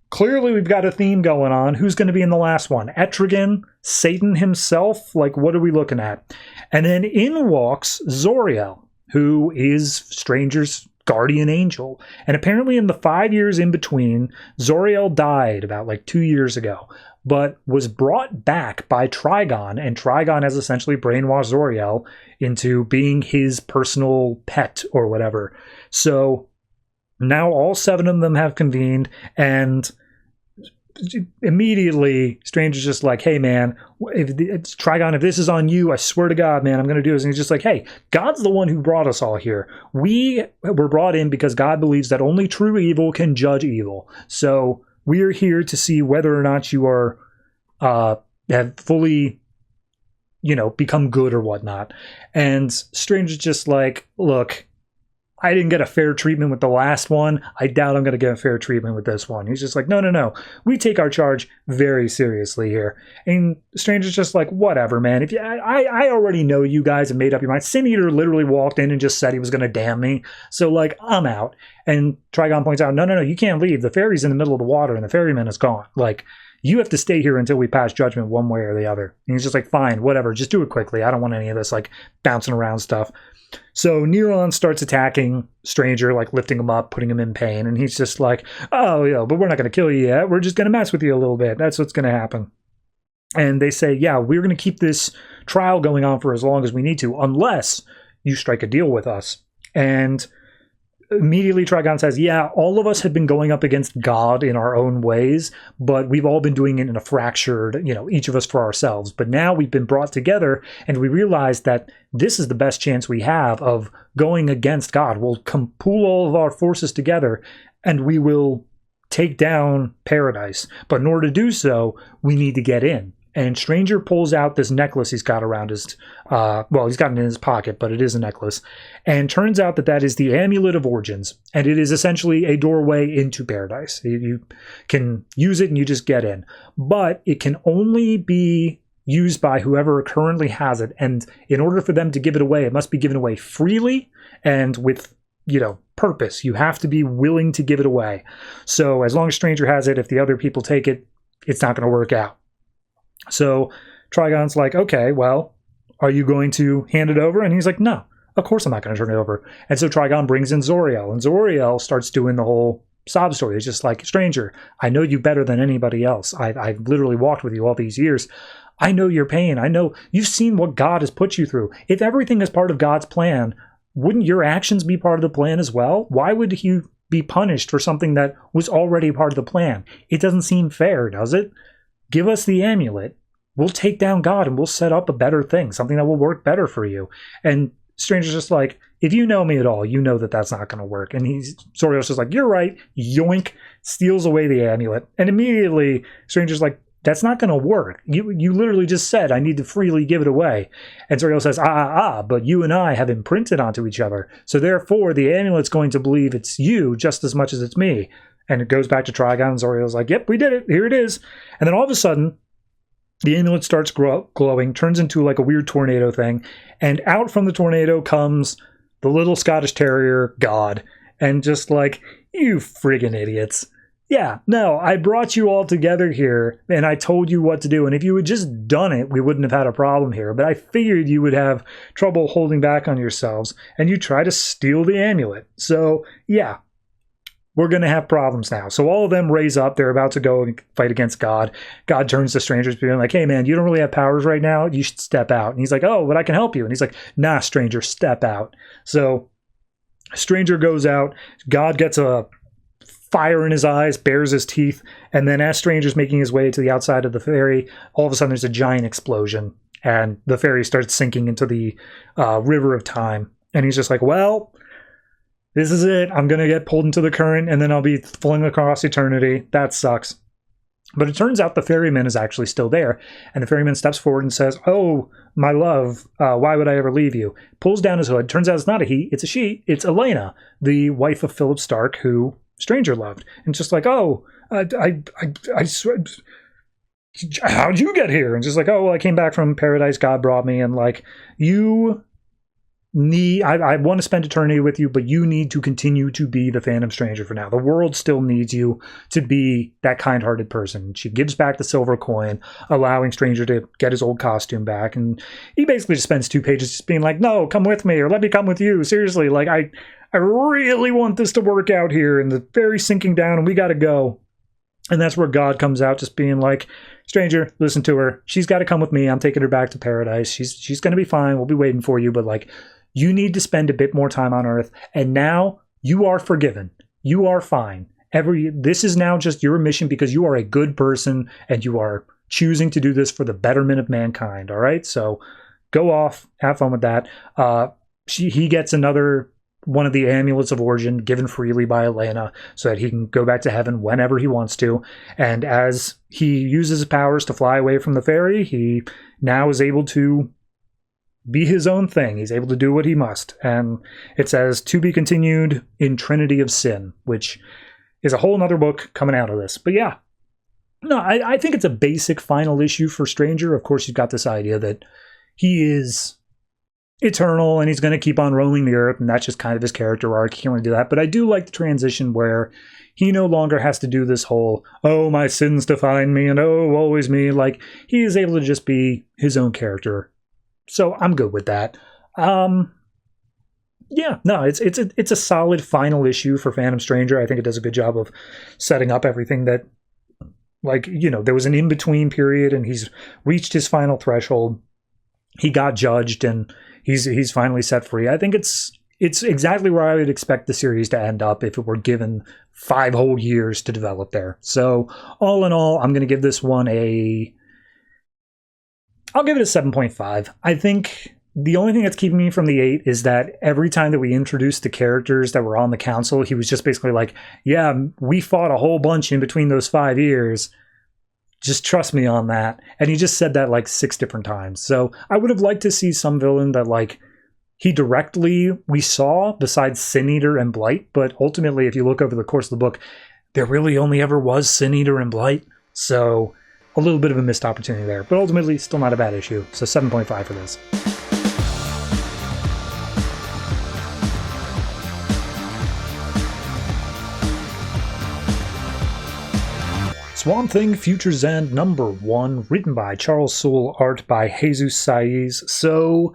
Speaker 1: clearly we've got a theme going on. Who's going to be in the last one? Etrigan? Satan himself? Like, what are we looking at? And then in walks Zoriel, who is Stranger's guardian angel. And apparently in the 5 years in between, Zoriel died about 2 years ago, but was brought back by Trigon, and Trigon has essentially brainwashed Zoriel into being his personal pet or whatever. So now all 7 of them have convened, and immediately Stranger's just like, hey man, Trigon, if this is on you, I swear to God, man, I'm going to do this. And he's just like, hey, God's the one who brought us all here. We were brought in because God believes that only true evil can judge evil. So we are here to see whether or not you are have fully, become good or whatnot. And Stranger's just like, look, I didn't get a fair treatment with the last one. I doubt I'm going to get a fair treatment with this one. He's just like, no. We take our charge very seriously here. And Stranger's just like, whatever, man. If I already know you guys have made up your mind. Sin Eater literally walked in and just said he was going to damn me. So, I'm out. And Trigon points out, no, you can't leave. The ferry's in the middle of the water and the ferryman is gone. You have to stay here until we pass judgment one way or the other. And he's just like, fine, whatever. Just do it quickly. I don't want any of this, bouncing around stuff. So Neron starts attacking Stranger, lifting him up, putting him in pain. And he's just like, oh, yeah, but we're not going to kill you yet. We're just going to mess with you a little bit. That's what's going to happen. And they say, yeah, we're going to keep this trial going on for as long as we need to, unless you strike a deal with us. And immediately Trigon says, yeah, all of us have been going up against God in our own ways, but we've all been doing it in a fractured, each of us for ourselves. But now we've been brought together and we realize that this is the best chance we have of going against God. We'll pool all of our forces together and we will take down paradise. But in order to do so, we need to get in. And Stranger pulls out this necklace he's got around his, he's got it in his pocket, but it is a necklace. And turns out that is the Amulet of Origins. And it is essentially a doorway into paradise. You can use it and you just get in. But it can only be used by whoever currently has it. And in order for them to give it away, it must be given away freely and with, purpose. You have to be willing to give it away. So as long as Stranger has it, if the other people take it, it's not going to work out. So Trigon's like, okay, well, are you going to hand it over? And he's like, no, of course I'm not going to turn it over. And so Trigon brings in Zoriel, and Zoriel starts doing the whole sob story. It's just like, Stranger, I know you better than anybody else. I've literally walked with you all these years. I know your pain. I know you've seen what God has put you through. If everything is part of God's plan, wouldn't your actions be part of the plan as well? Why would you be punished for something that was already part of the plan? It doesn't seem fair, does it? Give us the amulet. we'll take down God and we'll set up a better thing, something that will work better for you. And Stranger's just like, if you know me at all, you know that that's not going to work. And Zorio's just like, you're right. Yoink, steals away the amulet. And immediately Stranger's like, that's not going to work. You literally just said I need to freely give it away. And Zorio says, but you and I have imprinted onto each other. So therefore, the amulet's going to believe it's you just as much as it's me. And it goes back to Trigon, and Zorio's like, yep, we did it. Here it is. And then all of a sudden, the amulet starts glowing, turns into like a weird tornado thing. And out from the tornado comes the little Scottish Terrier, God. And just like, you friggin' idiots. Yeah, no, I brought you all together here, and I told you what to do, and if you had just done it, we wouldn't have had a problem here, but I figured you would have trouble holding back on yourselves, and you try to steal the amulet. So, yeah, we're going to have problems now. So all of them raise up, they're about to go and fight against God. God turns to Strangers, being like, hey man, you don't really have powers right now, you should step out. And he's like, oh, but I can help you. And he's like, nah, Stranger, step out. So, Stranger goes out, God gets a fire in his eyes, bares his teeth, and then as Stranger's making his way to the outside of the ferry, all of a sudden there's a giant explosion, and the ferry starts sinking into the river of time. And he's just like, well, this is it. I'm going to get pulled into the current, and then I'll be flung across eternity. That sucks. But it turns out the ferryman is actually still there, and the ferryman steps forward and says, oh, my love, why would I ever leave you? Pulls down his hood. Turns out it's not a he, it's a she. It's Elena, the wife of Philip Stark, who Stranger loved. And just like, oh, I swear, how'd you get here? And just like, oh, well, I came back from paradise, God brought me, and like, you need, I want to spend eternity with you, but you need to continue to be the Phantom Stranger for now. The world still needs you to be that kind-hearted person. She gives back the silver coin, allowing Stranger to get his old costume back, and he basically just spends 2 pages just being like, no, come with me, or let me come with you. Seriously, like, I really want this to work out here, and the ferry's sinking down, and we gotta go. And that's where God comes out, just being like, Stranger, listen to her. She's got to come with me. I'm taking her back to paradise. She's going to be fine. We'll be waiting for you, but like, you need to spend a bit more time on Earth, and now you are forgiven. You are fine. This is now just your mission because you are a good person, and you are choosing to do this for the betterment of mankind, all right? So go off, have fun with that. He gets another one of the amulets of origin given freely by Elena so that he can go back to heaven whenever he wants to. And as he uses his powers to fly away from the ferry, he now is able to be his own thing. He's able to do what he must. And it says, to be continued in Trinity of Sin, which is a whole nother book coming out of this. But yeah, no, I think it's a basic final issue for Stranger. Of course, you've got this idea that he is eternal and he's going to keep on roaming the earth, and that's just kind of his character arc. He can't really do that. But I do like the transition where he no longer has to do this whole, oh, my sins define me, and oh, always me. Like, he is able to just be his own character. So I'm good with that. Yeah, no, it's a solid final issue for Phantom Stranger. I think it does a good job of setting up everything that, like, you know, there was an in-between period and he's reached his final threshold. He got judged and he's finally set free. I think it's exactly where I would expect the series to end up if it were given 5 whole years to develop there. So all in all, I'm going to give this one I'll give it a 7.5. I think the only thing that's keeping me from the 8 is that every time that we introduced the characters that were on the council, he was just basically like, yeah, we fought a whole bunch in between those 5 years. Just trust me on that. And he just said that like 6 different times. So I would have liked to see some villain that like we saw besides Sin Eater and Blight. But ultimately, if you look over the course of the book, there really only ever was Sin Eater and Blight. So a little bit of a missed opportunity there. But ultimately, still not a bad issue. So 7.5 for this. Swamp Thing Future's End #1, written by Charles Soule, art by Jesus Saiz. So,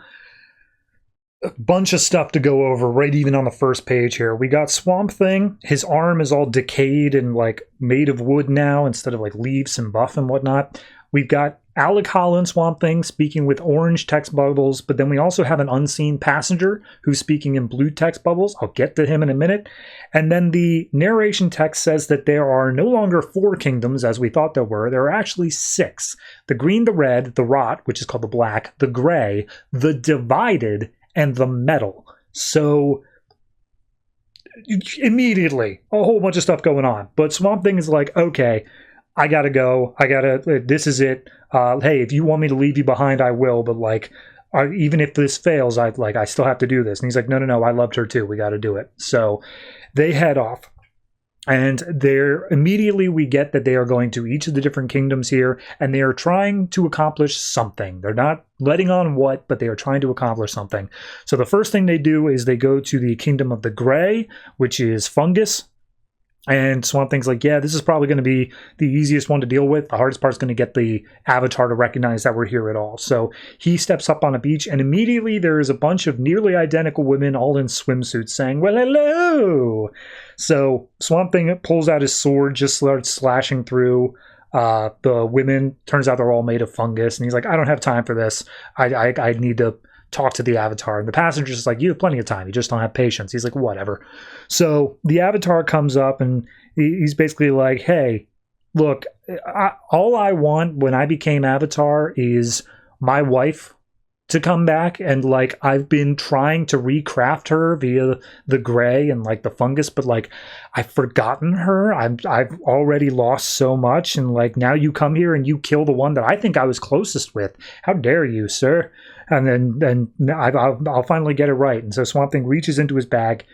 Speaker 1: a bunch of stuff to go over right even on the first page here. We got Swamp Thing. His arm is all decayed and like made of wood now instead of like leaves and buff and whatnot. We've got Alec Holland Swamp Thing speaking with orange text bubbles, but then we also have an unseen passenger who's speaking in blue text bubbles. I'll get to him in a minute. And then the narration text says that there are no longer 4 kingdoms as we thought there were. There are actually 6. The green, the red, the rot, which is called the black, the gray, the divided, and the metal. So immediately, a whole bunch of stuff going on. But Swamp Thing is like, okay, I gotta go. This is it. Hey, if you want me to leave you behind, I will. But like, even if this fails, I still have to do this. And he's like, no, I loved her too. We got to do it. So they head off. And immediately we get that they are going to each of the different kingdoms here, and they are trying to accomplish something. They're not letting on what, but they are trying to accomplish something. So the first thing they do is they go to the kingdom of the Gray, which is fungus. And Swamp Thing's like, yeah, this is probably going to be the easiest one to deal with. The hardest part's going to get the Avatar to recognize that we're here at all. So he steps up on a beach, and immediately there is a bunch of nearly identical women all in swimsuits saying, well, hello. So Swamp Thing pulls out his sword, just starts slashing through the women. Turns out they're all made of fungus. And he's like, I don't have time for this. I need to talk to the Avatar. And the passenger's just like, you have plenty of time. You just don't have patience. He's like, whatever. So the Avatar comes up and he's basically like, hey, look, all I want when I became Avatar is my wife to come back. And like, I've been trying to recraft her via the gray and like the fungus, but like, I've forgotten her. I've already lost so much. And like, now you come here and you kill the one that I think I was closest with. How dare you, sir? And then I'll finally get it right. And so Swamp Thing reaches into his bag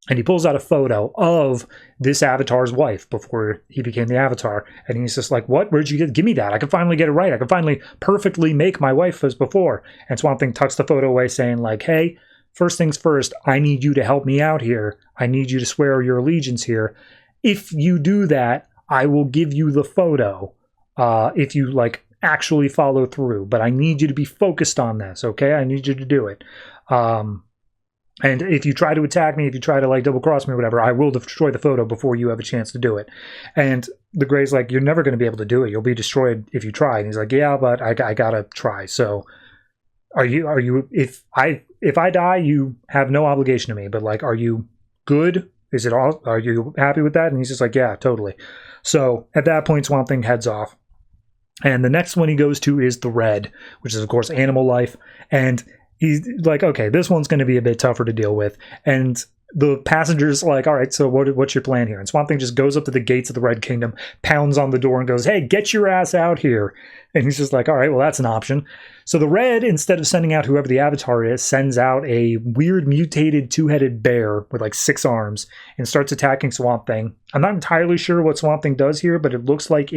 Speaker 1: and he pulls out a photo of this Avatar's wife before he became the Avatar. And he's just like, what? Where'd you get? Give me that. I can finally get it right. I can finally perfectly make my wife as before. And Swamp Thing tucks the photo away saying like, hey, first things first, I need you to help me out here. I need you to swear your allegiance here. If you do that, I will give you the photo. If you like actually follow through, but I need you to be focused on this, okay? I need you to do it. And if you try to attack me, if you try to like double cross me or whatever, I will destroy the photo before you have a chance to do it. And the Gray's like, you're never going to be able to do it. You'll be destroyed if you try. And he's like, yeah, but I gotta try. So are you, if I die, you have no obligation to me, but like, are you good? Are you happy with that? And he's just like, yeah, totally. So at that point, Swamp Thing heads off. And the next one he goes to is the red, which is, of course, animal life. And he's like, okay, this one's going to be a bit tougher to deal with. And the passenger's like, all right, so what's your plan here? And Swamp Thing just goes up to the gates of the Red Kingdom, pounds on the door and goes, hey, get your ass out here. And he's just like, all right, well, that's an option. So the red, instead of sending out whoever the Avatar is, sends out a weird mutated 2-headed bear with like 6 arms and starts attacking Swamp Thing. I'm not entirely sure what Swamp Thing does here, but it looks like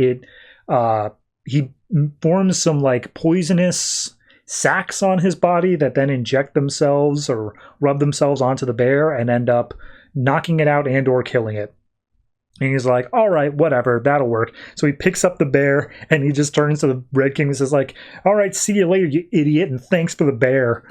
Speaker 1: he forms some like poisonous sacs on his body that then inject themselves or rub themselves onto the bear and end up knocking it out and or killing it. And he's like, all right, whatever, that'll work. So he picks up the bear and he just turns to the Red King and says like, all right, see you later, you idiot, and thanks for the bear.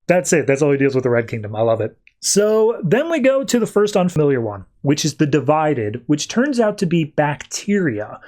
Speaker 1: That's it. That's all he deals with the Red Kingdom. I love it. So then we go to the first unfamiliar one, which is the Divided, which turns out to be bacteria.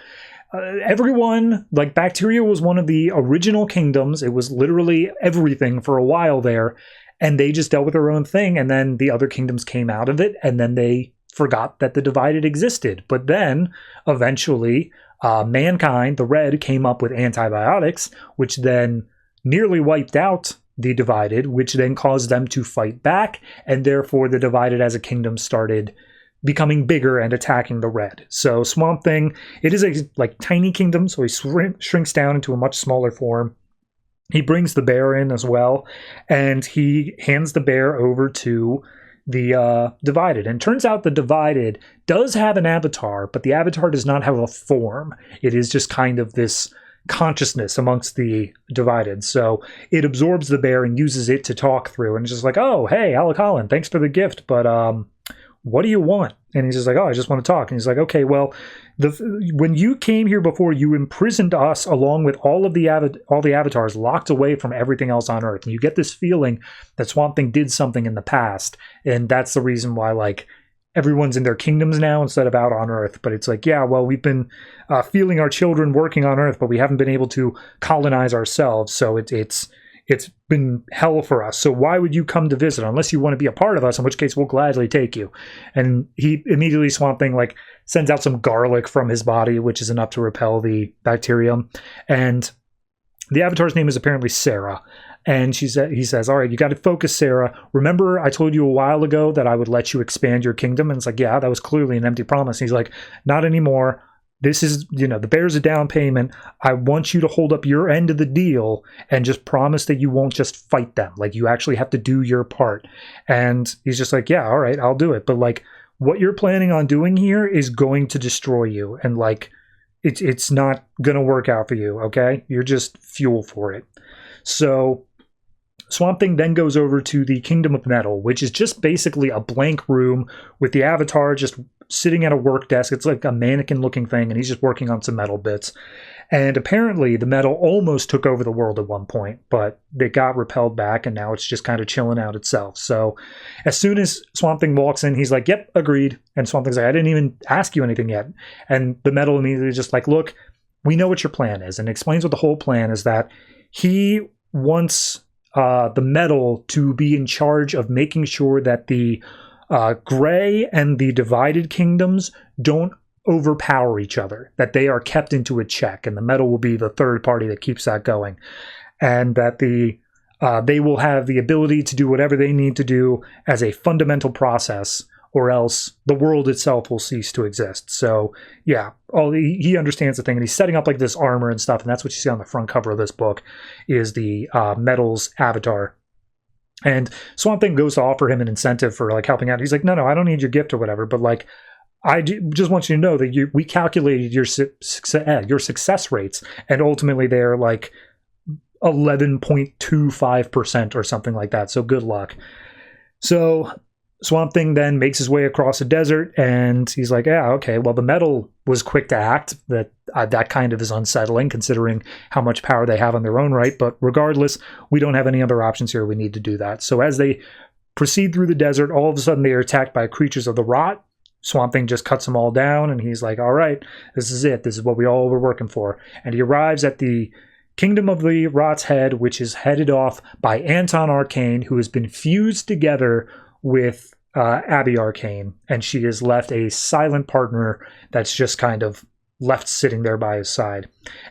Speaker 1: Everyone, like bacteria was one of the original kingdoms. It was literally everything for a while there, and they just dealt with their own thing, and then the other kingdoms came out of it, and then they forgot that the Divided existed. But then, eventually, mankind, the Red, came up with antibiotics, which then nearly wiped out the Divided, which then caused them to fight back, and therefore the Divided as a kingdom started becoming bigger and attacking the Red. So Swamp Thing, it is a like tiny kingdom, so he shrinks down into a much smaller form. He brings the bear in as well, and he hands the bear over to the Divided. And turns out the Divided does have an avatar, but the avatar does not have a form. It is just kind of this consciousness amongst the Divided. So it absorbs the bear and uses it to talk through, and it's just like, oh, hey, Alec Holland, thanks for the gift, but what do you want? And he's just like, oh, I just want to talk. And he's like, okay, well, when you came here before, you imprisoned us along with all the avatars, locked away from everything else on Earth. And you get this feeling that Swamp Thing did something in the past, and that's the reason why, like, everyone's in their kingdoms now instead of out on Earth. But it's like, yeah, well, we've been feeling our children working on Earth, but we haven't been able to colonize ourselves. So it's been hell for us. So why would you come to visit unless you want to be a part of us, in which case we'll gladly take you. And he immediately, Swamp Thing, like, sends out some garlic from his body, which is enough to repel the bacterium. And the Avatar's name is apparently Sarah. And he says, all right, you got to focus, Sarah. Remember, I told you a while ago that I would let you expand your kingdom? And it's like, yeah, that was clearly an empty promise. And he's like, not anymore. This is, the bear's a down payment. I want you to hold up your end of the deal and just promise that you won't just fight them. Like, you actually have to do your part. And he's just like, yeah, all right, I'll do it. But, like, what you're planning on doing here is going to destroy you. And, like, it's not going to work out for you, okay? You're just fuel for it. So Swamp Thing then goes over to the Kingdom of Metal, which is just basically a blank room with the Avatar just sitting at a work desk. It's like a mannequin-looking thing, and he's just working on some metal bits. And apparently the metal almost took over the world at one point, but it got repelled back, and now it's just kind of chilling out itself. So as soon as Swamp Thing walks in, he's like, yep, agreed. And Swamp Thing's like, I didn't even ask you anything yet. And the metal immediately just like, look, we know what your plan is. And explains what the whole plan is, that he wants the metal to be in charge of making sure that the Gray and the divided kingdoms don't overpower each other, that they are kept into a check, and the metal will be the third party that keeps that going, and that they will have the ability to do whatever they need to do as a fundamental process, or else the world itself will cease to exist. So yeah, he understands the thing, and he's setting up like this armor and stuff, and that's what you see on the front cover of this book is the Metal's avatar. And Swamp Thing goes to offer him an incentive for like helping out. He's like, no, I don't need your gift or whatever, but like, I just want you to know that we calculated your success rates, and ultimately they're like 11.25% or something like that. So good luck. So Swamp Thing then makes his way across the desert, and he's like, yeah, okay, well, the metal was quick to act. That kind of is unsettling considering how much power they have on their own right. But regardless, we don't have any other options here. We need to do that. So as they proceed through the desert, all of a sudden they are attacked by creatures of the rot. Swamp Thing just cuts them all down, and he's like, all right, this is it. This is what we all were working for. And he arrives at the Kingdom of the Rot's Head, which is headed off by Anton Arcane, who has been fused together with Abby Arcane, and she has left a silent partner that's just kind of left sitting there by his side.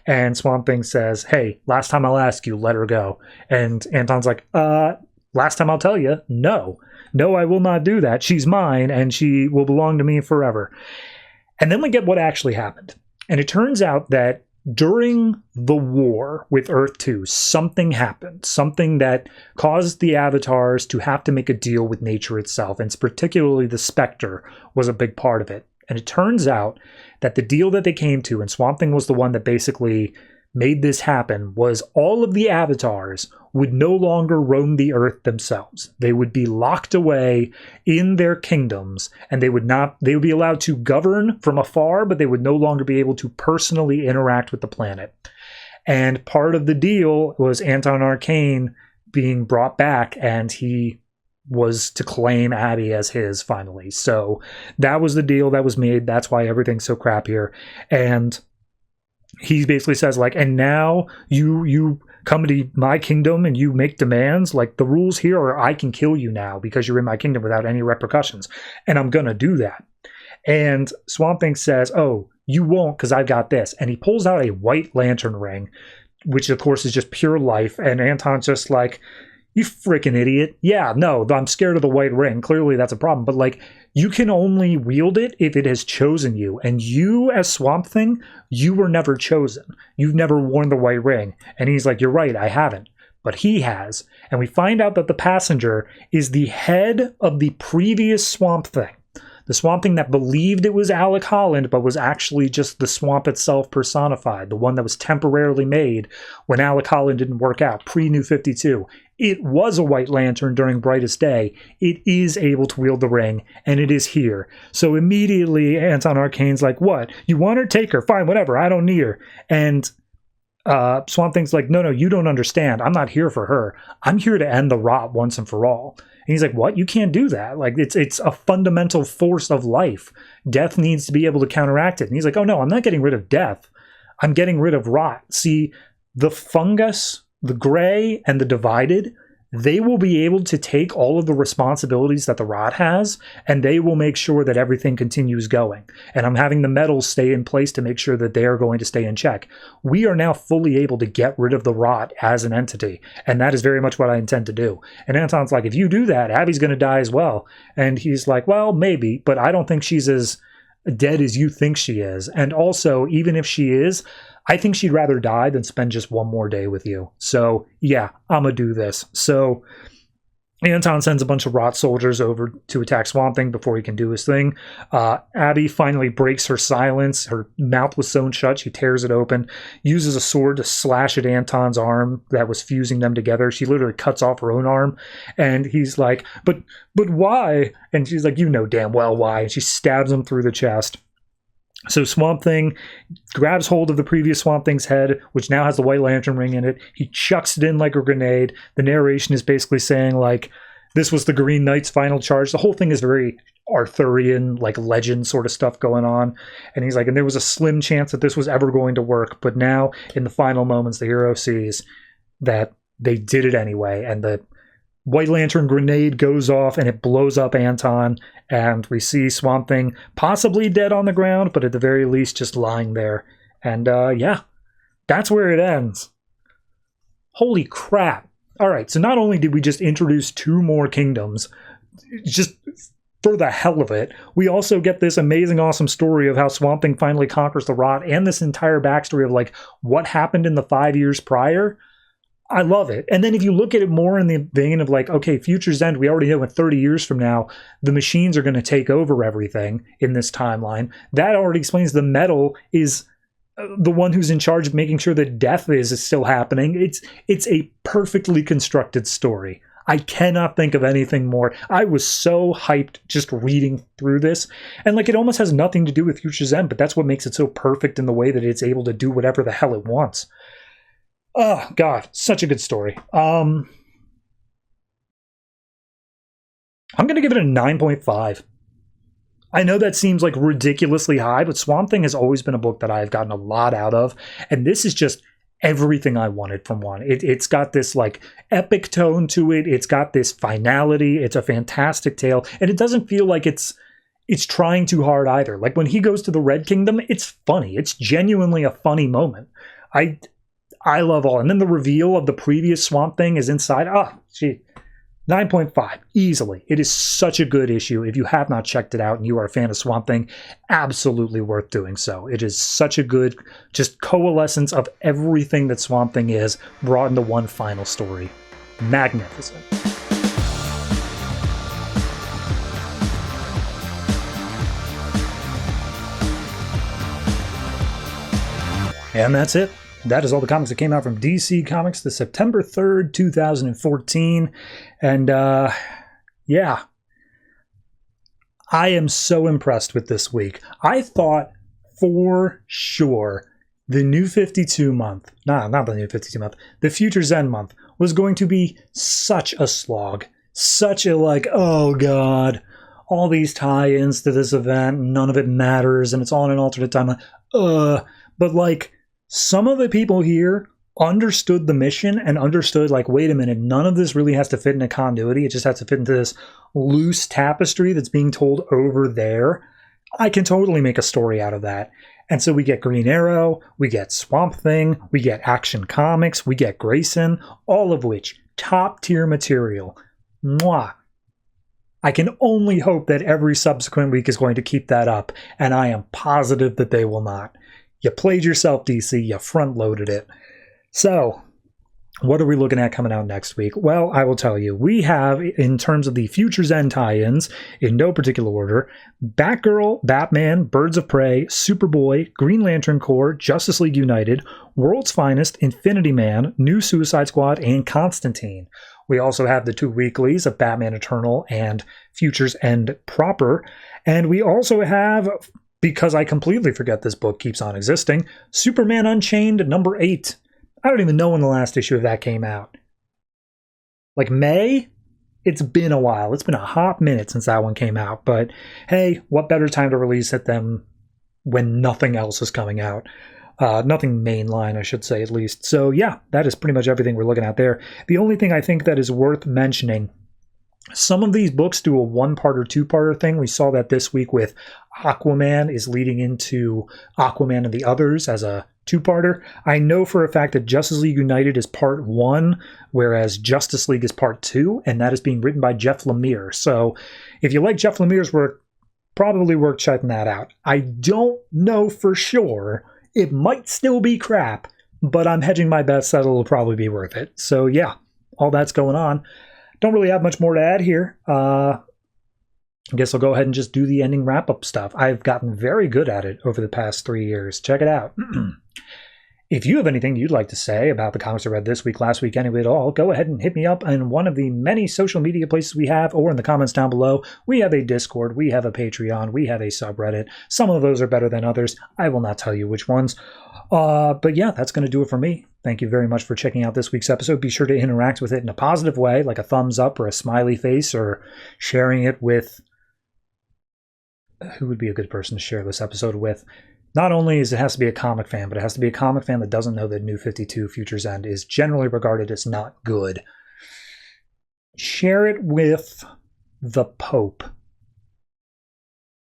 Speaker 1: And Swamp Thing says, hey, last time I'll ask you, let her go. And Anton's like, last time I'll tell you, no, I will not do that. She's mine, and she will belong to me forever. And then we get what actually happened. And it turns out that during the war with Earth 2, something happened. Something that caused the Avatars to have to make a deal with nature itself. And particularly the Spectre was a big part of it. And it turns out that the deal that they came to, and Swamp Thing was the one that basically made this happen, was all of the Avatars would no longer roam the earth themselves. They would be locked away in their kingdoms, and they would be allowed to govern from afar, but they would no longer be able to personally interact with the planet. And part of the deal was Anton Arcane being brought back, and he was to claim Abby as his finally. So that was the deal that was made. That's why everything's so crap here. And he basically says, like, and now you come to my kingdom and you make demands. Like, the rules here are I can kill you now because you're in my kingdom without any repercussions. And I'm going to do that. And Swamp Thing says, oh, you won't because I've got this. And he pulls out a white lantern ring, which, of course, is just pure life. And Anton's just like, you freaking idiot. Yeah, no, I'm scared of the white ring. Clearly that's a problem. But, like, you can only wield it if it has chosen you. And you, as Swamp Thing, you were never chosen. You've never worn the white ring. And he's like, you're right, I haven't. But he has. And we find out that the passenger is the head of the previous Swamp Thing. The Swamp Thing that believed it was Alec Holland, but was actually just the swamp itself personified. The one that was temporarily made when Alec Holland didn't work out, pre-New 52. It was a white lantern during brightest day. It is able to wield the ring, and it is here. So immediately Anton Arcane's like, what? You want her? Take her. Fine, whatever. I don't need her. And Swamp Thing's like, no, you don't understand. I'm not here for her. I'm here to end the rot once and for all. And he's like, what? You can't do that. Like, it's a fundamental force of life. Death needs to be able to counteract it. And he's like, oh no, I'm not getting rid of death. I'm getting rid of rot. See, the fungus, the gray, and the divided, they will be able to take all of the responsibilities that the rot has, and they will make sure that everything continues going. And I'm having the metals stay in place to make sure that they are going to stay in check. We are now fully able to get rid of the rot as an entity, and that is very much what I intend to do. And Anton's like, if you do that, Abby's going to die as well. And he's like, well, maybe, but I don't think she's as dead as you think she is. And also, even if she is, I think she'd rather die than spend just one more day with you. So, yeah, I'm going to do this. So, Anton sends a bunch of rot soldiers over to attack Swamp Thing before he can do his thing. Abby finally breaks her silence. Her mouth was sewn shut. She tears it open, uses a sword to slash at Anton's arm that was fusing them together. She literally cuts off her own arm. And he's like, but why? And she's like, you know damn well why. And she stabs him through the chest. So Swamp Thing grabs hold of the previous Swamp Thing's head, which now has the White Lantern ring in it. He chucks it in like a grenade. The narration is basically saying, like, this was the Green Knight's final charge. The whole thing is very Arthurian, like, legend sort of stuff going on. And he's like, and there was a slim chance that this was ever going to work. But now, in the final moments, the hero sees that they did it anyway. And the White Lantern grenade goes off and it blows up Anton, and we see Swamp Thing possibly dead on the ground, but at the very least just lying there. And yeah, that's where it ends. Holy crap. Alright, so not only did we just introduce 2 more kingdoms, just for the hell of it, we also get this amazing, awesome story of how Swamp Thing finally conquers the rot, and this entire backstory of, like, what happened in the 5 years prior. I love it. And then if you look at it more in the vein of, like, okay, Future's End, we already know in 30 years from now, the machines are going to take over everything in this timeline. That already explains the metal is the one who's in charge of making sure that death is still happening. It's a perfectly constructed story. I cannot think of anything more. I was so hyped just reading through this. And, like, it almost has nothing to do with Future's End, but that's what makes it so perfect in the way that it's able to do whatever the hell it wants. Oh, God, such a good story. I'm going to give it a 9.5. I know that seems like ridiculously high, but Swamp Thing has always been a book that I have gotten a lot out of, and this is just everything I wanted from one. It's got this, like, epic tone to it. It's got this finality. It's a fantastic tale, and it doesn't feel like it's trying too hard either. Like, when he goes to the Red Kingdom, it's funny. It's genuinely a funny moment. I love all. And then the reveal of the previous Swamp Thing is inside. Oh, gee. 9.5. Easily. It is such a good issue. If you have not checked it out and you are a fan of Swamp Thing, absolutely worth doing so. It is such a good, just coalescence of everything that Swamp Thing is brought into one final story. Magnificent. And that's it. That is all the comics that came out from DC Comics this September 3rd, 2014. And, yeah. I am so impressed with this week. I thought for sure the New 52 month, not the New 52 month, the Future's End month was going to be such a slog. Such a, like, oh God, all these tie-ins to this event, none of it matters, and it's all in an alternate timeline. But, like, some of the people here understood the mission and understood, like, wait a minute, none of this really has to fit into continuity. It just has to fit into this loose tapestry that's being told over there. I can totally make a story out of that. And so we get Green Arrow, we get Swamp Thing, we get Action Comics, we get Grayson, all of which top tier material. Mwah. I can only hope that every subsequent week is going to keep that up, and I am positive that they will not. You played yourself, DC. You front-loaded it. So, what are we looking at coming out next week? Well, I will tell you. We have, in terms of the Future's End tie-ins, in no particular order, Batgirl, Batman, Birds of Prey, Superboy, Green Lantern Corps, Justice League United, World's Finest, Infinity Man, New Suicide Squad, and Constantine. We also have the 2 weeklies of Batman Eternal and Future's End proper. And we also have, because I completely forget this book keeps on existing, Superman Unchained number 8. I don't even know when the last issue of that came out. Like May? It's been a while. It's been a hot minute since that one came out. But hey, what better time to release it than when nothing else is coming out? Nothing mainline, I should say, at least. So yeah, that is pretty much everything we're looking at there. The only thing I think that is worth mentioning, some of these books do a one-part or two-parter thing. We saw that this week with Aquaman is leading into Aquaman and the Others as a two-parter. I know for a fact that Justice League United is part 1, whereas Justice League is part 2, and that is being written by Geoff Lemire. So if you like Geoff Lemire's work, probably worth checking that out. I don't know for sure. It might still be crap, but I'm hedging my bets that it'll probably be worth it. So yeah, all that's going on. Don't really have much more to add here. I guess I'll go ahead and just do the ending wrap-up stuff. I've gotten very good at it over the past 3 years. Check it out. If you have anything you'd like to say about the comics I read this week, last week, anyway at all, go ahead and hit me up in one of the many social media places we have, or in the comments down below. We have a Discord, we have a Patreon, we have a subreddit. Some of those are better than others. I will not tell you which ones. But yeah, that's going to do it for me. Thank you very much for checking out this week's episode. Be sure to interact with it in a positive way, like a thumbs up or a smiley face, or sharing it with... Who would be a good person to share this episode with? Not only is it has to be a comic fan, but it has to be a comic fan that doesn't know that New 52 Future's End is generally regarded as not good. Share it with the Pope.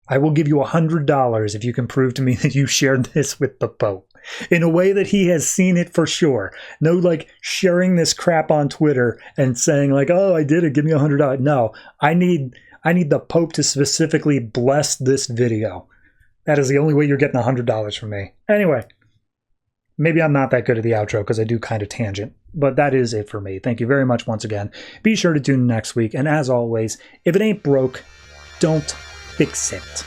Speaker 1: I will give you $100 if you can prove to me that you shared this with the Pope in a way that he has seen it for sure. No, like, sharing this crap on Twitter and saying, like, oh, I did it, give me $100. No, I need the Pope to specifically bless this video. That is the only way you're getting $100 from me. Anyway, maybe I'm not that good at the outro because I do kind of tangent, but that is it for me. Thank you very much once again. Be sure to tune in next week. And as always, if it ain't broke, don't fix it.